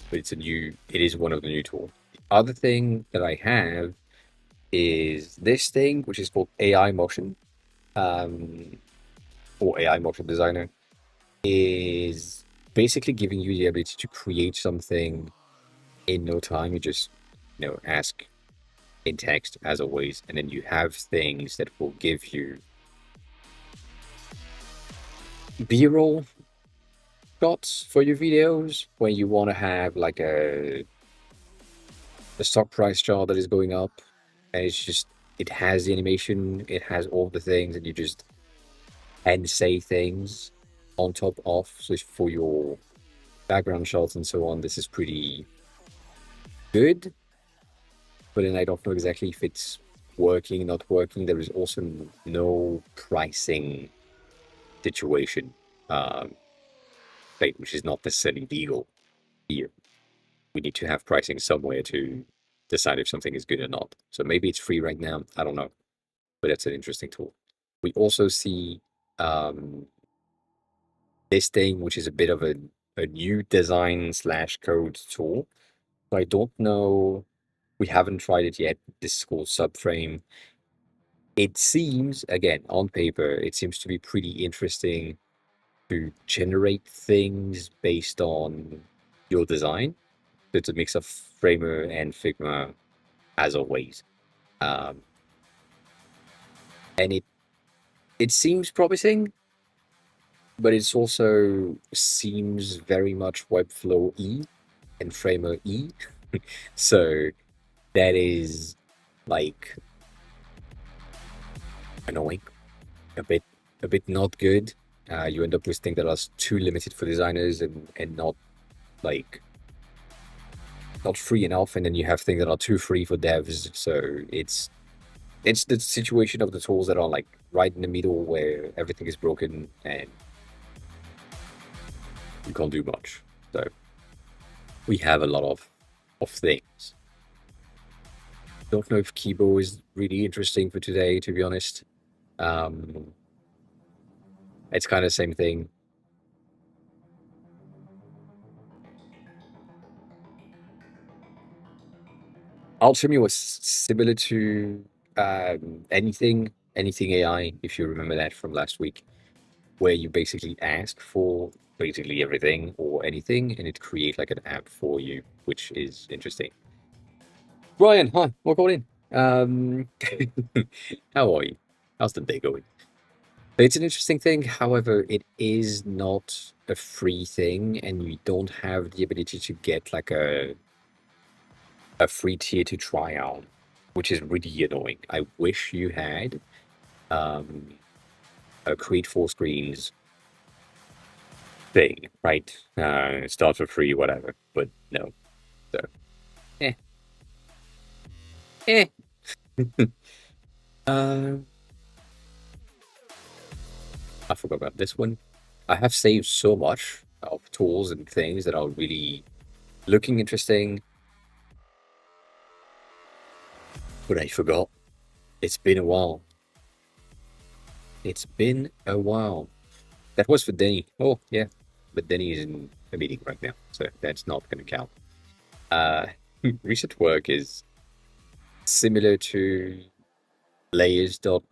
But it is one of the new tools. The other thing that I have is this thing, which is called AI Motion, um, or AI Motion Designer, is basically giving you the ability to create something in no time. You just, ask in text as always, and then you have things that will give you B-roll shots for your videos when you want to have like a stock price chart that is going up, and it has the animation, it has all the things, and you just and say things on top of. So for your background shots and so on, this is pretty good. But then I don't know exactly if it's working, not working. There is also no pricing situation, um, which is not necessarily legal here. We need to have pricing somewhere to decide if something is good or not. So maybe it's free right now. I don't know, but that's an interesting tool. We also see this thing, which is a bit of a new design slash code tool. So I don't know. We haven't tried it yet. This is called Subframe. It seems, again, on paper, it seems to be pretty interesting to generate things based on your design. So it's a mix of Framer and Figma, as always. Um, and it seems promising, but it's also seems very much Webflow E and Framer E. So that is like annoying, a bit not good. You end up with things that are too limited for designers and not like not free enough, and then you have things that are too free for devs. So it's the situation of the tools that are like right in the middle where everything is broken and you can't do much. So we have a lot of things. Don't know if Kibo is really interesting for today, to be honest. Um, it's kind of the same thing. Ultimately was similar to anything AI, if you remember that from last week, where you basically ask for basically everything or anything, and it creates like an app for you, which is interesting. Ryan, hi, welcome in. How are you? How's the day going? It's an interesting thing. However, it is not a free thing, and you don't have the ability to get like a free tier to try out, which is really annoying. I wish you had um, a create full screens thing, right? Start for free, whatever. But no. So, eh, eh. uh, I forgot about this one. I have saved so much of tools and things that are really looking interesting, but I forgot. It's been a while. It's been a while. That was for Denny. Oh, yeah. But Denny is in a meeting right now, so that's not going to count. Recent work is similar to layers.do.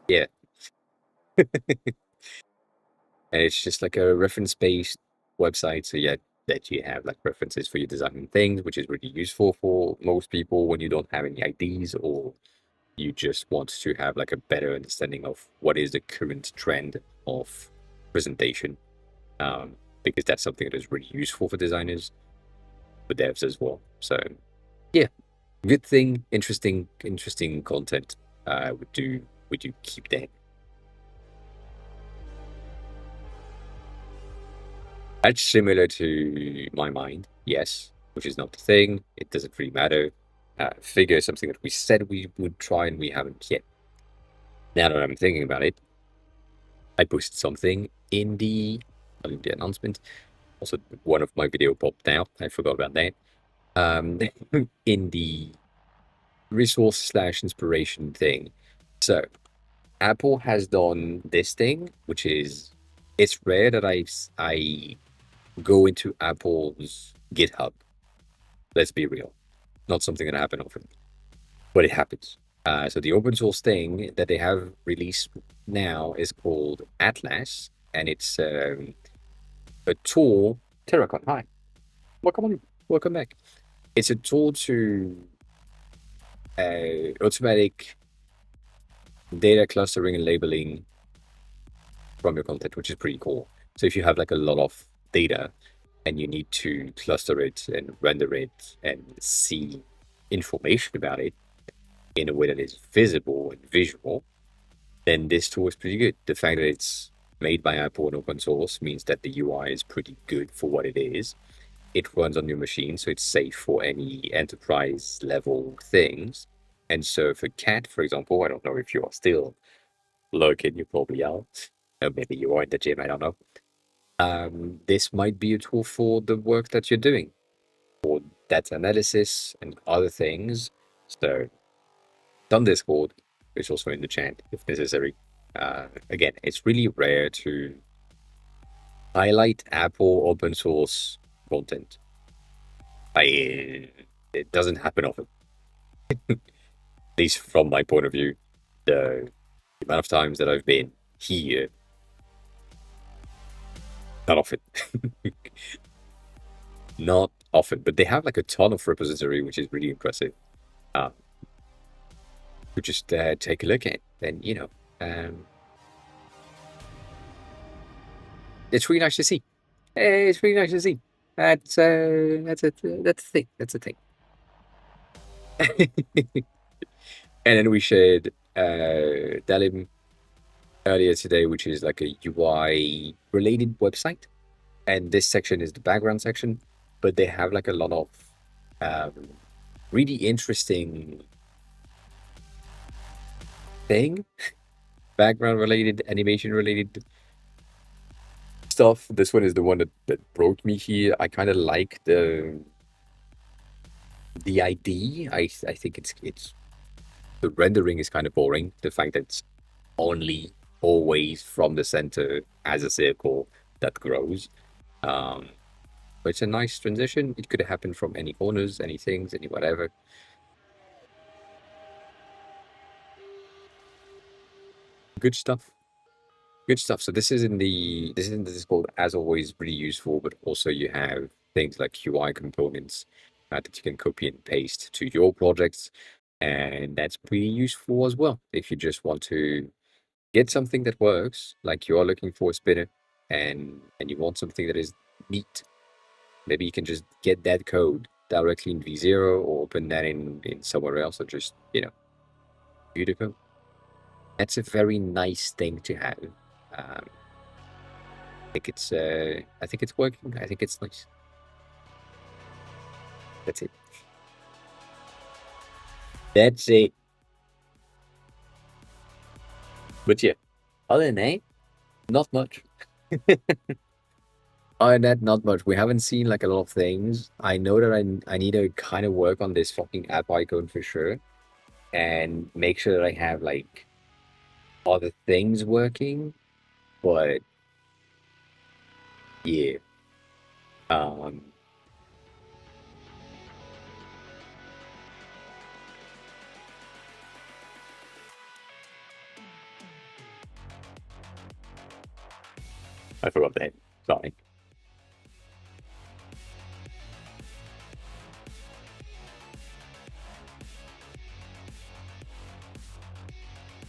Yeah. And it's just like a reference-based website. So yeah, that you have like references for your designing things, which is really useful for most people when you don't have any IDs or you just want to have like a better understanding of what is the current trend of presentation. Because that's something that is really useful for designers, for devs as well. So yeah, good thing, interesting content. Would you keep that? That's similar to my mind, yes, which is not the thing. It doesn't really matter. Figure is something that we said we would try and we haven't yet. Now that I'm thinking about it, I posted something in the announcement. Also, one of my video popped out. I forgot about that. In the resource/inspiration thing. So Apple has done this thing, which is it's rare that I go into Apple's GitHub. Let's be real, not something that happens often, but it happens. So the open source thing that they have released now is called Atlas, and it's a tool. Terracon, hi, welcome on, welcome back. It's a tool to automatic data clustering and labeling from your content, which is pretty cool. So if you have like a lot of data and you need to cluster it and render it and see information about it in a way that is visible and visual, then this tool is pretty good. The fact that it's made by Apple and open source means that the UI is pretty good for what it is. It runs on your machine, so it's safe for any enterprise level things. And so for Cat, for example, I don't know if you are still lurking, you probably are. Or maybe you are in the gym, I don't know. This might be a tool for the work that you're doing, for data analysis and other things. So, on Discord, it's also in the chat if necessary. Again, it's really rare to highlight Apple open source content. It doesn't happen often, at least from my point of view. The amount of times that I've been here, not often. Not often, but they have like a ton of repository, which is really impressive. To just take a look at, and it's really nice to see. It's really nice to see. That's a thing. That's a thing. And then we shared Dalim earlier today, which is like a UI related website, and this section is the background section, but they have like a lot of really interesting thing, background related, animation related stuff. This one is the one that brought me here. I kind of like the ID. I think it's The rendering is kind of boring. The fact that it's only always from the center as a circle that grows. But it's a nice transition. It could have happened from any corners, any things, any whatever. Good stuff. Good stuff. So this is in the Discord, as always, really useful, but also you have things like UI components that you can copy and paste to your projects. And that's pretty useful as well if you just want to get something that works, like you are looking for a spinner and you want something that is neat. Maybe you can just get that code directly in V0 or open that in somewhere else, or just, view the code. That's a very nice thing to have. I think it's working. I think it's nice. That's it. That's it. But yeah, other than that, not much. Other than that, not much. We haven't seen like a lot of things. I know that I need to kind of work on this fucking app icon for sure, and make sure that I have like other things working. But yeah, I forgot that. Sorry.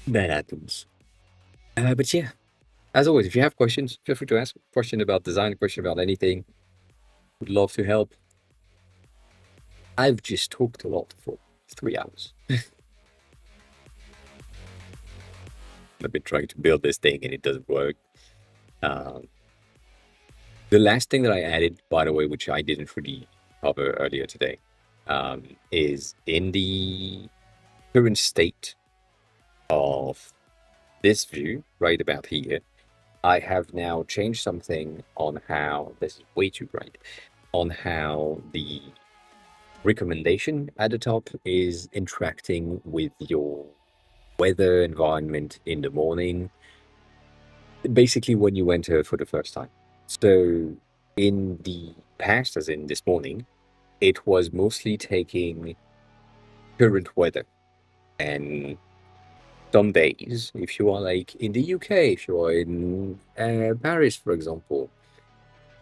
That happens. But yeah, as always, if you have questions, feel free to ask a question about design, a question about anything. Would love to help. I've just talked a lot for 3 hours. I've been trying to build this thing and it doesn't work. The last thing that I added, by the way, which I didn't really cover earlier today, is in the current state of this view, right about here, I have now changed something on how, this is way too bright, on how the recommendation at the top is interacting with your weather environment in the morning, basically when you enter for the first time. So in the past, as in this morning, it was mostly taking current weather. And some days, if you are like in the UK, if you are in Paris, for example,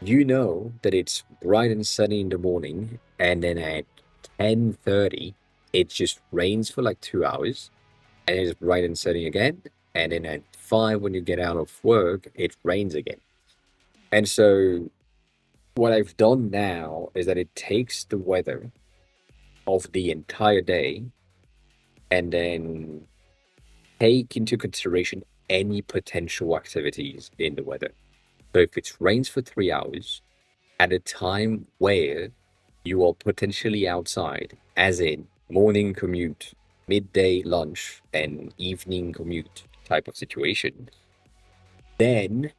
you know that it's bright and sunny in the morning, and then at 10:30, it just rains for like 2 hours, and it's bright and sunny again, and then at 5, when you get out of work, it rains again. And so what I've done now is that it takes the weather of the entire day and then take into consideration any potential activities in the weather. So if it rains for 3 hours at a time where you are potentially outside, as in morning commute, midday lunch, and evening commute type of situation, then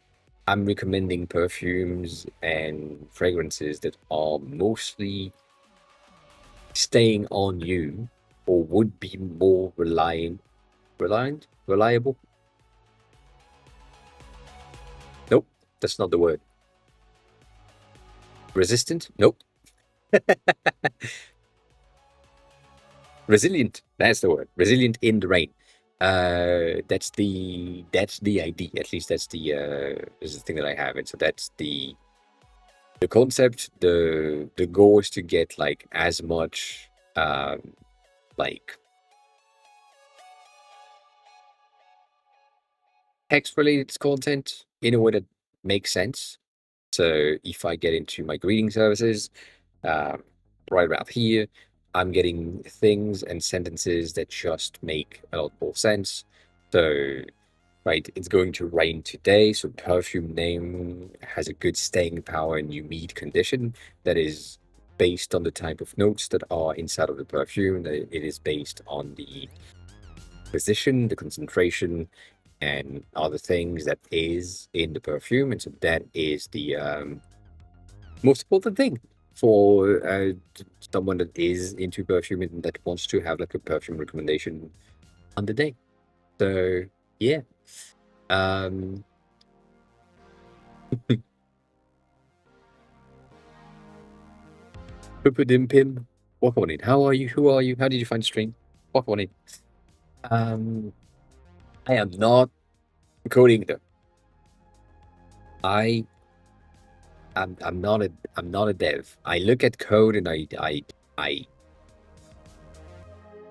I'm recommending perfumes and fragrances that are mostly staying on you or would be more reliable? Nope, that's not the word. Resistant? Nope. Resilient, that's the word. Resilient in the rain. That's the idea. At least that's the thing that I have. And so that's the concept. The goal is to get like as much like text related content in a way that makes sense. So if I get into my greeting services, right about here, I'm getting things and sentences that just make a lot more sense. So, right, it's going to rain today, so perfume name has a good staying power and humid condition that is based on the type of notes that are inside of the perfume, that it is based on the position, the concentration, and other things that is in the perfume. And so that is the most important thing for someone that is into perfume and that wants to have like a perfume recommendation on the day. So yeah. Um Pim. Welcome on in. How are you? Who are you? How did you find the stream? Welcome on in. Um I am not coding though. I'm not a dev. I look at code and I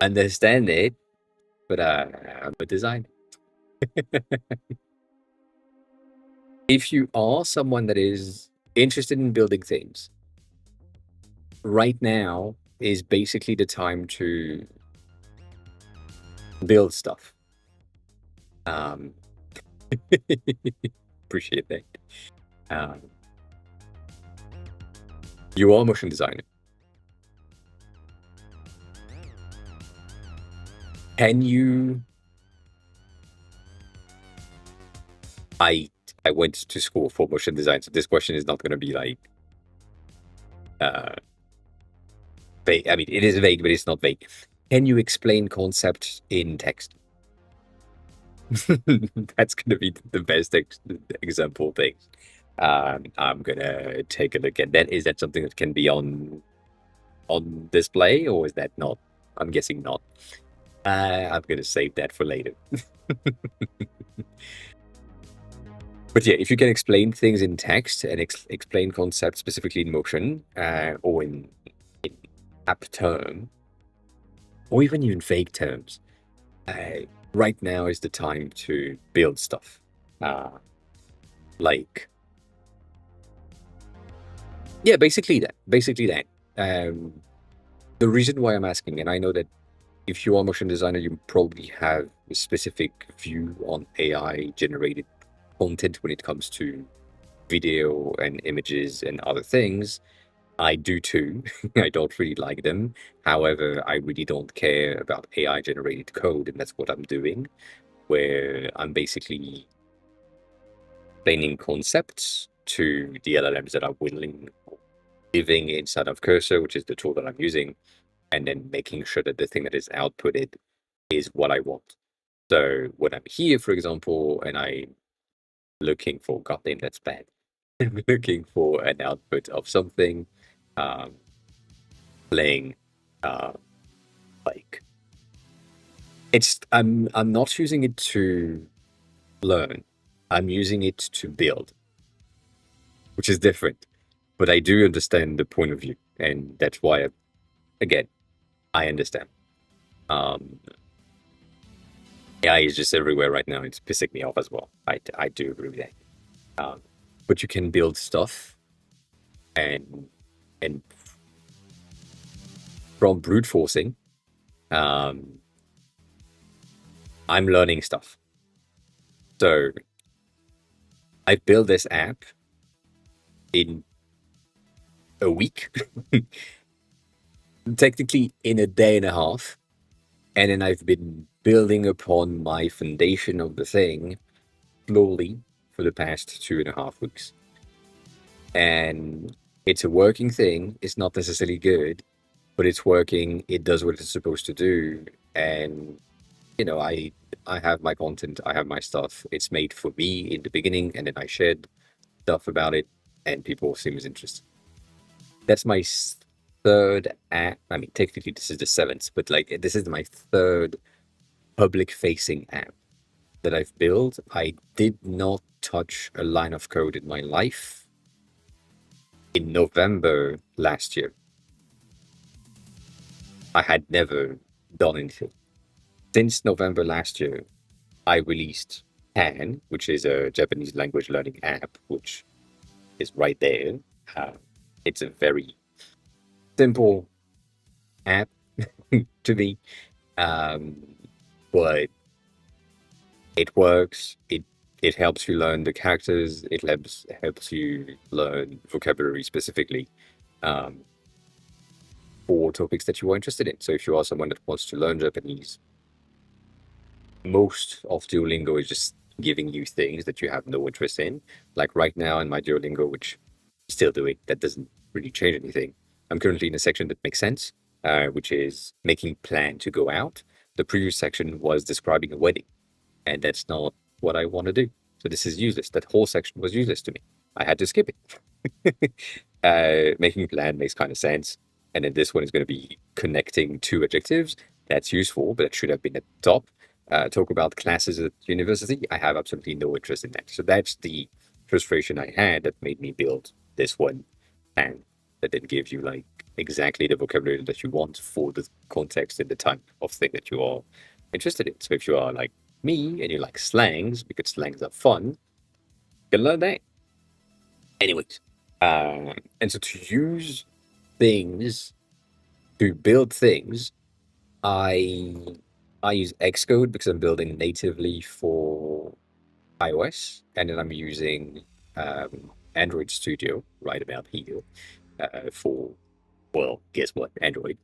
understand it, but I'm a designer. If you are someone that is interested in building things, right now is basically the time to build stuff. Um, appreciate that. Um, you are a motion designer. Can you? I went to school for motion design, so this question is not going to be like vague. I mean, it is vague, but it's not vague. Can you explain concepts in text? That's going to be the best example thing. I'm gonna take a look at that. Is that something that can be on display, or is that not? I'm guessing not. I'm gonna save that for later. But yeah, if you can explain things in text and explain concepts specifically in motion, or in app term, or even vague terms, right now is the time to build stuff. Like, yeah, basically that. The reason why I'm asking, and I know that if you are a motion designer, you probably have a specific view on AI generated content when it comes to video and images and other things. I do too. I don't really like them. However, I really don't care about AI generated code, and that's what I'm doing, where I'm basically explaining concepts to the LLMs that are living inside of Cursor, which is the tool that I'm using, and then making sure that the thing that is outputted is what I want. So when I'm here, for example, and I'm looking for, goddamn, that's bad. I'm looking for an output of something, playing, like, I'm not using it to learn. I'm using it to build, which is different. But I do understand the point of view, and that's why, again, I understand. AI is just everywhere right now. It's pissing me off as well. I do agree with that. But you can build stuff, and from brute forcing, I'm learning stuff. So I built this app in a week, technically in a day and a half, and then I've been building upon my foundation of the thing slowly for the past 2.5 weeks. And it's a working thing. It's not necessarily good, but it's working. It does what it's supposed to do. And I have my content, I have my stuff. It's made for me in the beginning, and then I shared stuff about it, and people seem as interested. That's my third app. I mean, technically this is the seventh, but like this is my third public-facing app that I've built. I did not touch a line of code in my life in November last year. I had never done anything. Since November last year, I released Pan, which is a Japanese language learning app, which is right there. It's a very simple app to me, but it works. It helps you learn the characters. It helps you learn vocabulary specifically for topics that you are interested in. So if you are someone that wants to learn Japanese, most of Duolingo is just giving you things that you have no interest in. Like right now in my Duolingo, which I'm still doing, that doesn't really change anything. I'm currently in a section that makes sense, which is making plan to go out. the previous section was describing a wedding, and that's not what I want to do. So this is useless. That whole section was useless to me. I had to skip it. Making a plan makes kind of sense. And then this one is going to be connecting two adjectives. That's useful, but it should have been at the top. Talk about classes at university. I have absolutely no interest in that. So that's the frustration I had that made me build this one, and that then gives you like exactly the vocabulary that you want for the context and the type of thing that you are interested in. So if you are like me and you like slangs, because slangs are fun, you can learn that. Anyways, and so to use things to build things, I use Xcode because I'm building natively for iOS, and then I'm using Android Studio right about here for, well, guess what, Android.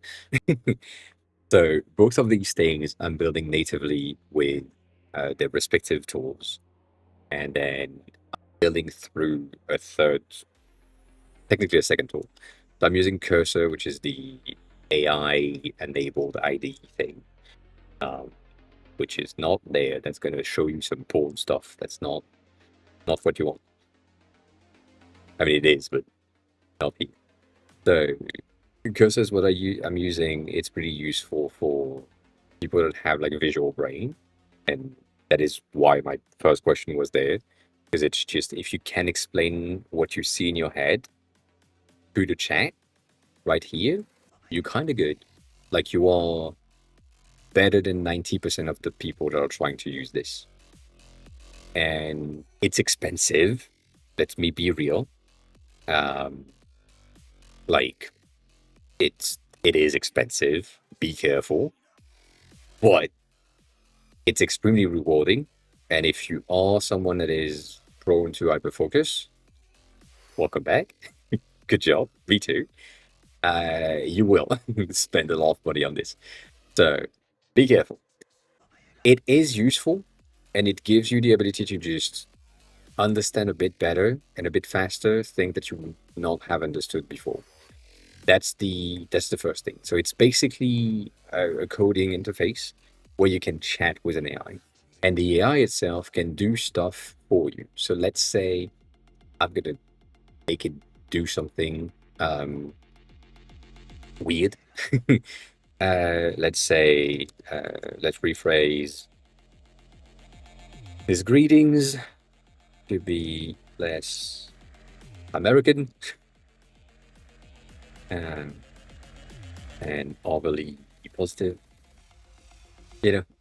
So both of these things I'm building natively with their respective tools, and then building through a third, technically a second tool. So I'm using Cursor, which is the AI-enabled ID thing, which is not there. That's going to show you some porn stuff. That's not what you want. I mean, it is, but not here. So Cursor is what I'm using. It's pretty useful for people that have like a visual brain, and that is why my first question was there, because it's just if you can explain what you see in your head through the chat right here, you're kind of good. Like you are better than 90% of the people that are trying to use this. And it's expensive. Let me be real. Like it is expensive. Be careful. But it's extremely rewarding. And if you are someone that is prone to hyperfocus, welcome back. Good job. Me too. You will spend a lot of money on this. So be careful. It is useful, and it gives you the ability to just understand a bit better and a bit faster things that you would not have understood before. That's the first thing. So it's basically a coding interface where you can chat with an AI, and the AI itself can do stuff for you. So let's say I'm gonna make it do something weird. Let's say let's rephrase his greetings to be less American and overly positive.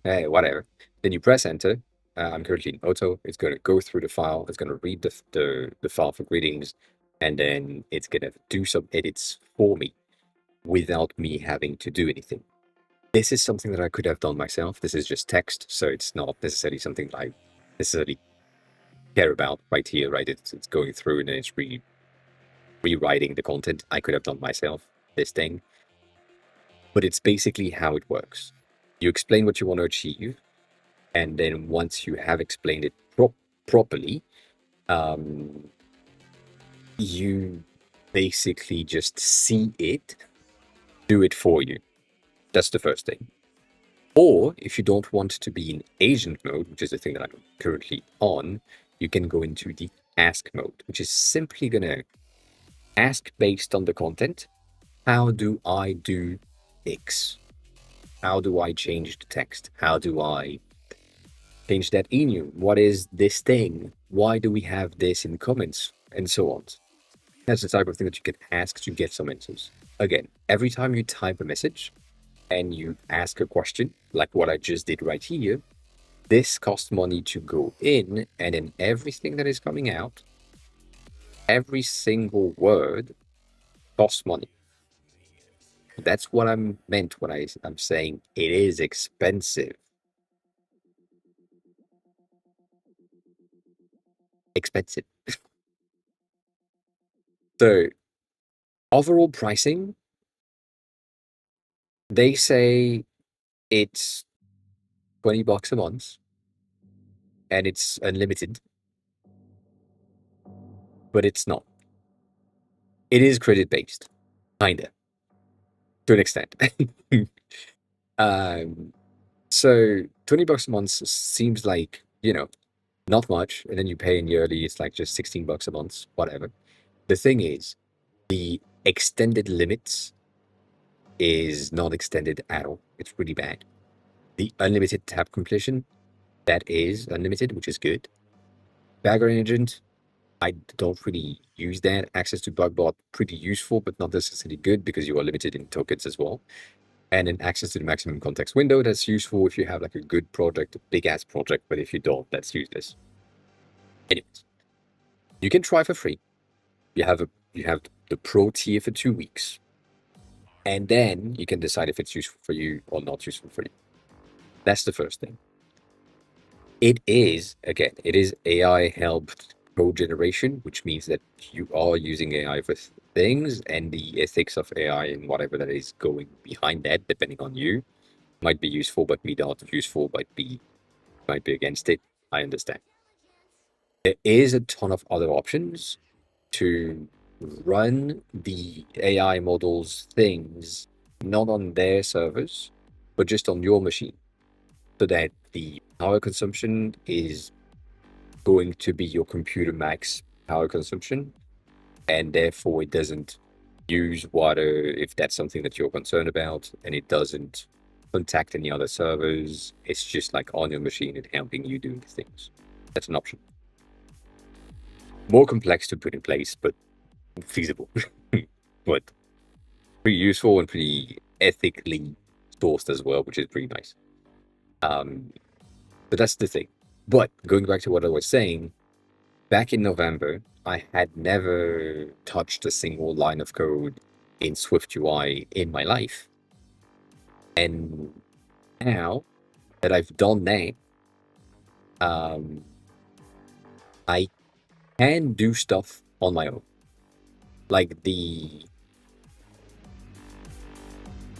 Whatever. Then you press enter. I'm currently in auto. It's going to go through the file. It's going to read the file for greetings, and then it's going to do some edits for me without me having to do anything. This is something that I could have done myself. This is just text, so it's not necessarily something I necessarily care about right here, right? It's going through and then it's rewriting the content. I could have done myself, this thing. But it's basically how it works. You explain what you want to achieve, and then once you have explained it properly, you basically just see it do it for you. That's the first thing. Or if you don't want to be in agent mode, which is the thing that I'm currently on, you can go into the ask mode, which is simply going to ask based on the content. How do I do X? How do I change the text? How do I change that enu? What is this thing? Why do we have this in comments? And so on. That's the type of thing that you can ask to get some answers. Again, every time you type a message and you ask a question, like what I just did right here, this costs money to go in, and then everything that is coming out, every single word costs money. That's what I'm meant when I'm saying it is expensive. Expensive. So overall pricing, they say it's $20 a month and it's unlimited, but it's not. It is credit based, kinda, to an extent. So $20 a month seems like, not much. And then you pay in yearly, it's like just $16 a month, whatever. The thing is, the extended limits is not extended at all. It's really bad. The unlimited tab completion, that is unlimited, which is good. Background agent, I don't really use that. Access to Bugbot, pretty useful, but not necessarily good because you are limited in tokens as well. And then access to the maximum context window, that's useful if you have like a good project, a big ass project, but if you don't, that's useless. Anyways, you can try for free. You have the pro tier for 2 weeks. And then you can decide if it's useful for you or not useful for you. That's the first thing. It is AI helped code generation, which means that you are using AI for things, and the ethics of AI and whatever that is going behind that, depending on you, might be useful, but be not useful, might be against it. I understand. There is a ton of other options to run the AI models things not on their servers, but just on your machine, so that the power consumption is going to be your computer max power consumption, and therefore it doesn't use water if that's something that you're concerned about, and it doesn't contact any other servers. It's just like on your machine and helping you do things. That's an option. More complex to put in place, but feasible. But pretty useful and pretty ethically sourced as well, which is pretty nice. But that's the thing. But going back to what I was saying, back in November, I had never touched a single line of code in SwiftUI in my life. And now that I've done that, I can do stuff on my own. Like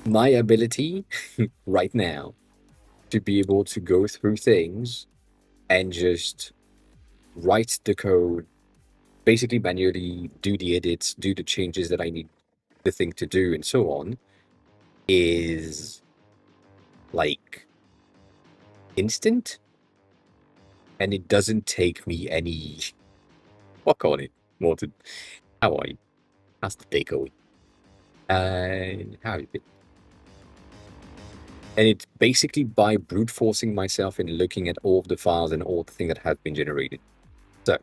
my ability right now to be able to go through things and just write the code, basically manually do the edits, do the changes that I need the thing to do, and so on, is like instant. And it doesn't take me any work on it more to how are you? How's the day going? How have you been? And it's basically by brute forcing myself and looking at all of the files and all the things that have been generated. So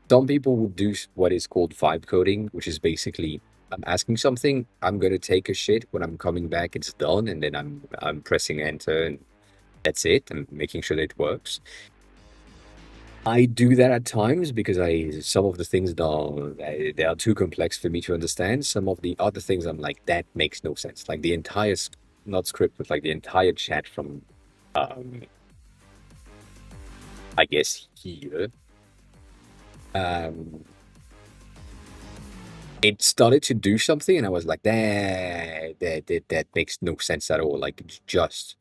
some people will do what is called vibe coding, which is basically I'm asking something, I'm gonna take a shit. When I'm coming back, it's done, and then I'm pressing enter, and that's it. I'm making sure that it works. I do that at times because some of the things they are too complex for me to understand. Some of the other things I'm like, that makes no sense. Like the entire not script, but like the entire chat from I guess here. It started to do something, and I was like, that makes no sense at all. Like, just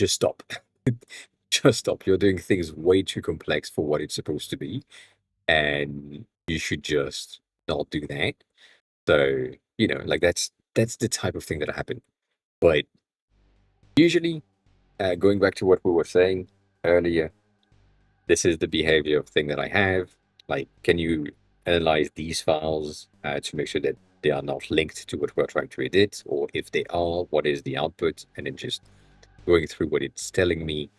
stop. Just stop. You're doing things way too complex for what it's supposed to be, and you should just not do that. So, like that's the type of thing that happened. But usually, going back to what we were saying earlier, this is the behavior of thing that I have. Like, can you analyze these files to make sure that they are not linked to what we're trying to edit, or if they are, what is the output? And then just going through what it's telling me,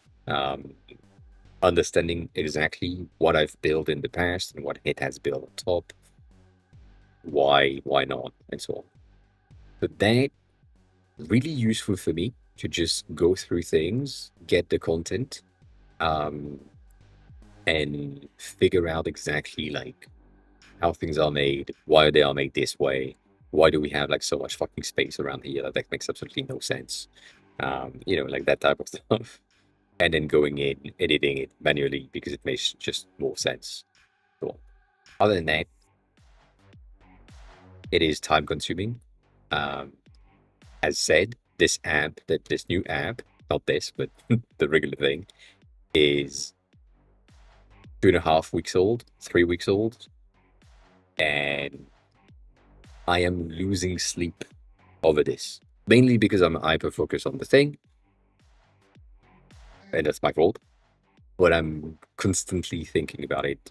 understanding exactly what I've built in the past and what it has built on top, why not, and so on. But that really useful for me to just go through things, get the content, and figure out exactly like how things are made, why they are made this way, why do we have like so much fucking space around here that makes absolutely no sense, like that type of stuff, and then going in, editing it manually because it makes just more sense. So, other than that, it is time consuming. As said, this new app, not this, but the regular thing, is 2.5 weeks old, 3 weeks old, and I am losing sleep over this. Mainly because I'm hyper focused on the thing, and that's my fault. But I'm constantly thinking about it,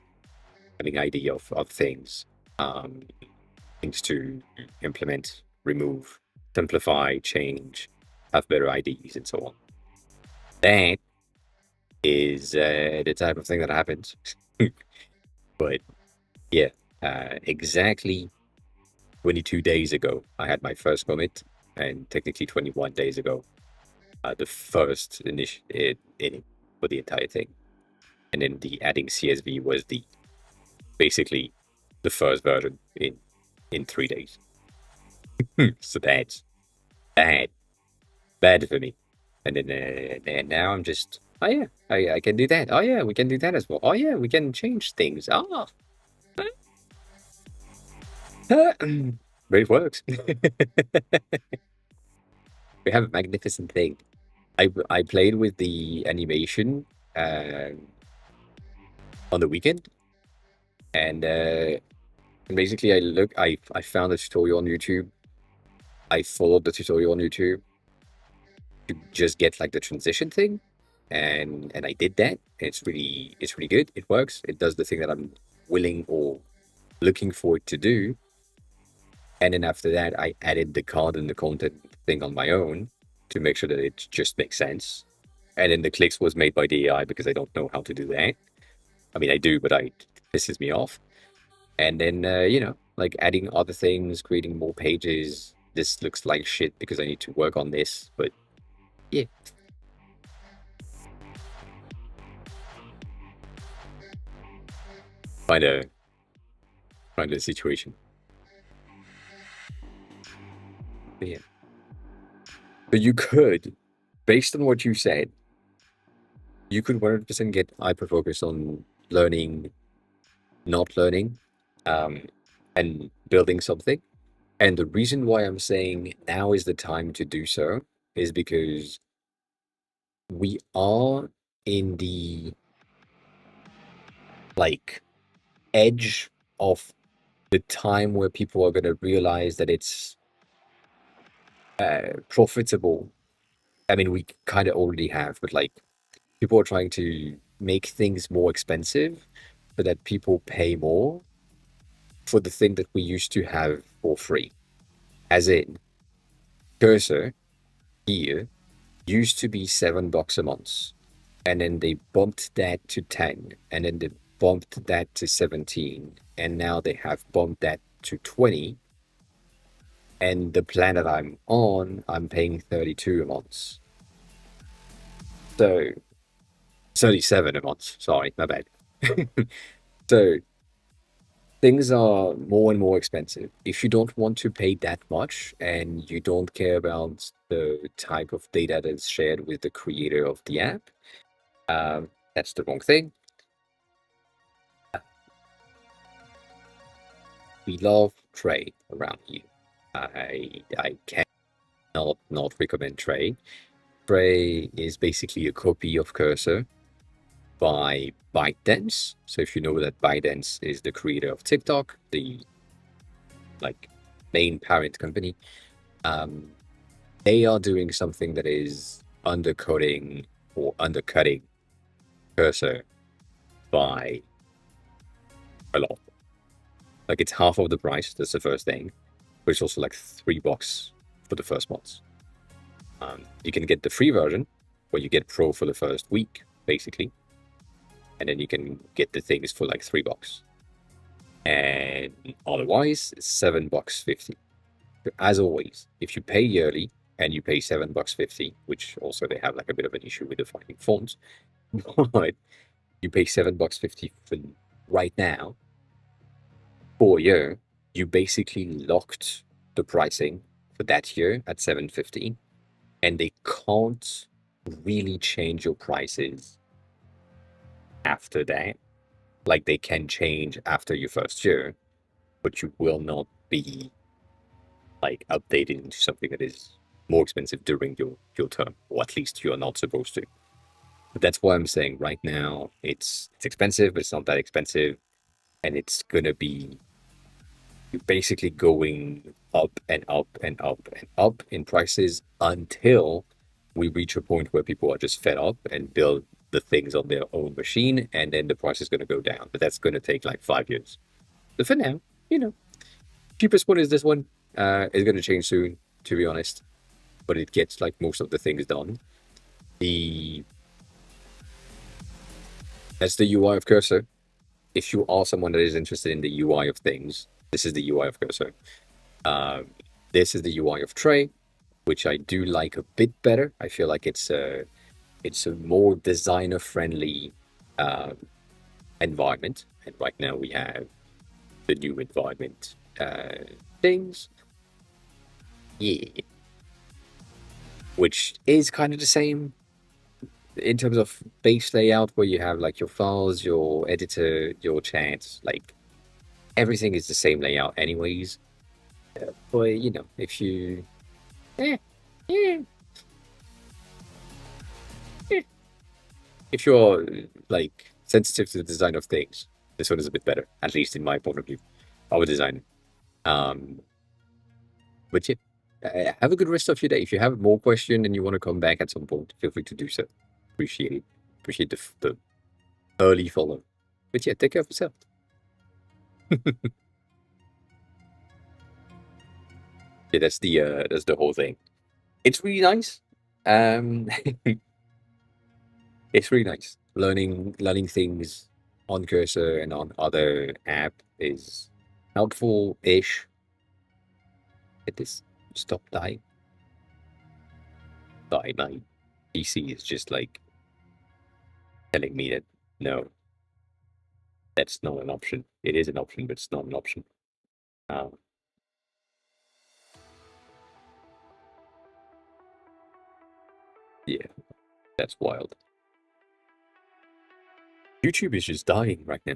having idea of things, um, things to implement, remove, simplify, change, have better IDs, and so on. That is the type of thing that happens. But yeah, exactly 22 days ago, I had my first commit, and technically 21 days ago, the first inning for the entire thing. And then the adding CSV was the basically the first version in 3 days. So that's bad, bad for me. And then and now I'm just, oh yeah, I can do that. Oh yeah, we can do that as well. Oh yeah, we can change things. Ah, but it works. We have a magnificent thing. I played with the animation uh, on the weekend, and basically I found a tutorial on YouTube. I followed the tutorial on YouTube to just get like the transition thing, and I did that. It's really good. It works. It does the thing that I'm willing or looking for it to do. And then after that, I added the card and the content thing on my own to make sure that it just makes sense. And then the clicks was made by the AI because I don't know how to do that. I mean, I do, but it pisses me off. And then, like adding other things, creating more pages. This looks like shit because I need to work on this. But yeah. Find a situation. But yeah. But you could, based on what you said, you could 100% get hyper focused on learning, not learning, and building something. And the reason why I'm saying now is the time to do so is because we are in the like edge of the time where people are going to realize that it's profitable. I mean, we kind of already have, but like people are trying to make things more expensive so that people pay more for the thing that we used to have for free. As in, Cursor here used to be $7 a month, and then they bumped that to 10, and then they bumped that to 17, and now they have bumped that to 20. And the plan that I'm on, I'm paying 32 a month. So 37 a month. Sorry, my bad. So things are more and more expensive. If you don't want to pay that much and you don't care about the type of data that's shared with the creator of the app, that's the wrong thing. We love Trey around here. I cannot not recommend Trey. Trey is basically a copy of Cursor by ByteDance. So if you know that ByteDance is the creator of TikTok, the like main parent company, they are doing something that is undercutting Cursor by a lot. Like it's half of the price. That's the first thing, but it's also like $3 for the first month. You can get the free version, where you get Pro for the first week, basically, and then you can get the things for like $3. And otherwise, it's $7.50. As always, if you pay yearly and you pay $7.50, which also they have like a bit of an issue with the fucking fonts, but you pay $7.50 for right now for a year, you basically locked the pricing for that year at $7.50, and they can't really change your prices after that. Like they can change after your first year, but you will not be like updated into something that is more expensive during your term, or at least you're not supposed to. But that's why I'm saying right now it's expensive, but it's not that expensive, and it's gonna be basically going up and up and up and up in prices until we reach a point where people are just fed up and build the things on their own machine, and then the price is going to go down. But that's going to take like 5 years. But for now, cheapest one is this one. It's going to change soon, to be honest. But it gets like most of the things done. That's the UI of Cursor. If you are someone that is interested in the UI of things, this is the UI of Cursor. This is the UI of Tray, which I do like a bit better. I feel like it's a more designer-friendly environment. And right now we have the new environment things. Yeah. Which is kind of the same in terms of base layout, where you have like your files, your editor, your chats, like everything is the same layout anyways. But if you if you're like sensitive to the design of things, this one is a bit better, at least in my point of view. Our design. But yeah, have a good rest of your day. If you have more question and you want to come back at some point, feel free to do so. Appreciate it. Appreciate the early follow. But yeah, take care of yourself. Yeah, that's the whole thing. It's really nice. It's really nice. Learning things on Cursor and on other app is helpful-ish. Get this. Stop dying. My PC is just like telling me that no, that's not an option. It is an option, but it's not an option. Yeah, that's wild. YouTube is just dying right now.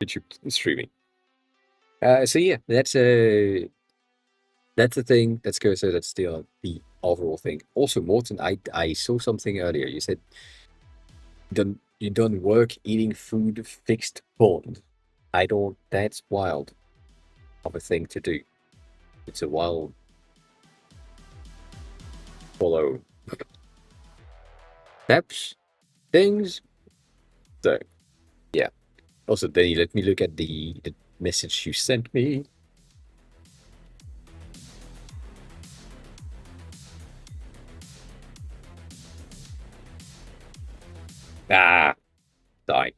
YouTube streaming. So yeah, that's a thing. That's Cursor. That's still the overall thing. Also, Morton, I saw something earlier. You said you don't work eating food fixed bond. I don't. That's wild of a thing to do. It's a wild follow steps things. So yeah. Also, Denny, let me look at the message you sent me. Ah, die.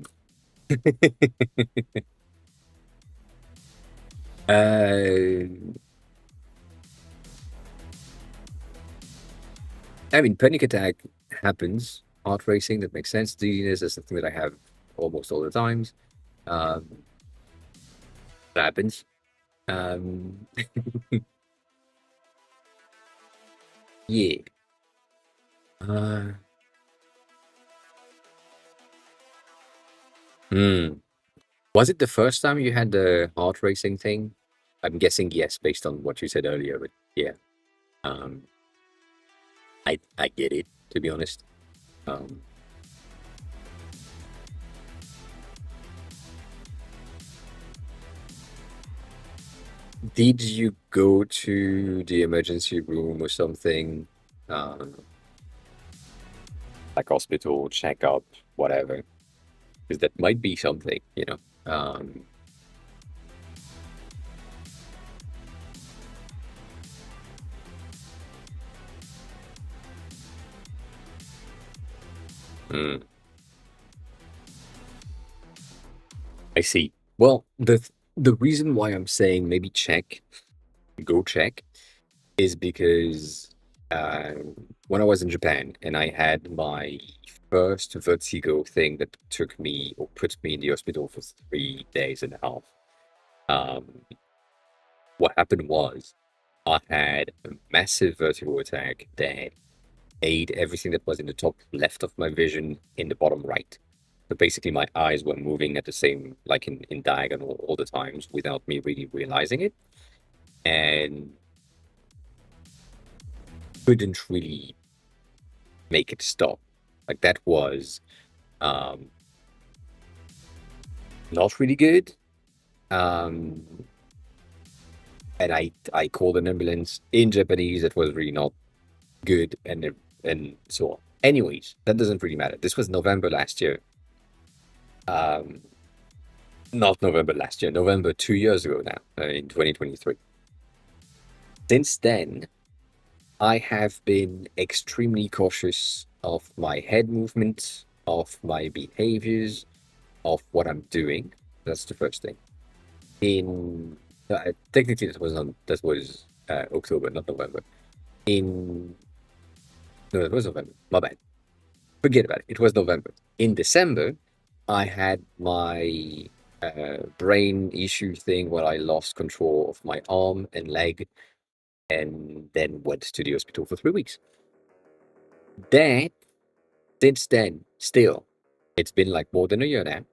I mean, panic attack happens. Heart racing, that makes sense. Dizziness is something that I have almost all the times. That happens. Yeah. Was it the first time you had the heart racing thing? I'm guessing yes, based on what you said earlier, but yeah. I get it, to be honest. Did you go to the emergency room or something? Like hospital, checkup, whatever. Because that might be something, I see. Well, the reason why I'm saying maybe go check, is because when I was in Japan and I had my first vertigo thing that took me or put me in the hospital for 3 days and a half. What happened was I had a massive vertigo attack that ate everything that was in the top left of my vision in the bottom right. So basically my eyes were moving at the same, like in diagonal all the times without me really realizing it. And couldn't really make it stop. Like that was not really good. And I called an ambulance in Japanese. That was really not good, and so on. Anyways, that doesn't really matter. This was November last year. Um, Not November last year, November 2 years ago now, in 2023. Since then, I have been extremely cautious of my head movements, of my behaviors, of what I'm doing. That's the first thing. In technically, that was October, not November. In No, it was November. My bad. Forget about it. It was November. In December, I had my brain issue thing where I lost control of my arm and leg, and then went to the hospital for 3 weeks. Then, since then, still, it's been like more than a year now.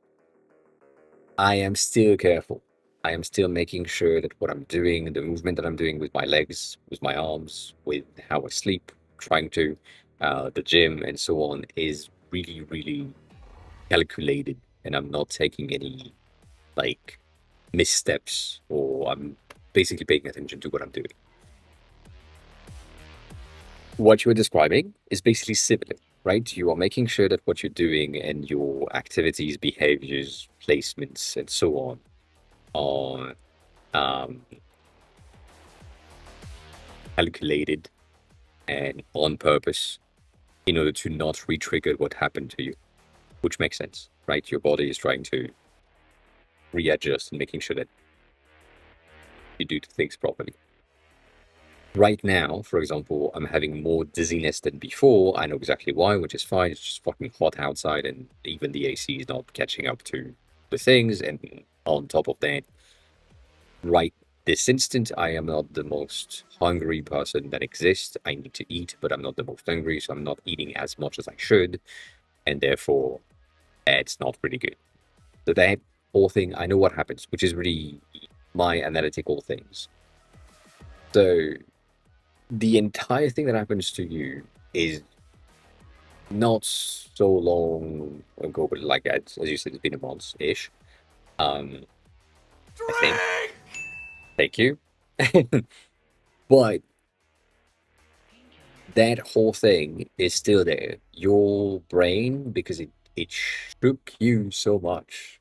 I am still careful. I am still making sure that what I'm doing, the movement that I'm doing with my legs, with my arms, with how I sleep, trying to, the gym, and so on, is really, really calculated, and I'm not taking any like missteps, or I'm basically paying attention to what I'm doing. What you're describing is basically similar, right? You are making sure that what you're doing and your activities, behaviors, placements, and so on are calculated and on purpose in order to not re-trigger what happened to you, which makes sense, right? Your body is trying to readjust and making sure that you do things properly. Right now, for example, I'm having more dizziness than before. I know exactly why, which is fine. It's just fucking hot outside, and even the AC is not catching up to the things. And on top of that, right this instant, I am not the most hungry person that exists. I need to eat, but I'm not the most hungry, so I'm not eating as much as I should, and therefore, it's not really good. So that whole thing, I know what happens, which is really my analytical things. So the entire thing that happens to you is not so long ago, but like as you said, it's been a month-ish. I think. Thank you. But that whole thing is still there. Your brain, because it shook you so much.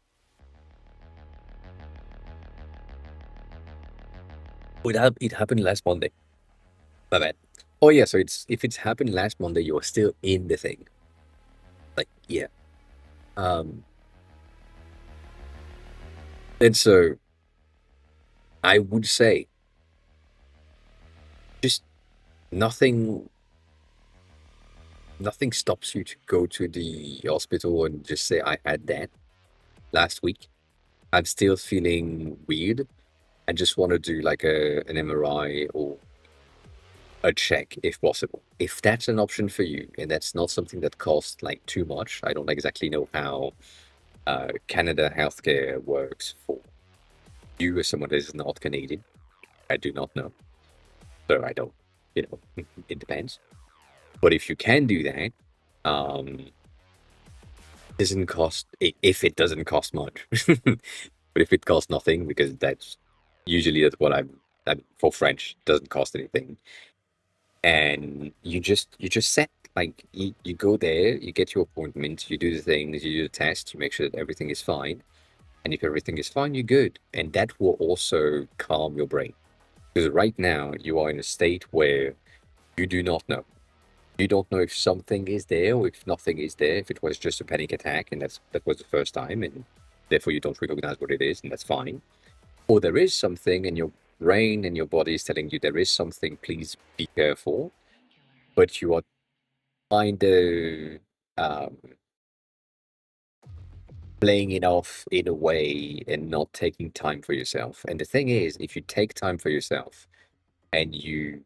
It happened last Monday. My bad. Oh yeah, so if it's happened last Monday, you're still in the thing. Like, yeah. Um, and so I would say just nothing nothing stops you to go to the hospital and just say I had that last week. I'm still feeling weird. I just want to do like an MRI or a check if possible. If that's an option for you and that's not something that costs like too much, I don't exactly know how Canada healthcare works for you as someone that is not Canadian. I do not know. So I don't, it depends. But if you can do that, doesn't cost if it doesn't cost much. But if it costs nothing, because that's what I'm for French, doesn't cost anything. And you just set like you go there, you get your appointment, you do the things, you do the test, you make sure that everything is fine. And if everything is fine, you're good. And that will also calm your brain. Because right now you are in a state where you do not know. You don't know if something is there or if nothing is there, if it was just a panic attack and that was the first time, and therefore you don't recognize what it is, and that's fine. Or there is something and your brain and your body is telling you there is something, please be careful, but you are kind of playing it off in a way and not taking time for yourself. And the thing is, if you take time for yourself and you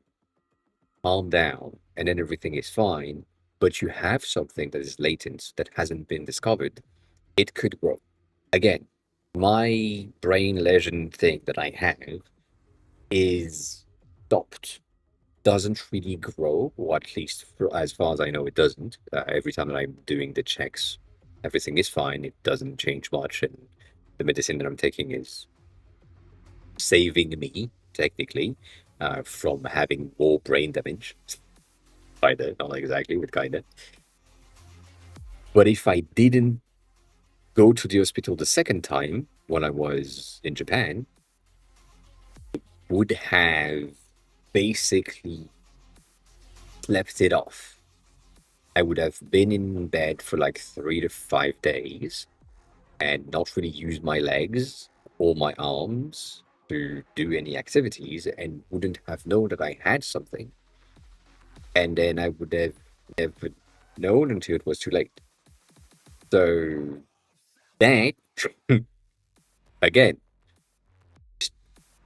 calm down and then everything is fine, but you have something that is latent that hasn't been discovered, it could grow. Again, my brain lesion thing that I have is stopped, doesn't really grow, or at least as far as I know, it doesn't. Every time that I'm doing the checks, everything is fine. It doesn't change much, and the medicine that I'm taking is saving me technically from having more brain damage. Kinda, not exactly, but kinda. But if I didn't go to the hospital the second time when I was in Japan, would have basically slept it off. I would have been in bed for like 3 to 5 days and not really used my legs or my arms to do any activities and wouldn't have known that I had something. And then I would have never known until it was too late. So that again,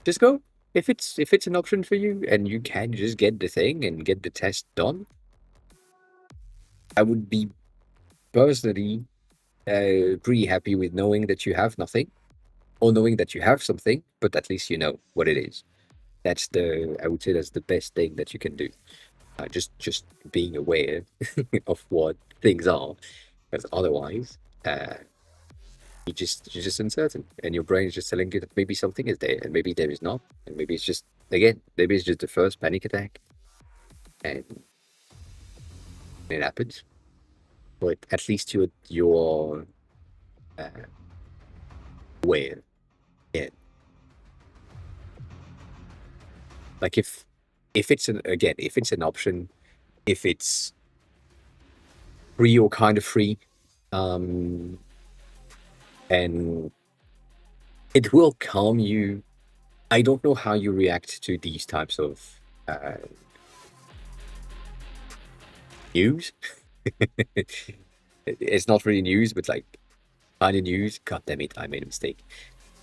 just go. If it's an option for you and you can just get the thing and get the test done, I would be personally pretty happy with knowing that you have nothing or knowing that you have something, but at least you know what it is. I would say that's the best thing that you can do. Just being aware of what things are, because otherwise, you're just uncertain, and your brain is just telling you that maybe something is there, and maybe there is not, and maybe it's just maybe it's just the first panic attack, and it happens. But at least you're uh, aware. Yeah, like if it's if it's an option, if it's free or kind of free, um, and it will calm you. I don't know how you react to these types of news. It's not really news, but like kind of news. God damn it, I made a mistake.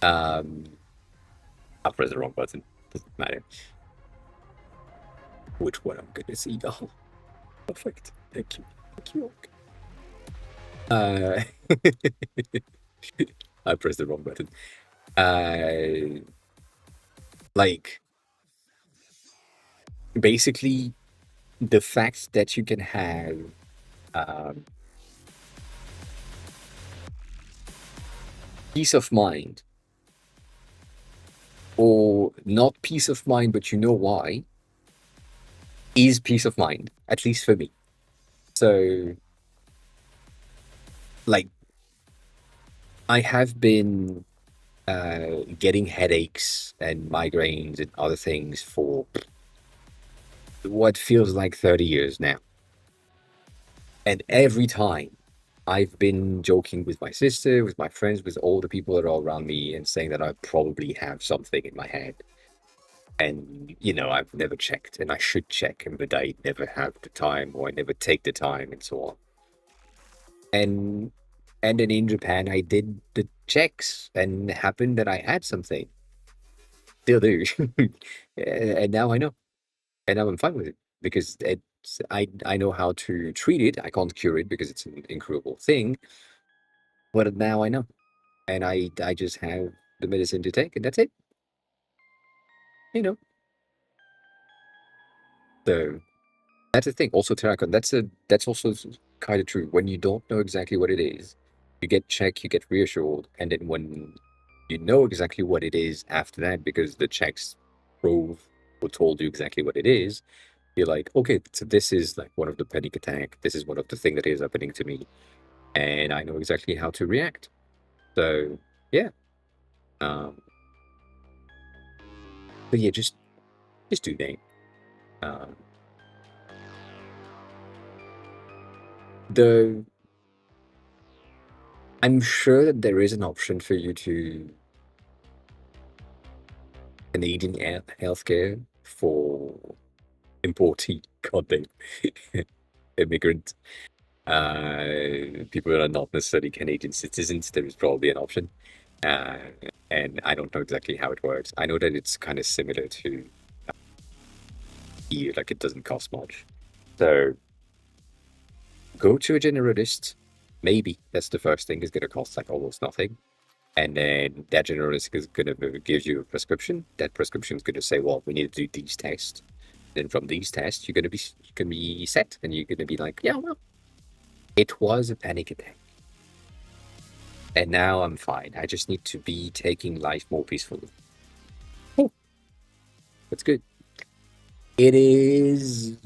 Um, I pressed the wrong button. Doesn't matter. Which one I'm gonna see now? Perfect. Thank you. Thank you. Uh, I pressed the wrong button. Like basically the fact that you can have um, peace of mind, or not peace of mind, but you know why, is peace of mind, at least for me. So, like, I have been getting headaches and migraines and other things for what feels like 30 years now. And every time I've been joking with my sister, with my friends, with all the people that are around me, and saying that I probably have something in my head. And, I've never checked, and I should check, but I never have the time, or I never take the time, and so on. And then in Japan, I did the checks, and it happened that I had something. Still do. And now I know. And now I'm fine with it because I know how to treat it. I can't cure it because it's an incurable thing, but now I know, and I just have the medicine to take, and that's it. You know. So that's the thing. Also, Tarakon, that's also kind of true. When you don't know exactly what it is, you get checked, you get reassured, and then when you know exactly what it is after that, because the checks prove or told you exactly what it is, you're like, okay, so this is like one of the panic attack. This is one of the thing that is happening to me, and I know exactly how to react. So yeah, um, but yeah, just do that. Um, the I'm sure that there is an option for you to Canadian healthcare for importee, goddamn, immigrant, people that are not necessarily Canadian citizens. There is probably an option, uh, and I don't know exactly how it works. I know that it's kind of similar to EU, like it doesn't cost much. So go to a generalist. Maybe that's the first thing. Is going to cost like almost nothing. And then that generalist is going to give you a prescription. That prescription is going to say, well, we need to do these tests. Then from these tests, you can be set, and you're going to be like, yeah, well, it was a panic attack, and now I'm fine. I just need to be taking life more peacefully. Oh, that's good. It is.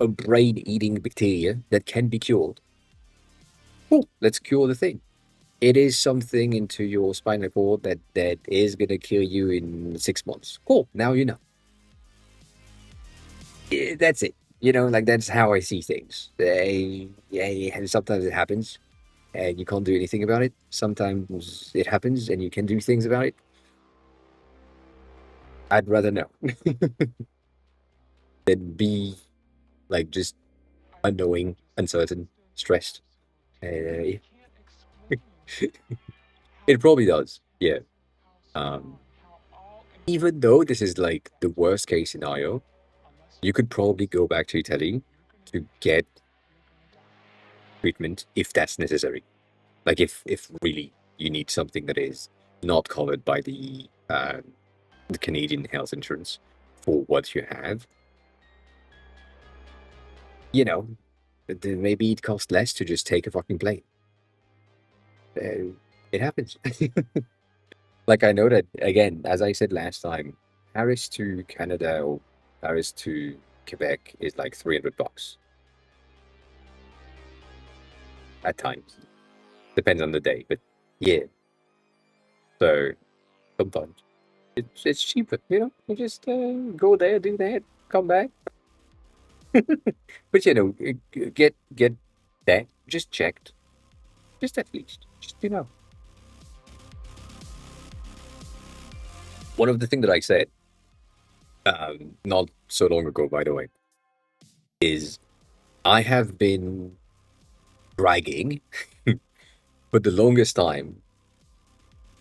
a brain-eating bacteria that can be cured. Cool, let's cure the thing. It is something into your spinal cord that is gonna kill you in 6 months. Cool, now you know. That's it. Like that's how I see things. Yeah, and sometimes it happens, and you can't do anything about it. Sometimes it happens, and you can do things about it. I'd rather know than be like just unknowing, uncertain, stressed. Uh, it probably does. Yeah. Um, Even though this is like the worst case scenario, you could probably go back to Italy to get treatment if that's necessary. Like if really you need something that is not covered by the Canadian health insurance for what you have, then maybe it costs less to just take a fucking plane. It happens. Like I know that again, as I said last time, Paris to Canada or Paris to Quebec is like $300 at times. Depends on the day, but yeah. So sometimes it's cheaper, You just go there, do that, come back. But get that just checked, just at least, just One of the things that I said, not so long ago, by the way, is I have been bragging for the longest time,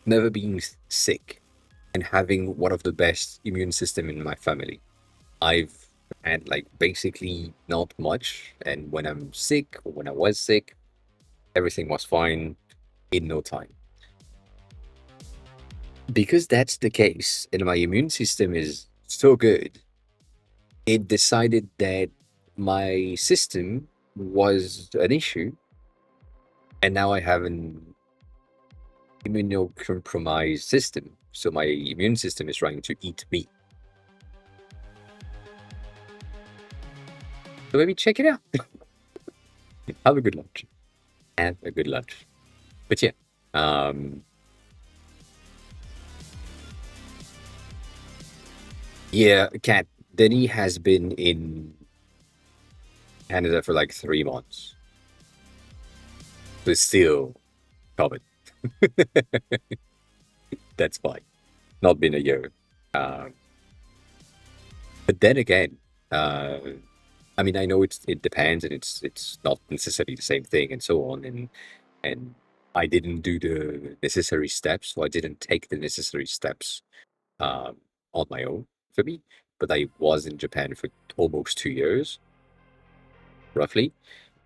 never being sick and having one of the best immune system in my family. I've had like basically not much, and when I'm sick or when I was sick, everything was fine in no time. Because that's the case, and my immune system is so good, it decided that my system was an issue, and now I have an immunocompromised system. So my immune system is trying to eat me. So maybe check it out. Have a good lunch. Have a good lunch. But yeah, yeah, Kat, Denny has been in Canada for like 3 months, but still COVID. That's fine. Not been a year. Um, but then again, uh, I mean, I know it depends, and it's not necessarily the same thing, and so on, and I didn't do the necessary steps, so I didn't take the necessary steps um, on my own for me. But I was in Japan for almost 2 years, roughly,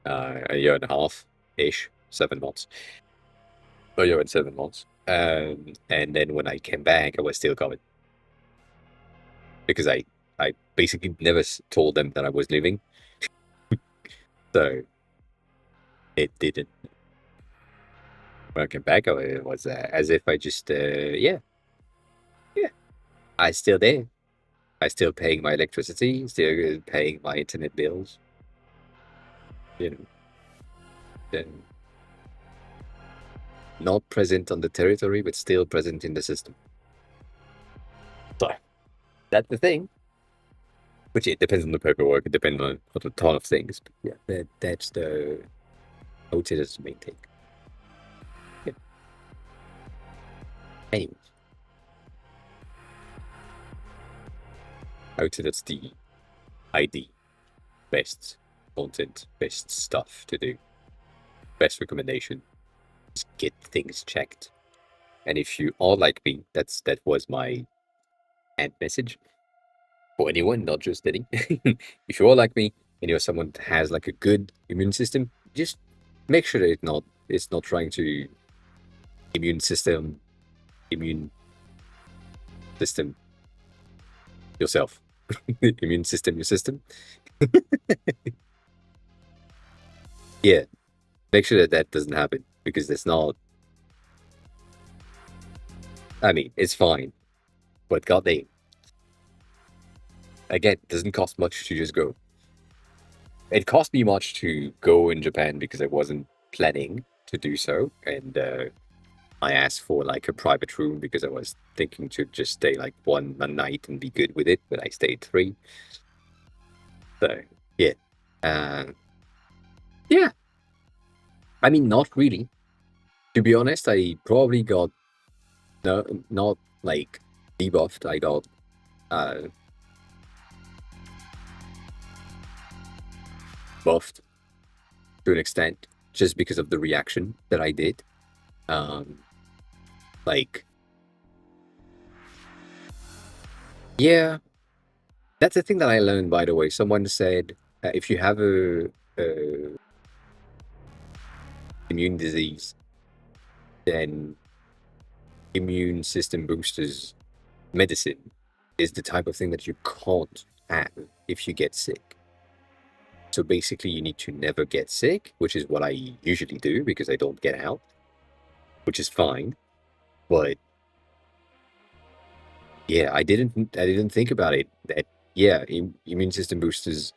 a year and a half ish, 7 months, a year and 7 months. And then when I came back, I was still COVID because I basically never told them that I was leaving, so it didn't. When I came back, it was as if I just yeah, I still there. I still paying my electricity, still paying my internet bills. You know, then not present on the territory, but still present in the system. So that's the thing. Which it depends on the paperwork. It depends on a ton of things. But yeah, that's the OTS main thing. Yeah. Anyways, OTS the ID, best content, best stuff to do, best recommendation. Just get things checked. And if you are like me, that was my end message for anyone, not just Eddie. If you are like me and you're someone that has like a good immune system, just make sure that it's not trying to immune system yourself. Immune system your system. Yeah, make sure that doesn't happen because that's not. I mean, it's fine, but goddamn, again, it doesn't cost much to just go. it cost me much to go in Japan because I wasn't planning to do so, and I asked for like a private room because I was thinking to just stay like one a night and be good with it, but I stayed three. So yeah, uh, yeah. I mean, not really. To be honest, I probably got no, not like debuffed. I got uh buffed to an extent just because of the reaction that I did. Um, like yeah, that's the thing that I learned, by the way. Someone said if you have a immune disease, then immune system boosters medicine is the type of thing that you can't have if you get sick. So basically, you need to never get sick, which is what I usually do because I don't get out, which is fine. But yeah, I didn't think about it. That yeah, immune system boosters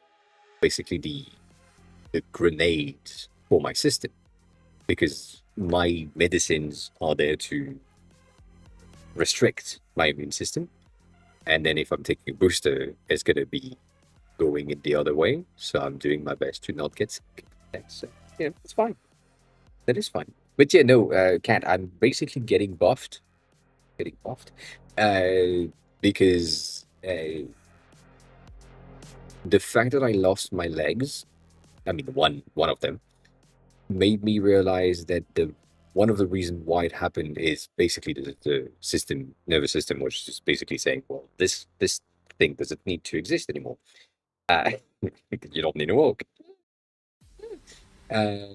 basically the grenade for my system because my medicines are there to restrict my immune system. And then if I'm taking a booster, it's going to be going in the other way. So I'm doing my best to not get sick. That's, it's fine. That is fine. But yeah, no, Cat, I'm basically getting buffed, because the fact that I lost my legs, I mean, one of them, made me realize that the one of the reasons why it happened is basically the system nervous system was just basically saying, well, this thing doesn't need to exist anymore. Uh, you don't need to walk. Uh,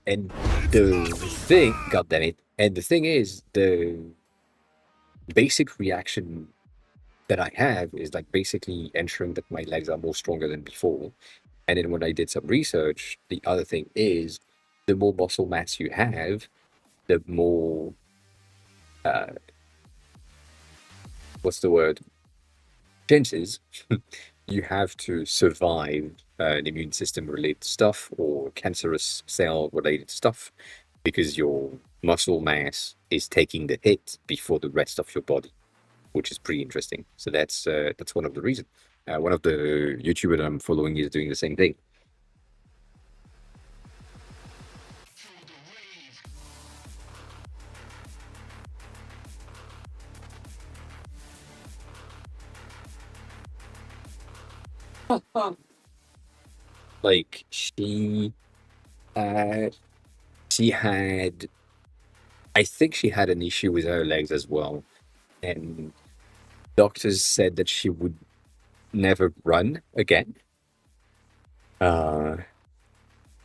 and the thing, God damn it, and the thing is, the basic reaction that I have is like basically ensuring that my legs are more stronger than before. And then when I did some research, the other thing is the more muscle mass you have, the more uh, what's the word? Chances you have to survive an immune system related stuff or cancerous cell related stuff because your muscle mass is taking the hit before the rest of your body, which is pretty interesting. So that's one of the reasons. One of the YouTubers I'm following is doing the same thing. Like uh, she had, I think she had an issue with her legs as well, and doctors said that she would never run again. Uh,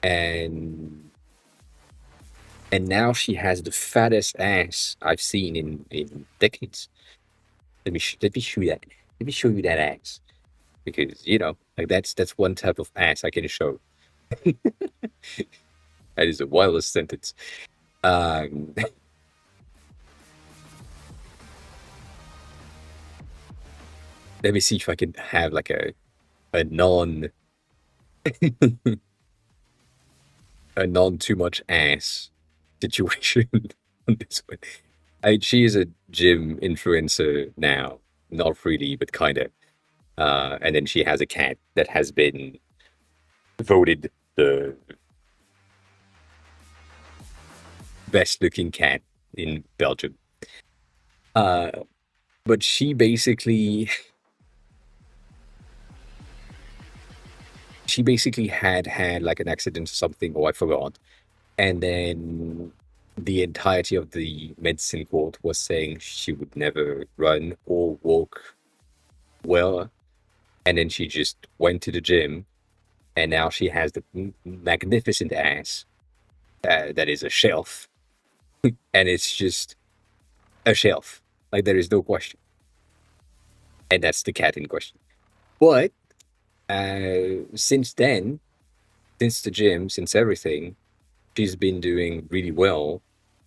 and and now she has the fattest ass I've seen in decades. Let me show you that. Let me show you that ass because like that's one type of ass I can show. That is the wildest sentence. Um, let me see if I can have like a non a non too much ass situation on this one. She is a gym influencer now, not really, but kind of. And then she has a cat that has been voted the best looking cat in Belgium. Uh, but she basically had like an accident or something, or I forgot. And then the entirety of the medicine court was saying she would never run or walk well. And then she just went to the gym, and now she has the magnificent ass that is a shelf, and it's just a shelf. Like there is no question, and that's the cat in question. But since then, since the gym, since everything, she's been doing really well,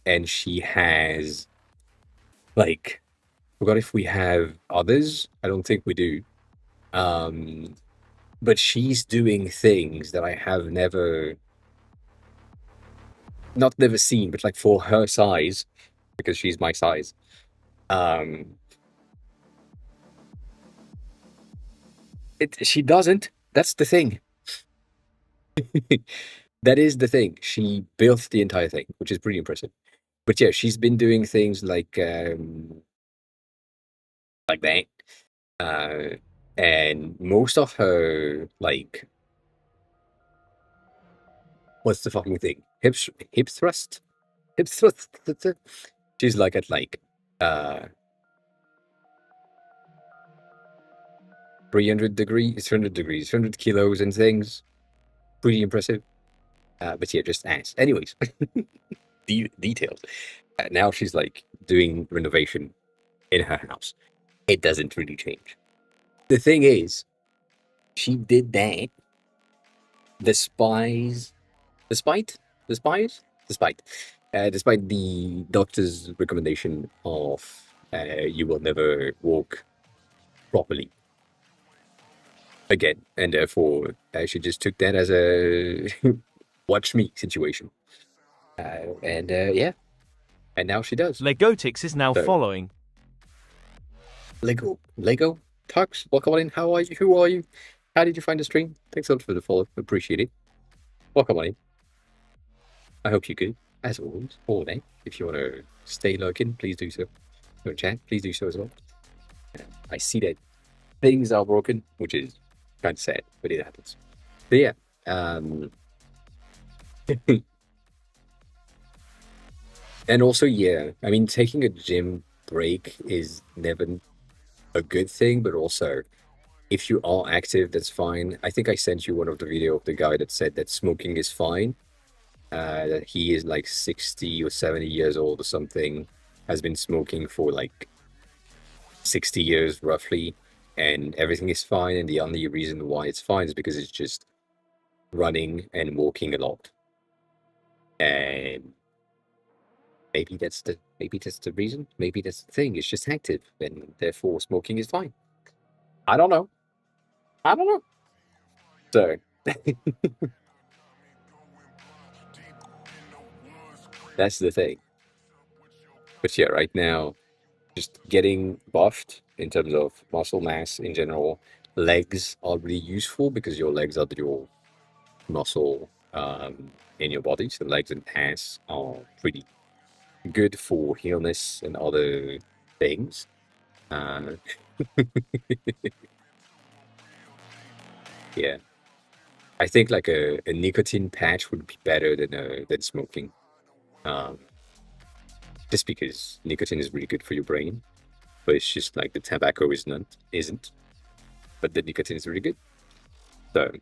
and she has like forgot if we have others. I don't think we do. Um, but she's doing things that I have never seen, but like for her size, because she's my size. Um, she doesn't. That's the thing. That is the thing. She built the entire thing, which is pretty impressive. But yeah, she's been doing things like that. Uh, and most of her like what's the fucking thing? Hip thrust? Hip thrust. She's like at like uh 300 degrees, 300 degrees, 100 kilos and things. Pretty impressive. But yeah, just ass. Anyways, details. Now she's like doing renovation in her house. It doesn't really change. The thing is, she did that despite, despite, despite, despite, despite the doctor's recommendation of you will never walk properly again, and therefore she just took that as a watch me situation, and yeah, and now she does. Legotix is now So following. Lego, Tux, welcome in. How are you? Who are you? How did you find the stream? Thanks a lot for the follow. Appreciate it. Welcome on in. I hope you're good, as always, all day. If you want to stay lurking, please do so. If you want to chat, please do so as well. I see that things are broken, which is kind of sad, but it happens. But yeah, and also, yeah, I mean, taking a gym break is never a good thing, but also if you are active, that's fine. I think I sent you one of the video of the guy that said that smoking is fine. That he is like 60 or 70 years old or something, has been smoking for like 60 years roughly, and everything is fine. And the only reason why it's fine is because it's just running and walking a lot. And maybe that's the reason. Maybe that's the thing. It's just active, and therefore smoking is fine. I don't know. I don't know. So that's the thing. But yeah, right now, just getting buffed in terms of muscle mass in general. Legs are really useful because your legs are your muscle in your body. So legs and ass are pretty good for illness and other things. Uh, yeah, I think like a nicotine patch would be better than smoking. Um, just because nicotine is really good for your brain, but it's just like the tobacco isn't. But the nicotine is really good. So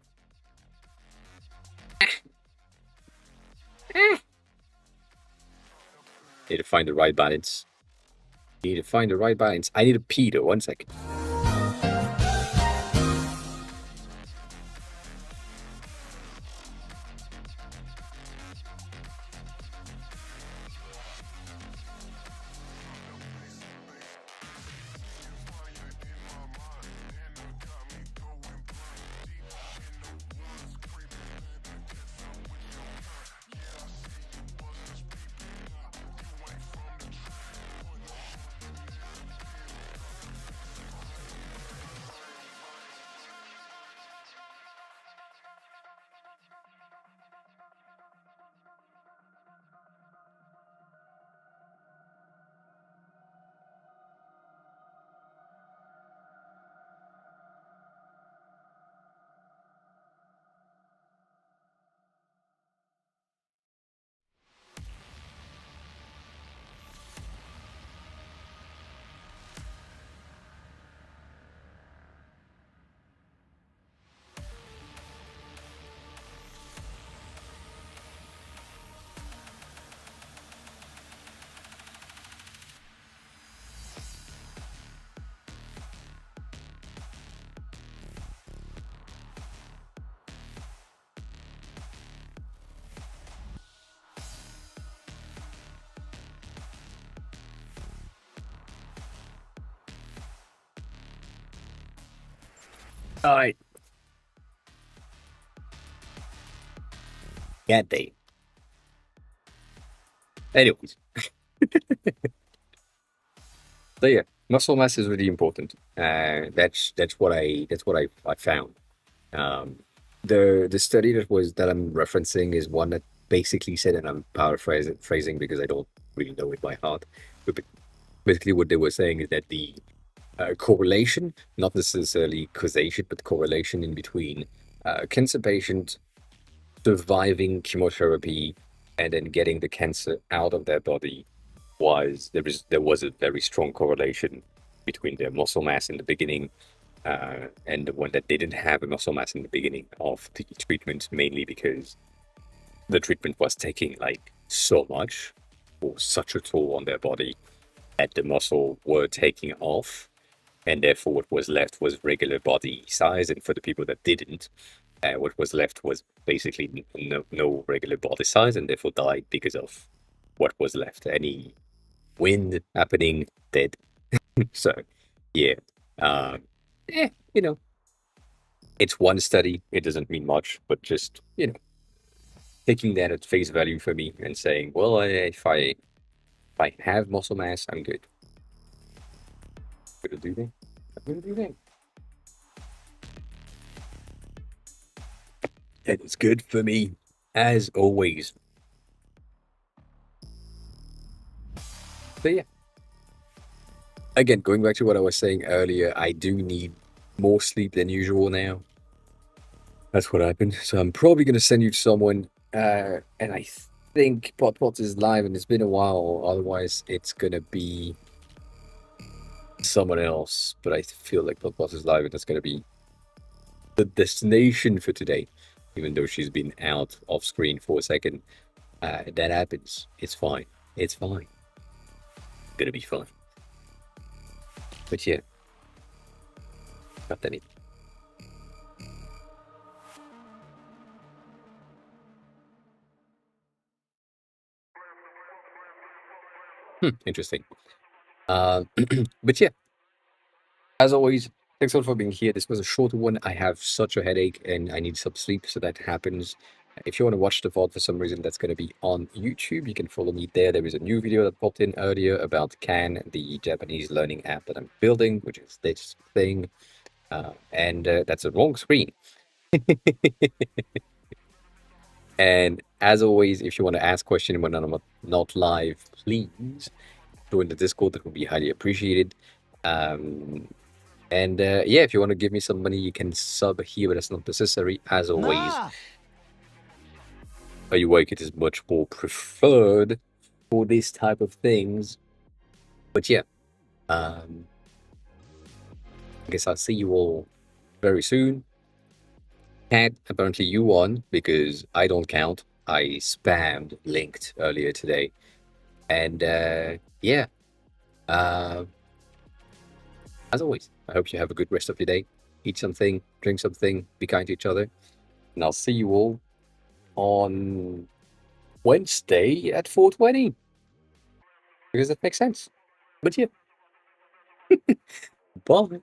need to find the right balance. Need to find the right balance. I need to pee though. 1 second. All right. Can't they? Anyways, so yeah, muscle mass is really important. That's what I found. Um, the study that I'm referencing is one that basically said, and I'm phrasing because I don't really know it by heart, but basically what they were saying is that the correlation, not necessarily causation, but correlation in between cancer patient surviving chemotherapy and then getting the cancer out of their body there was a very strong correlation between their muscle mass in the beginning and the one that didn't have a muscle mass in the beginning of the treatment, mainly because the treatment was taking like so much or such a toll on their body that the muscle were taking off, and therefore what was left was regular body size. And for the people that didn't, what was left was basically no regular body size, and therefore died because of what was left. Any wind happening, dead. So, yeah, um, yeah, you know, it's one study. It doesn't mean much, but just taking that at face value for me and saying, well, if I have muscle mass, I'm good. Gonna do that. I'm gonna do that. And it's good for me, as always. But yeah, again, going back to what I was saying earlier, I do need more sleep than usual now. That's what happened. So I'm probably going to send you to someone. And I think Pot is live and it's been a while. Otherwise, it's going to be someone else. But I feel like Pot is live and that's going to be the destination for today. Even though she's been out of screen for a second. That happens. It's fine. It's fine. Gonna be fine. But yeah. God damn it. Interesting. But yeah, as always, thanks a lot for being here. This was a shorter one. I have such a headache and I need some sleep, so that happens. If you want to watch the VOD for some reason, that's going to be on YouTube. You can follow me there. There is a new video that popped in earlier about Can, the Japanese learning app that I'm building, which is this thing. And that's a wrong screen. And as always, if you want to ask questions when I'm not live, please join the Discord. That would be highly appreciated. And yeah, if you want to give me some money, you can sub here, but that's not necessary. As always, a Wake it is much more preferred for this type of things. But yeah, I guess I'll see you all very soon. Cat, apparently you won because I don't count. I spammed linked earlier today. And yeah, as always, I hope you have a good rest of your day. Eat something, drink something, be kind to each other. And I'll see you all on Wednesday at 4:20. Because that makes sense. But yeah. Bye.